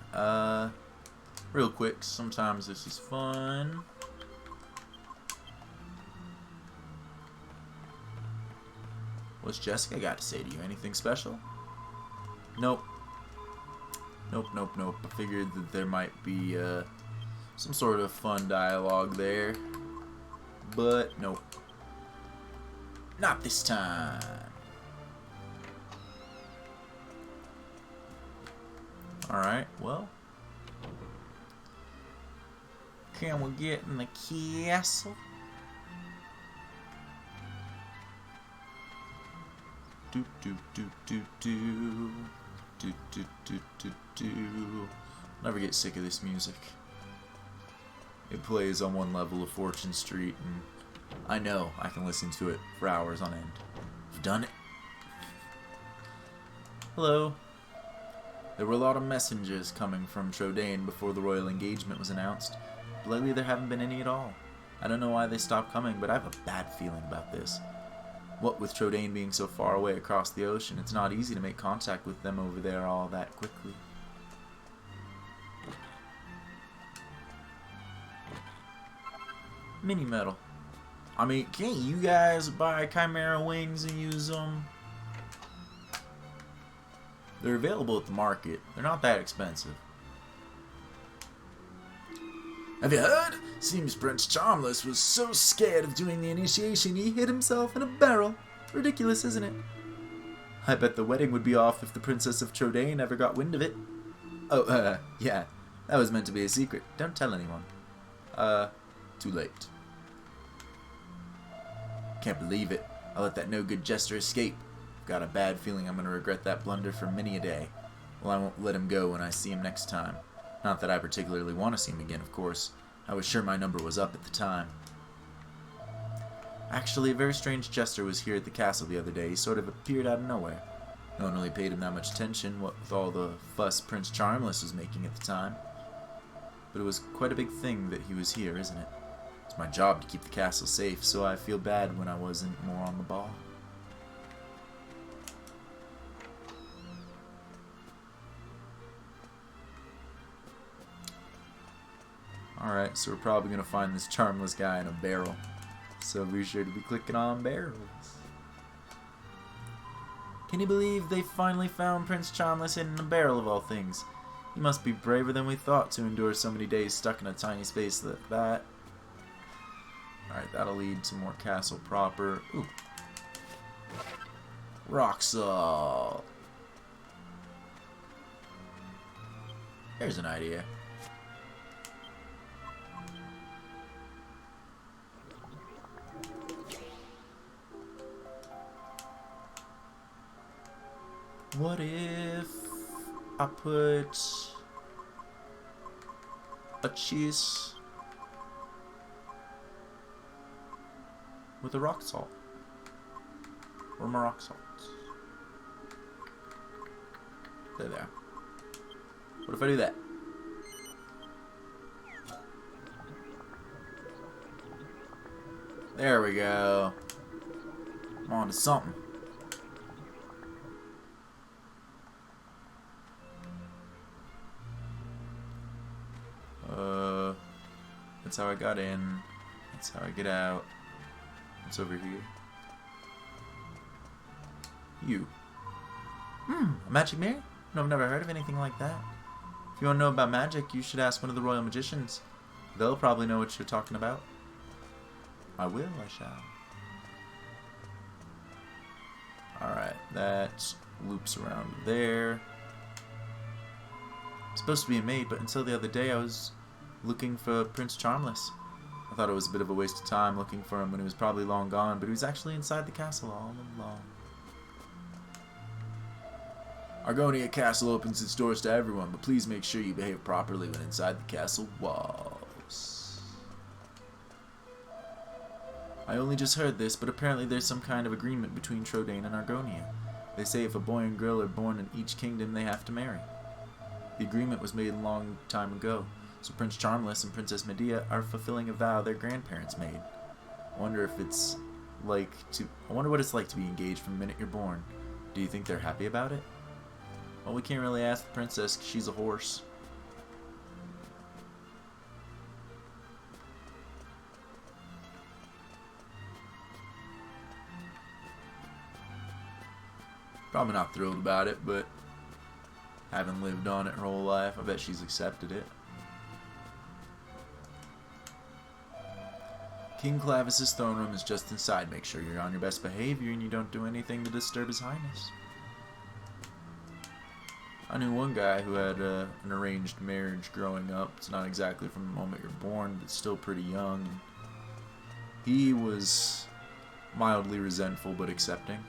Real quick, sometimes this is fun. What's Jessica got to say to you? Anything special? Nope. Nope. I figured that there might be some sort of fun dialogue there. But nope. Not this time. Alright, well. Can we get in the castle? Do do do do do do do do do do. Never get sick of this music. It plays on one level of Fortune Street, and I know I can listen to it for hours on end. I've done it. Hello. There were a lot of messengers coming from Trodain before the royal engagement was announced, but lately there haven't been any at all. I don't know why they stopped coming, but I have a bad feeling about this. What with Trodain being so far away across the ocean, it's not easy to make contact with them over there all that quickly. Mini metal. I mean, can't you guys buy Chimera wings and use them? They're available at the market. They're not that expensive. Have you heard? Seems Prince Charmless was so scared of doing the initiation he hid himself in a barrel. Ridiculous, isn't it? I bet the wedding would be off if the Princess of Trodain ever got wind of it. Oh, yeah. That was meant to be a secret. Don't tell anyone. Too late. Can't believe it. I let that no-good jester escape. Got a bad feeling I'm going to regret that blunder for many a day. Well, I won't let him go when I see him next time. Not that I particularly want to see him again, of course. I was sure my number was up at the time. Actually, a very strange jester was here at the castle the other day. He sort of appeared out of nowhere. No one really paid him that much attention, what with all the fuss Prince Charmless was making at the time. But it was quite a big thing that he was here, isn't it? It's my job to keep the castle safe, so I feel bad when I wasn't more on the ball. Alright, so we're probably going to find this Charmless guy in a barrel. So be sure to be clicking on barrels. Can you believe they finally found Prince Charmless hidden in a barrel of all things? He must be braver than we thought to endure so many days stuck in a tiny space like that. Alright, that'll lead to more castle proper. Ooh. Rock salt. Here's an idea. What if I put a cheese with a rock salt? Or more rock salt? There. What if I do that? There we go. I'm on to something. That's how I got in. That's how I get out. What's over here? You. A magic mirror? No, I've never heard of anything like that. If you want to know about magic, you should ask one of the royal magicians. They'll probably know what you're talking about. I will, I shall. Alright, that loops around there. It's supposed to be a maid, but until the other day I was looking for Prince Charmless. I thought it was a bit of a waste of time looking for him when he was probably long gone, but he was actually inside the castle all along. Argonia Castle opens its doors to everyone, but please make sure you behave properly when inside the castle walls. I only just heard this, but apparently there's some kind of agreement between Trodain and Argonia. They say if a boy and girl are born in each kingdom, they have to marry. The agreement was made a long time ago, so Prince Charmless and Princess Medea are fulfilling a vow their grandparents made. I wonder what it's like to be engaged from the minute you're born. Do you think they're happy about it? Well, we can't really ask the princess 'cause she's a horse. Probably not thrilled about it, but having lived on it her whole life, I bet she's accepted it. King Clavis's throne room is just inside. Make sure you're on your best behavior and you don't do anything to disturb his highness. I knew one guy who had an arranged marriage growing up. It's not exactly from the moment you're born, but still pretty young. He was mildly resentful but accepting.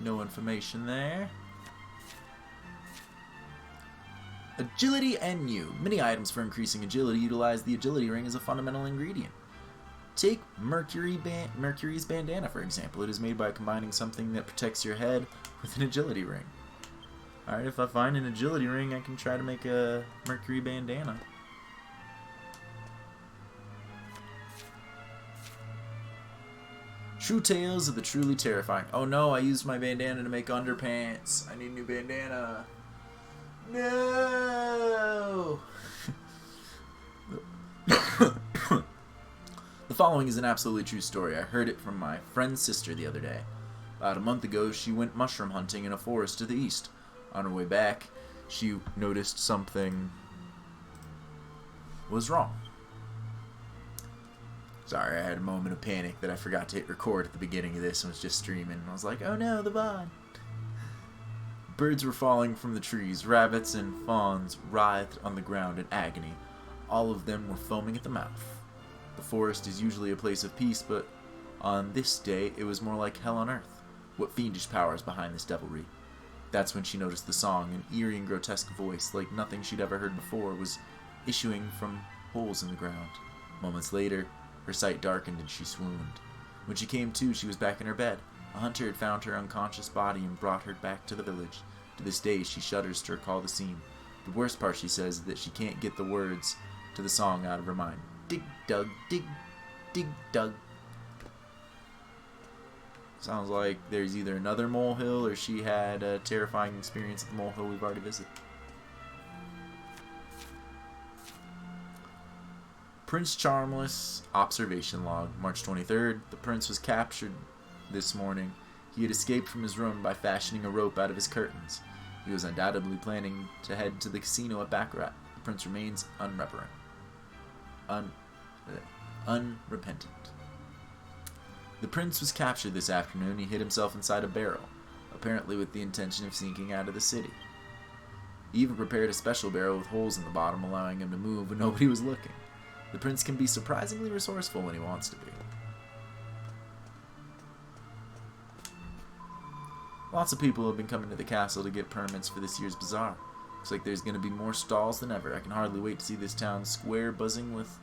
No information there. Agility and new. Many items for increasing agility utilize the agility ring as a fundamental ingredient. Take Mercury's bandana, for example. It is made by combining something that protects your head with an agility ring. Alright, if I find an agility ring, I can try to make a Mercury bandana. True tales of the truly terrifying. Oh no, I used my bandana to make underpants. I need a new bandana. No! The following is an absolutely true story. I heard it from my friend's sister the other day. About a month ago, she went mushroom hunting in a forest to the east. On her way back, she noticed something was wrong. Sorry, I had a moment of panic that I forgot to hit record at the beginning of this and was just streaming. I was like, oh no, the VOD. Birds were falling from the trees. Rabbits and fawns writhed on the ground in agony. All of them were foaming at the mouth. The forest is usually a place of peace, but on this day, it was more like hell on earth. What fiendish power is behind this devilry? That's when she noticed the song. An eerie and grotesque voice, like nothing she'd ever heard before, was issuing from holes in the ground. Moments later, her sight darkened and she swooned. When she came to, she was back in her bed. A hunter had found her unconscious body and brought her back to the village. To this day, she shudders to recall the scene. The worst part, she says, is that she can't get the words to the song out of her mind. Dig, dug, dig, dig, dug. Sounds like there's either another molehill or she had a terrifying experience at the molehill we've already visited. Prince Charmless observation log, March 23rd. The prince was captured this morning. He had escaped from his room by fashioning a rope out of his curtains. He was undoubtedly planning to head to the casino at Baccarat. The prince remains unrepentant. The prince was captured this afternoon. He hid himself inside a barrel, apparently with the intention of sneaking out of the city. He even prepared a special barrel with holes in the bottom, allowing him to move when nobody was looking. The prince can be surprisingly resourceful when he wants to be. Lots of people have been coming to the castle to get permits for this year's bazaar. Looks like there's going to be more stalls than ever. I can hardly wait to see this town square buzzing with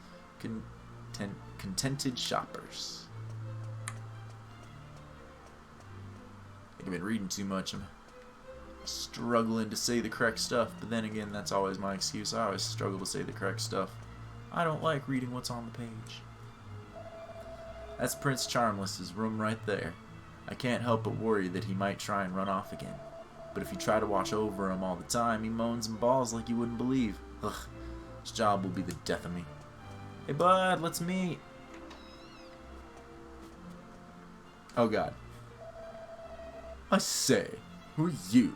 contented shoppers. I think I've been reading too much. I'm struggling to say the correct stuff, but then again, that's always my excuse. I always struggle to say the correct stuff. I don't like reading what's on the page. That's Prince Charmless's room right there. I can't help but worry that he might try and run off again. But if you try to watch over him all the time, he moans and bawls like you wouldn't believe. Ugh, his job will be the death of me. Hey bud, let's meet. Oh god. I say, who are you?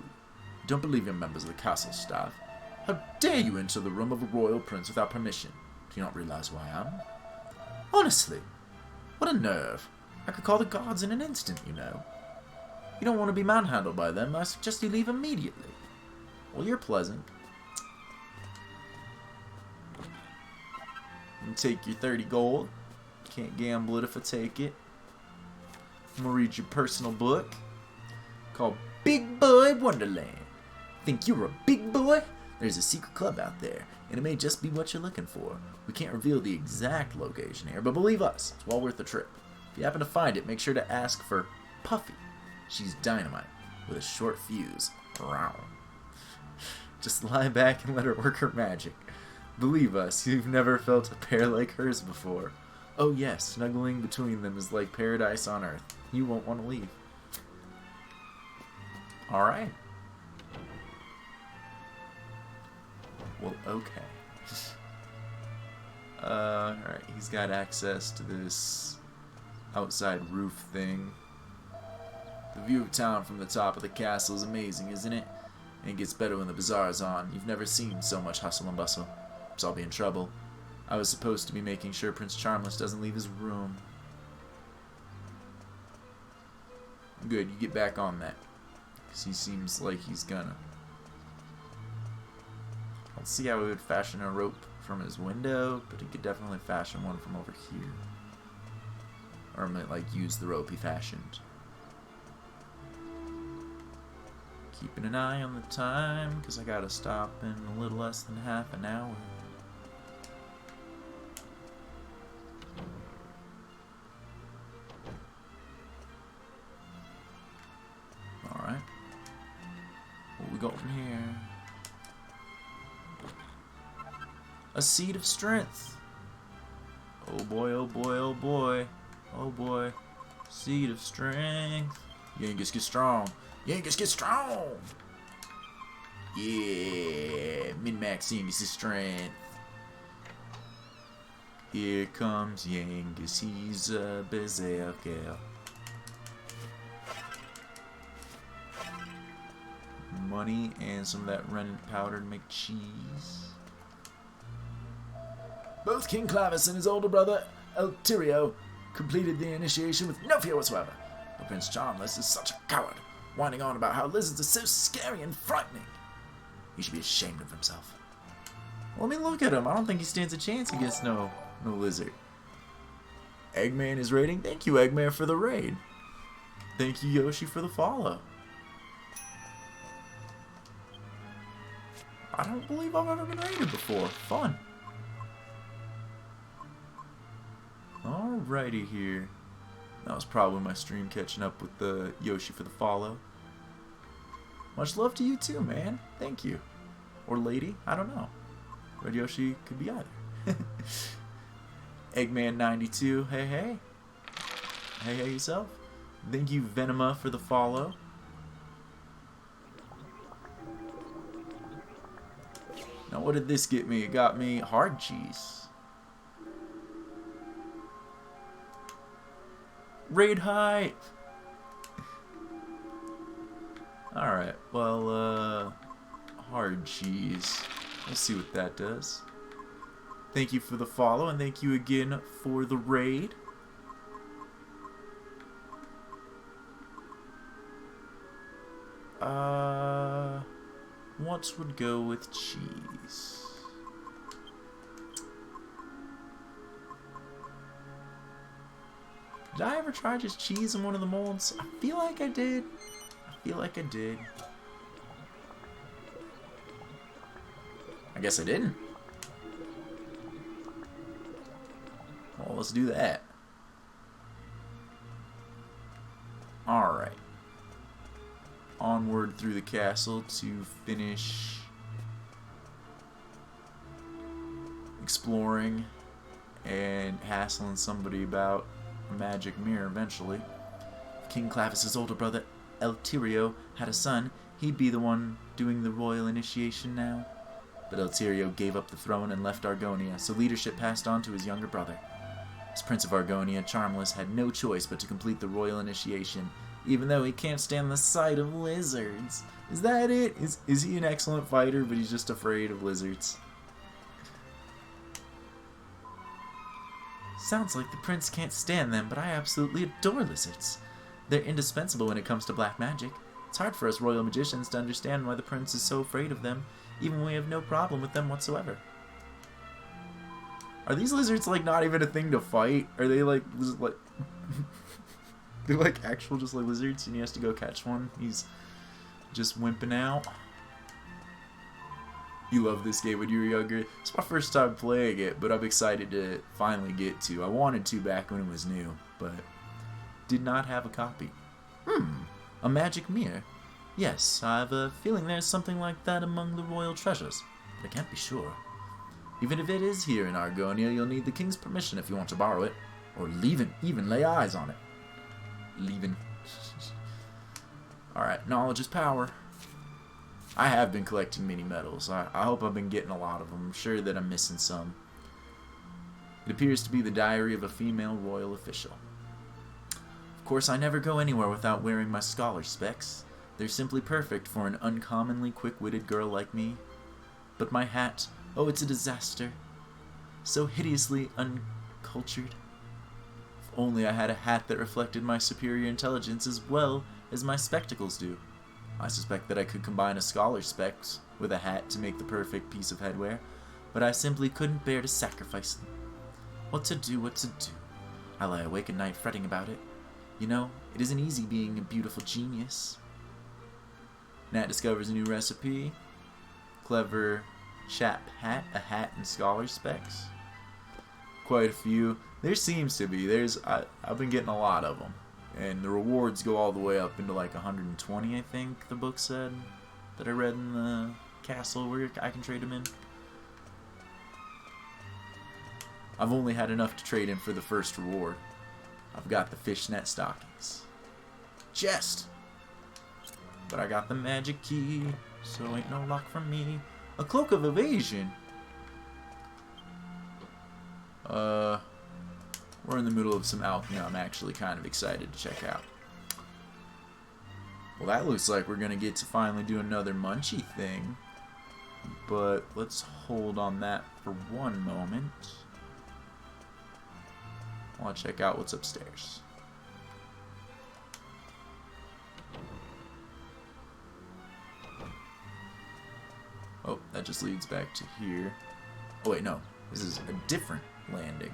Don't believe you're members of the castle staff. How dare you enter the room of a royal prince without permission? Do you not realize who I am? Honestly, what a nerve. I could call the guards in an instant, you know. You don't want to be manhandled by them, I suggest you leave immediately. Well, you're pleasant. You take your 30 gold. Can't gamble it if I take it. I'm gonna read your personal book called Big Boy Wonderland. Think you're a big boy? There's a secret club out there, and it may just be what you're looking for. We can't reveal the exact location here, but believe us, it's well worth the trip. If you happen to find it, make sure to ask for Puffy. She's dynamite with a short fuse. Just lie back and let her work her magic. Believe us, you've never felt a pair like hers before. Oh yes, snuggling between them is like paradise on earth. You won't want to leave. Alright. Well, okay. Alright, he's got access to this outside roof thing. The view of town from the top of the castle is amazing, isn't it? And it gets better when the bazaar's on. You've never seen so much hustle and bustle. So I'll be in trouble. I was supposed to be making sure Prince Charmless doesn't leave his room. Good, you get back on that. Because he seems like he's gonna. Let's see how he would fashion a rope from his window, but he could definitely fashion one from over here. Or might like use the rope he fashioned. Keeping an eye on the time, because I gotta stop in a little less than half an hour. Alright. What we got from here? A seed of strength. Oh boy, oh boy, oh boy. Oh boy. Seed of strength. Yankees get strong. Yankees get strong. Yeah. Min-max Yankees' strength. Here comes Yankees. He's a berserker. Money and some of that rennet powder to make cheese. Both King Clavis and his older brother, Eltirio, completed the initiation with no fear whatsoever. But Prince Charmless is such a coward, whining on about how lizards are so scary and frightening. He should be ashamed of himself. Well, I mean, look at him. I don't think he stands a chance against no lizard. Eggman is raiding. Thank you, Eggman, for the raid. Thank you, Yoshi, for the follow. I don't believe I've ever been raided before. Fun. Alrighty here. That was probably my stream catching up with the Yoshi for the follow. Much love to you too, man. Thank you. Or lady. I don't know. Red Yoshi could be either. Eggman92. Hey, hey. Hey, hey yourself. Thank you, Venema, for the follow. Now, what did this get me? It got me hard cheese. Raid hype! Alright, well, hard cheese. Let's see what that does. Thank you for the follow, and thank you again for the raid. What would go with cheese? Did I ever try just cheese in one of the molds? I feel like I did. I feel like I did. I guess I didn't. Well, let's do that. Alright. Onward through the castle to finish exploring and hassling somebody about a magic mirror eventually. If King Clavis' older brother Eltirio had a son, he'd be the one doing the royal initiation now. But Eltirio gave up the throne and left Argonia, so leadership passed on to his younger brother. As Prince of Argonia, Charmless had no choice but to complete the royal initiation, even though he can't stand the sight of lizards. Is that it? Is he an excellent fighter, but he's just afraid of lizards? Sounds like the prince can't stand them, but I absolutely adore lizards. They're indispensable when it comes to black magic. It's hard for us royal magicians to understand why the prince is so afraid of them, even when we have no problem with them whatsoever. Are these lizards, like, not even a thing to fight? Are they, like, just, like... they're, like, actual just, like, lizards, and he has to go catch one? He's just wimping out? You loved this game when you were younger? It's my first time playing it, but I'm excited to finally get to. I wanted to back when it was new, but did not have a copy. A magic mirror? Yes, I have a feeling there's something like that among the royal treasures, but I can't be sure. Even if it is here in Argonia, you'll need the king's permission if you want to borrow it, or even lay eyes on it. Leaving. Alright, knowledge is power. I have been collecting mini medals. I hope I've been getting a lot of them. I'm sure that I'm missing some. It appears to be the diary of a female royal official. Of course, I never go anywhere without wearing my scholar specs. They're simply perfect for an uncommonly quick-witted girl like me. But my hat, oh, it's a disaster. So hideously uncultured. If only I had a hat that reflected my superior intelligence as well as my spectacles do. I suspect that I could combine a scholar's specs with a hat to make the perfect piece of headwear, but I simply couldn't bear to sacrifice them. What to do, what to do? I lie awake at night fretting about it. You know, it isn't easy being a beautiful genius. Nat discovers a new recipe. Clever chap hat, a hat and scholar specs. Quite a few. There seems to be. I've been getting a lot of them. And the rewards go all the way up into like 120, I think the book said. That I read in the castle where I can trade them in. I've only had enough to trade in for the first reward. I've got the fishnet stockings. Chest! But I got the magic key, so ain't no luck from me. A cloak of evasion? We're in the middle of some alchemy I'm actually kind of excited to check out. Well, that looks like we're gonna get to finally do another munchie thing. But let's hold on that for one moment. I want to check out what's upstairs. Oh, that just leads back to here. Oh wait, no. This is a different landing.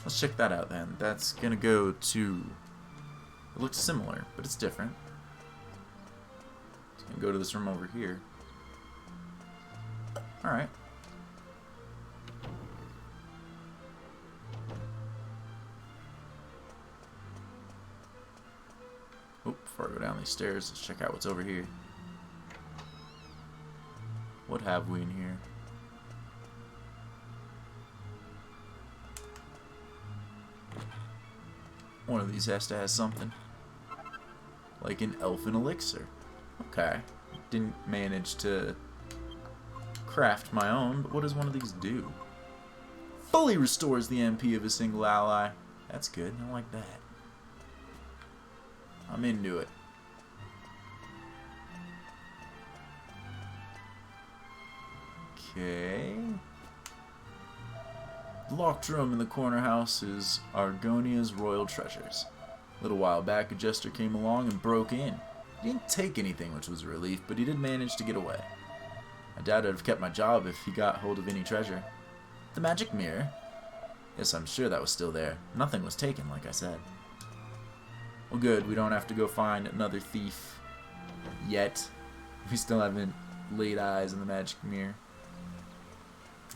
Let's check that out then. That's gonna go to... It looks similar, but it's different. It's gonna go to this room over here. Alright. Oh, before I go down these stairs, let's check out what's over here. What have we in here? One of these has to have something. Like an elfin elixir. Okay. Didn't manage to craft my own, but what does one of these do? Fully restores the MP of a single ally. That's good. I like that. I'm into it. Okay. The locked room in the corner house is Argonia's royal treasures. A little while back, a jester came along and broke in. He didn't take anything, which was a relief, but he did manage to get away. I doubt I'd have kept my job if he got hold of any treasure. The magic mirror? Yes, I'm sure that was still there. Nothing was taken, like I said. Well, good. We don't have to go find another thief yet. We still haven't laid eyes on the magic mirror.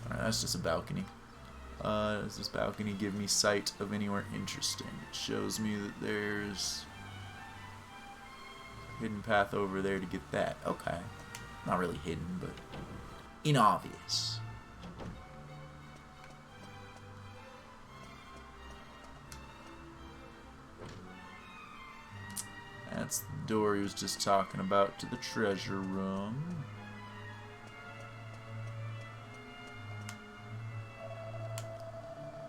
Alright, that's just a balcony. Does this balcony give me sight of anywhere interesting? It shows me that there's a hidden path over there to get that. Okay. Not really hidden, but inobvious. That's the door he was just talking about to the treasure room.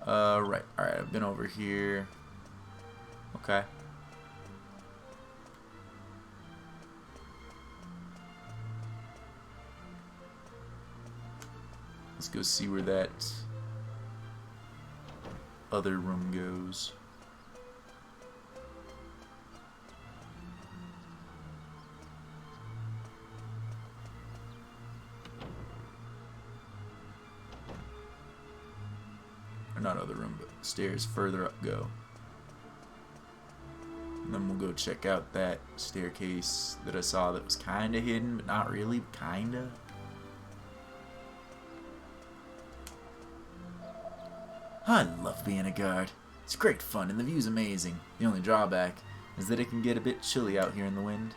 Right. Alright, I've been over here. Okay. Let's go see where that other room goes. Or not other room, but stairs further up go. And then we'll go check out that staircase that I saw that was kinda hidden, but not really, kinda. I love being a guard. It's great fun and the view's amazing. The only drawback is that it can get a bit chilly out here in the wind.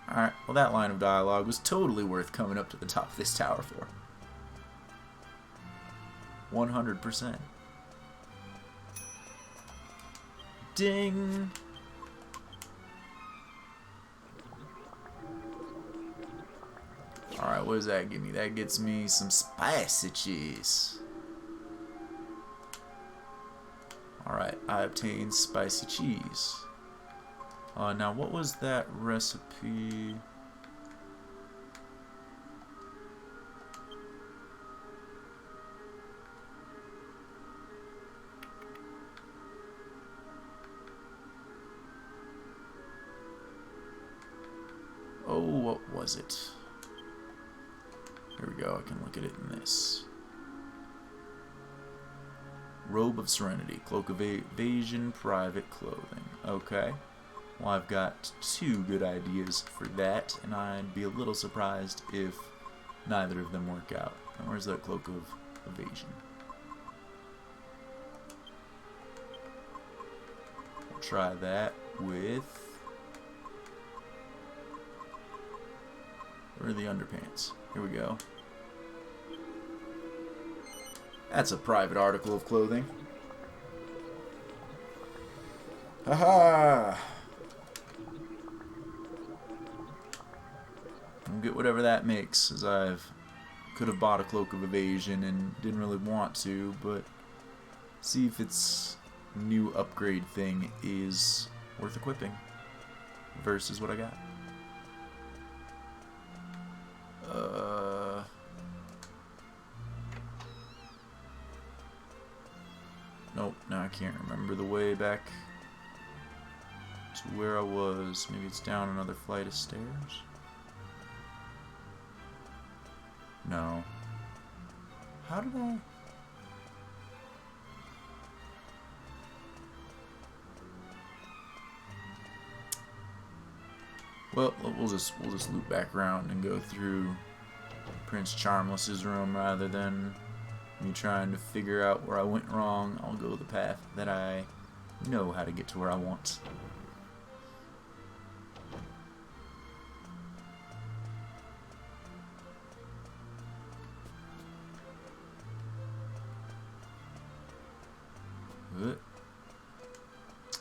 Alright, well that line of dialogue was totally worth coming up to the top of this tower for. 100%. Ding! Alright, what does that give me? That gets me some spicy cheese. Alright, I obtained spicy cheese. Now what was that recipe? Oh, what was it? Here we go, I can look at it in this. Robe of Serenity, Cloak of Evasion, Private Clothing. Okay. Well, I've got 2 good ideas for that, and I'd be a little surprised if neither of them work out. And where's that cloak of evasion? We'll try that with... Where are the underpants? Here we go. That's a private article of clothing. Haha! I'll get whatever that makes, as I've could have bought a cloak of evasion and didn't really want to, but see if its new upgrade thing is worth equipping versus what I got. Nope, now I can't remember the way back to where I was. Maybe it's down another flight of stairs? No. How did I... Well, we'll just loop back around and go through Prince Charmless's room rather than me trying to figure out where I went wrong. I'll go the path that I know how to get to where I want.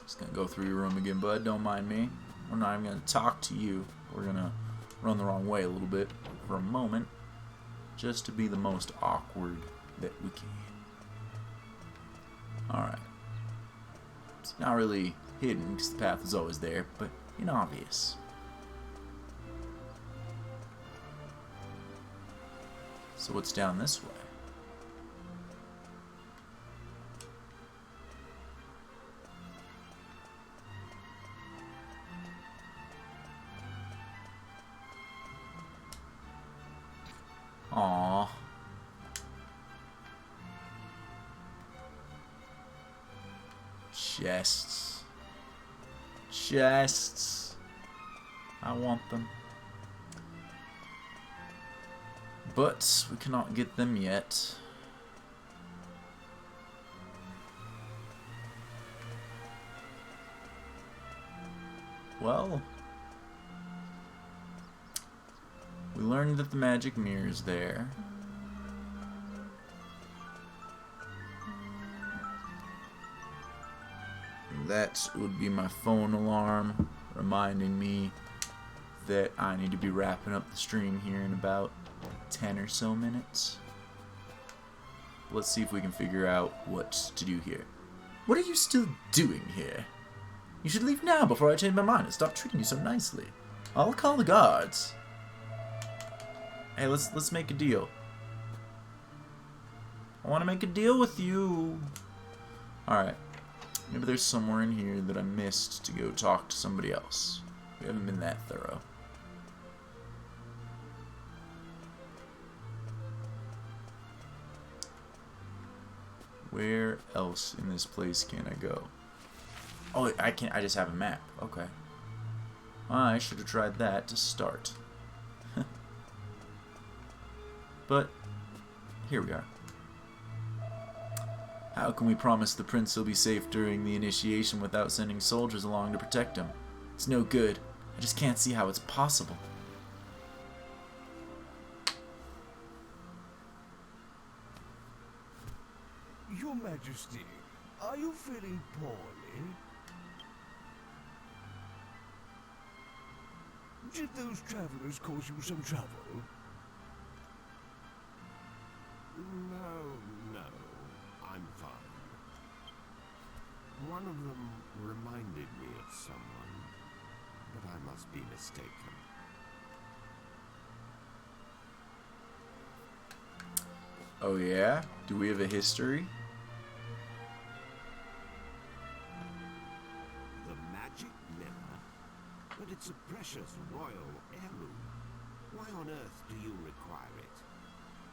Just gonna go through your room again, bud. Don't mind me. We're not even gonna talk to you. We're gonna run the wrong way a little bit for a moment, just to be the most awkward that we can. Alright. It's not really hidden because the path is always there, but obvious. So what's down this way? Aww. Chests. Chests. I want them. But we cannot get them yet. Well, we learned that the magic mirror is there. That would be my phone alarm reminding me that I need to be wrapping up the stream here in about 10 or so minutes. Let's see if we can figure out what to do here. What are you still doing here? You should leave now before I change my mind and stop treating you so nicely. I'll call the guards. Hey, let's make a deal. I want to make a deal with you. Alright. Maybe there's somewhere in here that I missed to go talk to somebody else. We haven't been that thorough. Where else in this place can I go? Oh, I can't. I just have a map. Okay. I should have tried that to start. But here we are. How can we promise the prince he'll be safe during the initiation without sending soldiers along to protect him? It's no good. I just can't see how it's possible. Your Majesty, are you feeling poorly? Did those travelers cause you some trouble? No, I'm fine. One of them reminded me of someone, but I must be mistaken. Oh yeah? Do we have a history? The magic mirror? But it's a precious royal heirloom. Why on earth do you require it?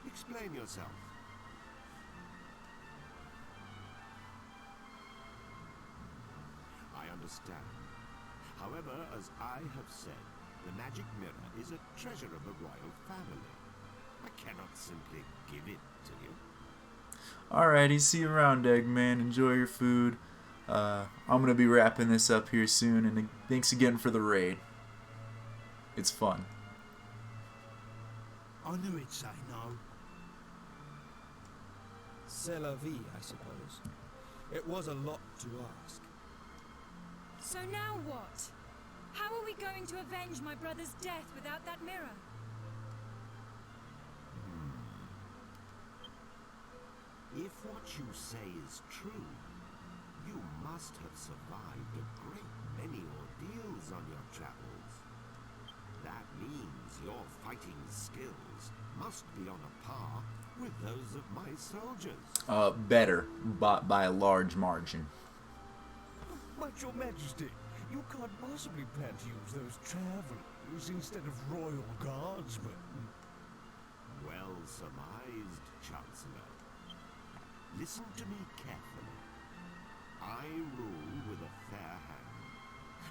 Explain yourself. I understand. However, as I have said, the magic mirror is a treasure of the royal family. I cannot simply give it to you. Alrighty, see you around, Eggman. Enjoy your food. I'm gonna be wrapping this up here soon, and thanks again for the raid. It's fun. I knew it'd say no. C'est la vie, I suppose. It was a lot to ask. So now what? How are we going to avenge my brother's death without that mirror? If what you say is true, you must have survived a great many ordeals on your travels. That means your fighting skills must be on a par with those of my soldiers. Better, but by a large margin. But your majesty, you can't possibly plan to use those travelers instead of royal guardsmen. Well surmised, Chancellor. Listen to me carefully. I rule with a fair hand,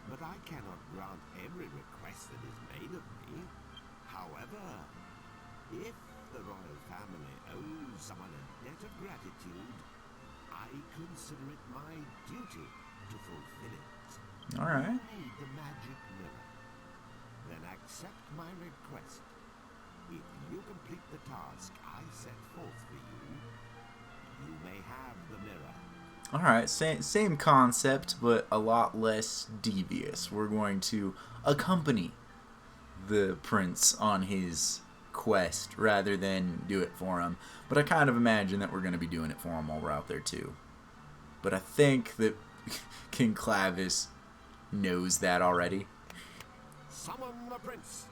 but I cannot grant every request that is made of me. However, if the royal family owes someone a debt of gratitude, I consider it my duty to fulfill it. Alright. You need the magic mirror. Then accept my request. If you complete the task I set forth for you, you may have the mirror. Alright, same concept, but a lot less devious. We're going to accompany the prince on his quest rather than do it for him. But I kind of imagine that we're going to be doing it for him while we're out there too. But I think that King Clavis knows that already. Summon the prince.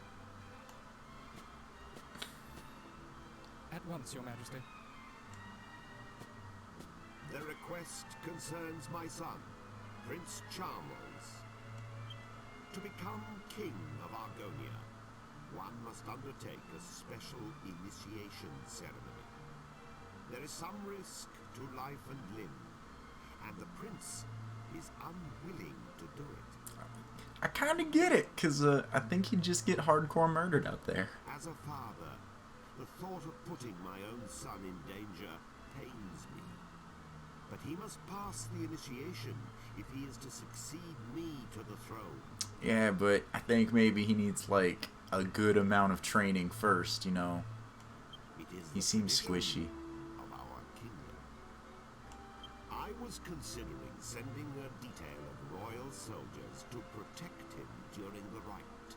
At once, Your Majesty. The request concerns my son, Prince Charles. To become king of Argonia, one must undertake a special initiation ceremony. There is some risk to life and limb, and the prince is unwilling to do it. I kind of get it, because I think he'd just get hardcore murdered out there. As a father, the thought of putting my own son in danger pains me. But he must pass the initiation if he is to succeed me to the throne. Yeah, but I think maybe he needs, like, a good amount of training first, you know. It is He the seems tradition squishy. of our kingdom. I was considering sending a detail of royal soldiers to protect him during the rite.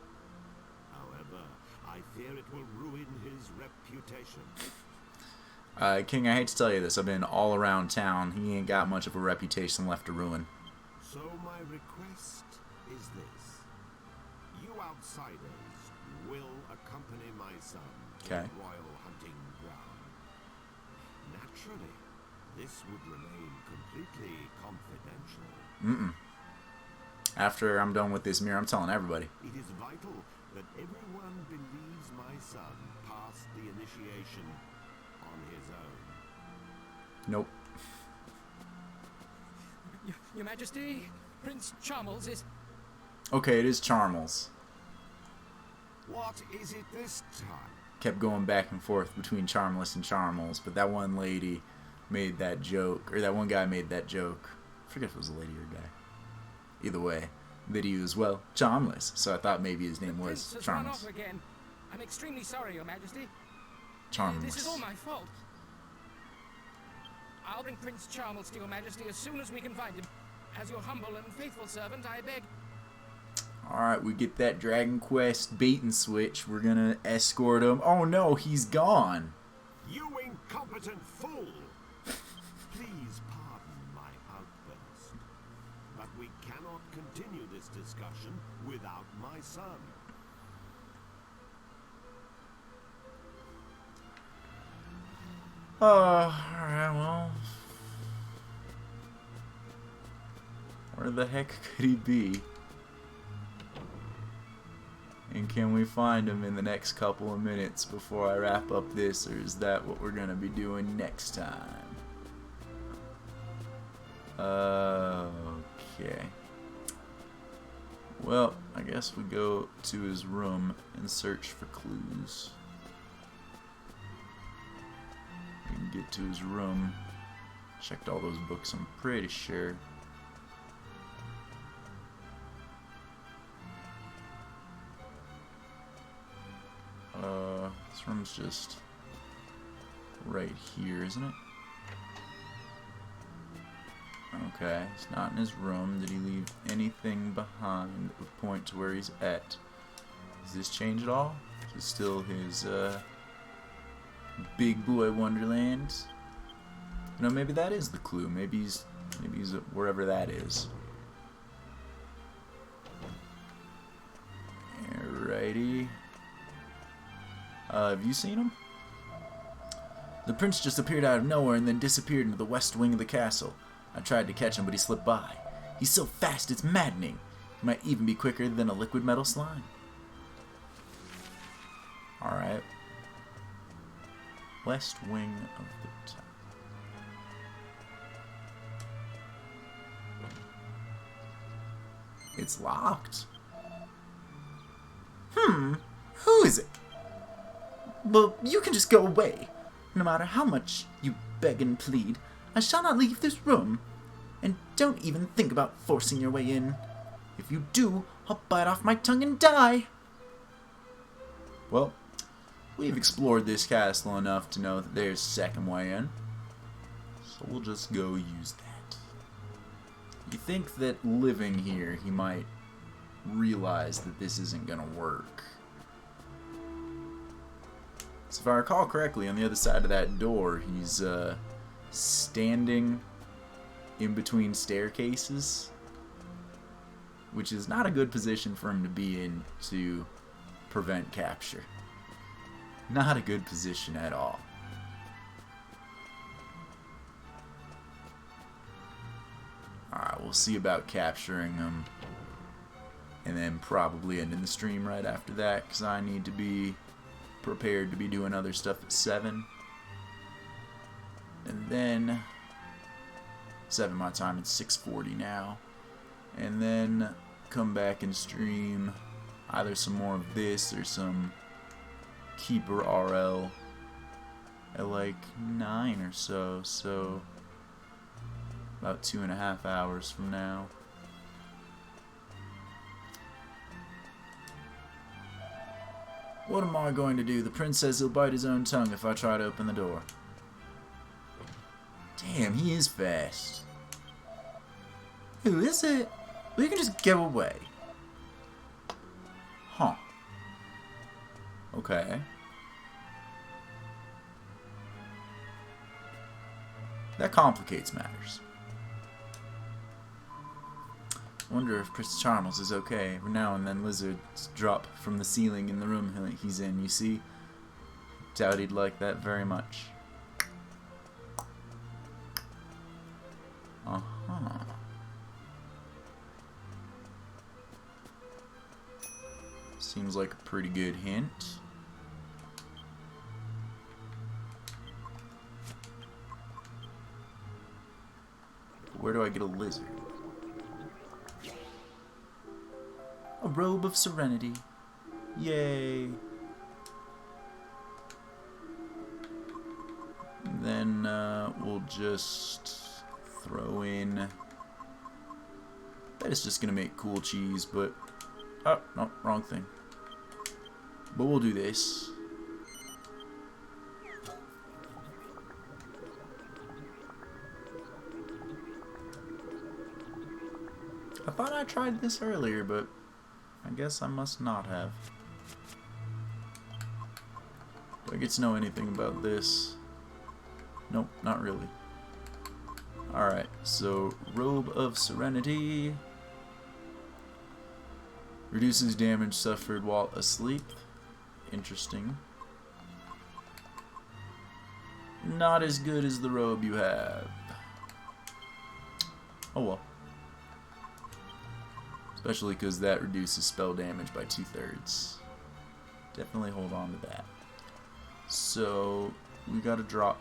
However, I fear it will ruin his reputation. King, I hate to tell you this, I've been all around town. He ain't got much of a reputation left to ruin. So my request is this. You outsiders will accompany my son to Okay. the royal hunting ground. Naturally, this would remain completely confidential. After I'm done with this mirror, I'm telling everybody. It is vital that everyone believes my son passed the initiation on his own. Nope. Your Majesty, Prince Charles is... Okay, it is Charmels. What is it this time? Kept going back and forth between Charmless and Charmels, but that one lady made that joke, or that one guy made that joke. I forget if it was a lady or a guy. Either way, that he was, well, Charmless, so I thought maybe his name The was prince has run Charmless. off again. I'm extremely sorry, Your Majesty. Charmless. This is all my fault. I'll bring Prince Charles to Your Majesty as soon as we can find him. As your humble and faithful servant, I beg. Alright, we get that Dragon Quest bait and switch. We're gonna escort him. Oh no, he's gone. You incompetent fool! Please pardon my outburst, but we cannot continue this discussion without my son. Alright, well. Where the heck could he be? And can we find him in the next couple of minutes before I wrap up this, or is that what we're gonna be doing next time? Okay. Well, I guess we go to his room and search for clues. We can get to his room. Checked all those books, I'm pretty sure. This room's just right here, isn't it? Okay, he's not in his room. Did he leave anything behind that would point to where he's at? Does this change at all? Is this still his big boy wonderland? You know, maybe that is the clue. Maybe he's wherever that is. Alrighty. Have you seen him? The prince just appeared out of nowhere and then disappeared into the west wing of the castle. I tried to catch him, but he slipped by. He's so fast, it's maddening. He might even be quicker than a liquid metal slime. Alright. West wing of the tower. It's locked. Who is it? Well, you can just go away. No matter how much you beg and plead, I shall not leave this room. And don't even think about forcing your way in. If you do, I'll bite off my tongue and die. Well, we've explored this castle enough to know that there's a second way in. So we'll just go use that. You think that living here, he might realize that this isn't gonna work. So if I recall correctly, on the other side of that door, he's standing in between staircases, which is not a good position for him to be in to prevent capture. Not a good position at all. Alright, we'll see about capturing him, and then probably ending the stream right after that, because I need to be prepared to be doing other stuff at 7. And then 7 my time, it's 6:40 now. And then come back and stream either some more of this or some Keeper RL at like 9 or so. So about 2.5 hours from now. What am I going to do? The prince says he'll bite his own tongue if I try to open the door. Damn, he is fast. Who is it? We can just go away. Huh. Okay. That complicates matters. Wonder if Prince Charmles is okay. Every now and then lizards drop from the ceiling in the room he's in, you see? Doubt he'd like that very much. Uh-huh. Seems like a pretty good hint. Where do I get a lizard? A robe of serenity. Yay. Then we'll just throw in... That is just gonna make cool cheese, but... Oh, no, wrong thing. But we'll do this. I thought I tried this earlier, but I guess I must not have. Do I get to know anything about this? Nope, not really. Alright, so Robe of Serenity reduces damage suffered while asleep. Interesting. Not as good as the robe you have. Oh well. Especially because that reduces spell damage by 2/3. Definitely hold on to that. So, we got a drop.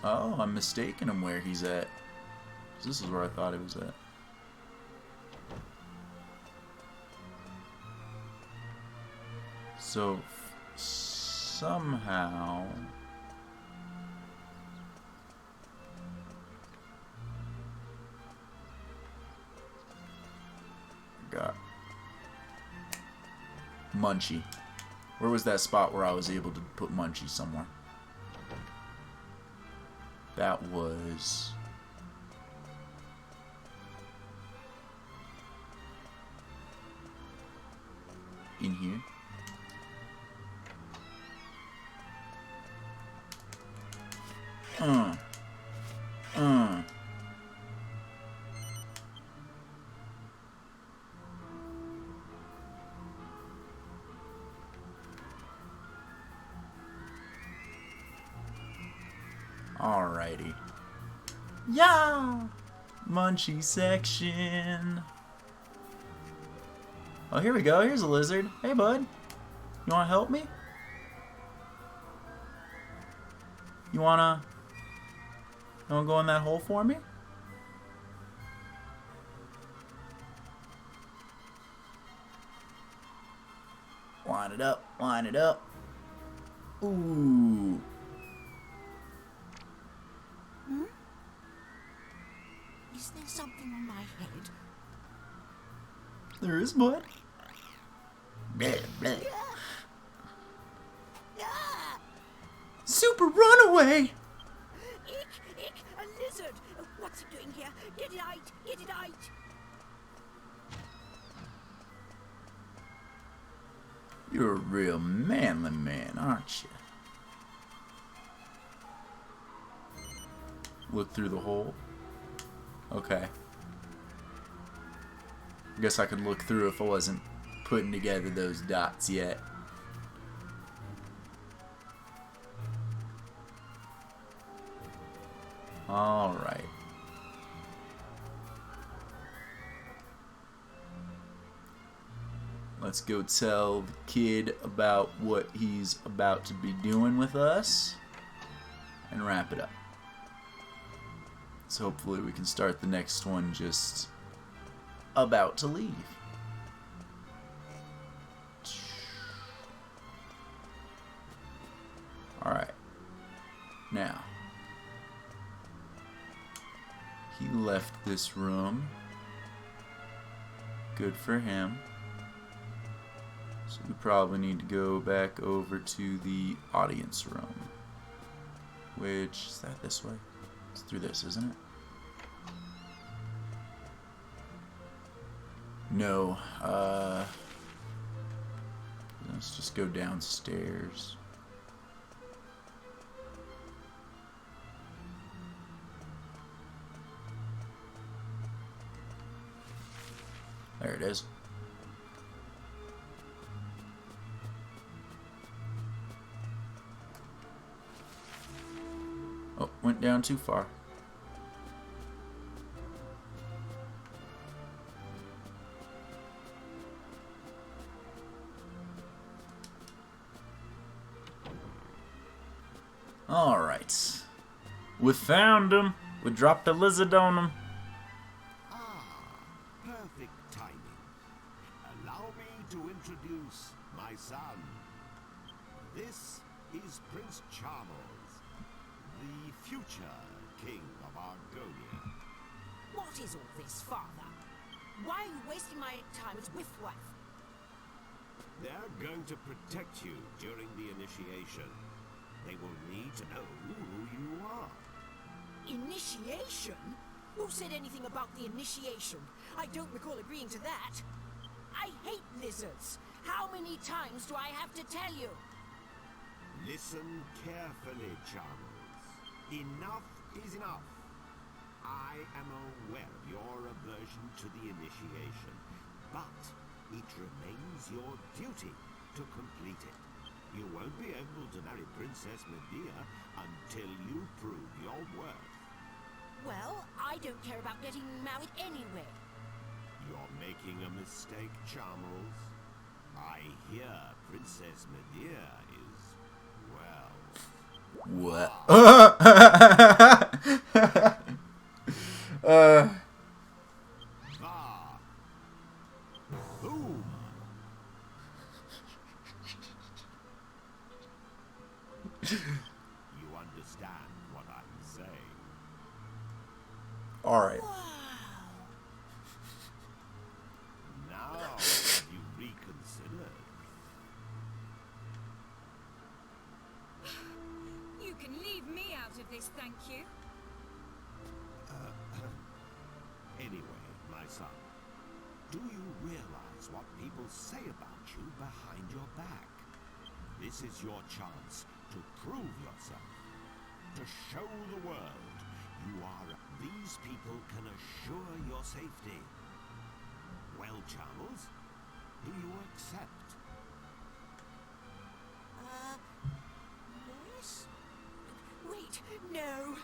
Oh, I'm mistaken him where he's at. This is where I thought he was at. So, somehow... Got Munchie. Where was that spot where I was able to put Munchie somewhere? That was... in here. Alrighty. Yeah! Munchie section. Oh, here we go. Here's a lizard. Hey, bud. You want to help me? You wanna go in that hole for me? Line it up. Line it up. Ooh. Is there something on my head? There is, bud. Bleh, bleh. Super runaway! Ick, a lizard! What's it doing here? Get it out! Get it out! You're a real manly man, aren't you? Look through the hole. Okay. I guess I could look through if I wasn't putting together those dots yet. Alright. Let's go tell the kid about what he's about to be doing with us and wrap it up. So hopefully we can start the next one just about to leave. Alright. Now, he left this room. Good for him. So we probably need to go back over to the audience room. Which, is that this way? It's through this, isn't it? No. Let's just go downstairs. There it is. Oh, went down too far. Alright. We found him. We dropped a lizard on him. Perfect timing. Allow me to introduce my son. This is Prince Charles, the future king of Argonia. What is all this, Father? Why are you wasting my time as Whiffwife? They're going to protect you during the initiation. They will need to know who you are. Initiation? Who said anything about the initiation? I don't recall agreeing to that. I hate lizards. How many times do I have to tell you? Listen carefully, Charles. Enough is enough. I am aware of your aversion to the initiation, but it remains your duty to complete it. You won't be able to marry Princess Medea until you prove your worth. Well, I don't care about getting married anyway. You're making a mistake, Charles. I hear Princess Medea is, well... What? Boom! You understand what I'm saying? Alright. Now, have you reconsidered? You can leave me out of this, thank you. Anyway, my son, do you realize what people say about you behind your back? This is your chance to prove yourself, to show the world you are. These people can assure your safety. Well, Charles, do you accept? Yes? Wait, no.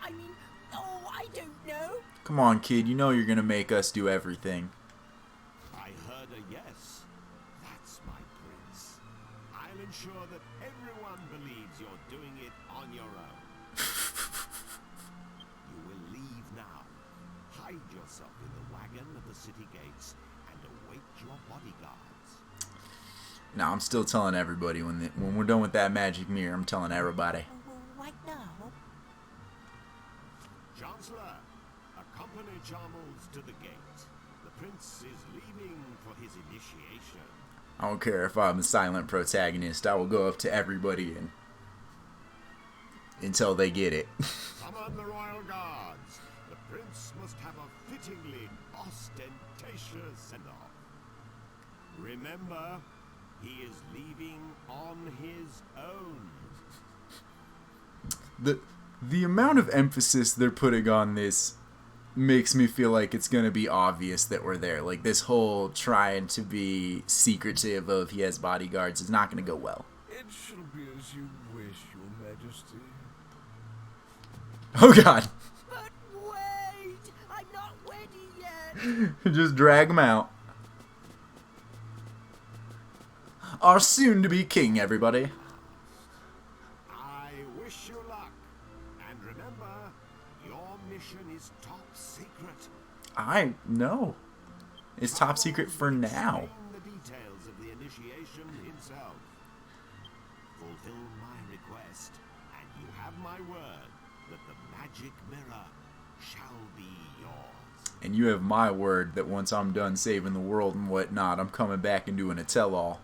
I mean, oh, I don't know. Come on, kid. You know you're gonna make us do everything. I heard a yes. That's my prince. I'll ensure that everyone believes you're doing it on your own. You will leave now. Hide yourself in the wagon at the city gates and await your bodyguards. No, I'm still telling everybody when we're done with that magic mirror. I'm telling everybody. Right now? Chancellor, accompany Charles to the gate. The prince is leaving for his initiation. I don't care if I'm the silent protagonist. I will go up to everybody until they get it. Summon the royal guards. The prince must have a fittingly ostentatious send-off. Remember, he is leaving on his own. The amount of emphasis they're putting on this makes me feel like it's gonna be obvious that we're there. Like, this whole trying to be secretive of he has bodyguards is not gonna go well. It shall be as you wish, your majesty. Oh god. But wait! I'm not ready yet! Just drag him out. Our soon-to-be king, everybody. I wish you luck. And remember, your mission is top secret. I know. It's top secret for now. Explain the details of the initiation himself. Fulfill my request, and you have my word that the magic mirror shall be yours. And you have my word that once I'm done saving the world and whatnot, I'm coming back and doing a tell-all.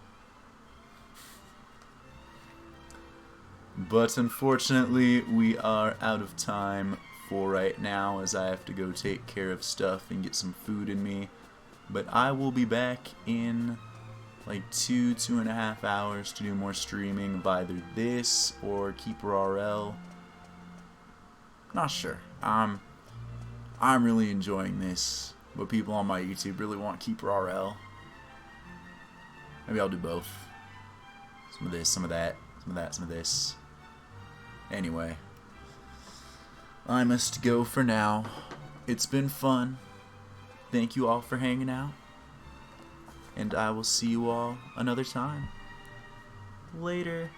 But unfortunately, we are out of time for right now, as I have to go take care of stuff and get some food in me. But I will be back in like 2.5 hours to do more streaming of either this or Keeper RL. Not sure. I'm really enjoying this, but people on my YouTube really want Keeper RL. Maybe I'll do both. Some of this, some of that, some of that, some of this. Anyway, I must go for now. It's been fun. Thank you all for hanging out. And I will see you all another time. Later.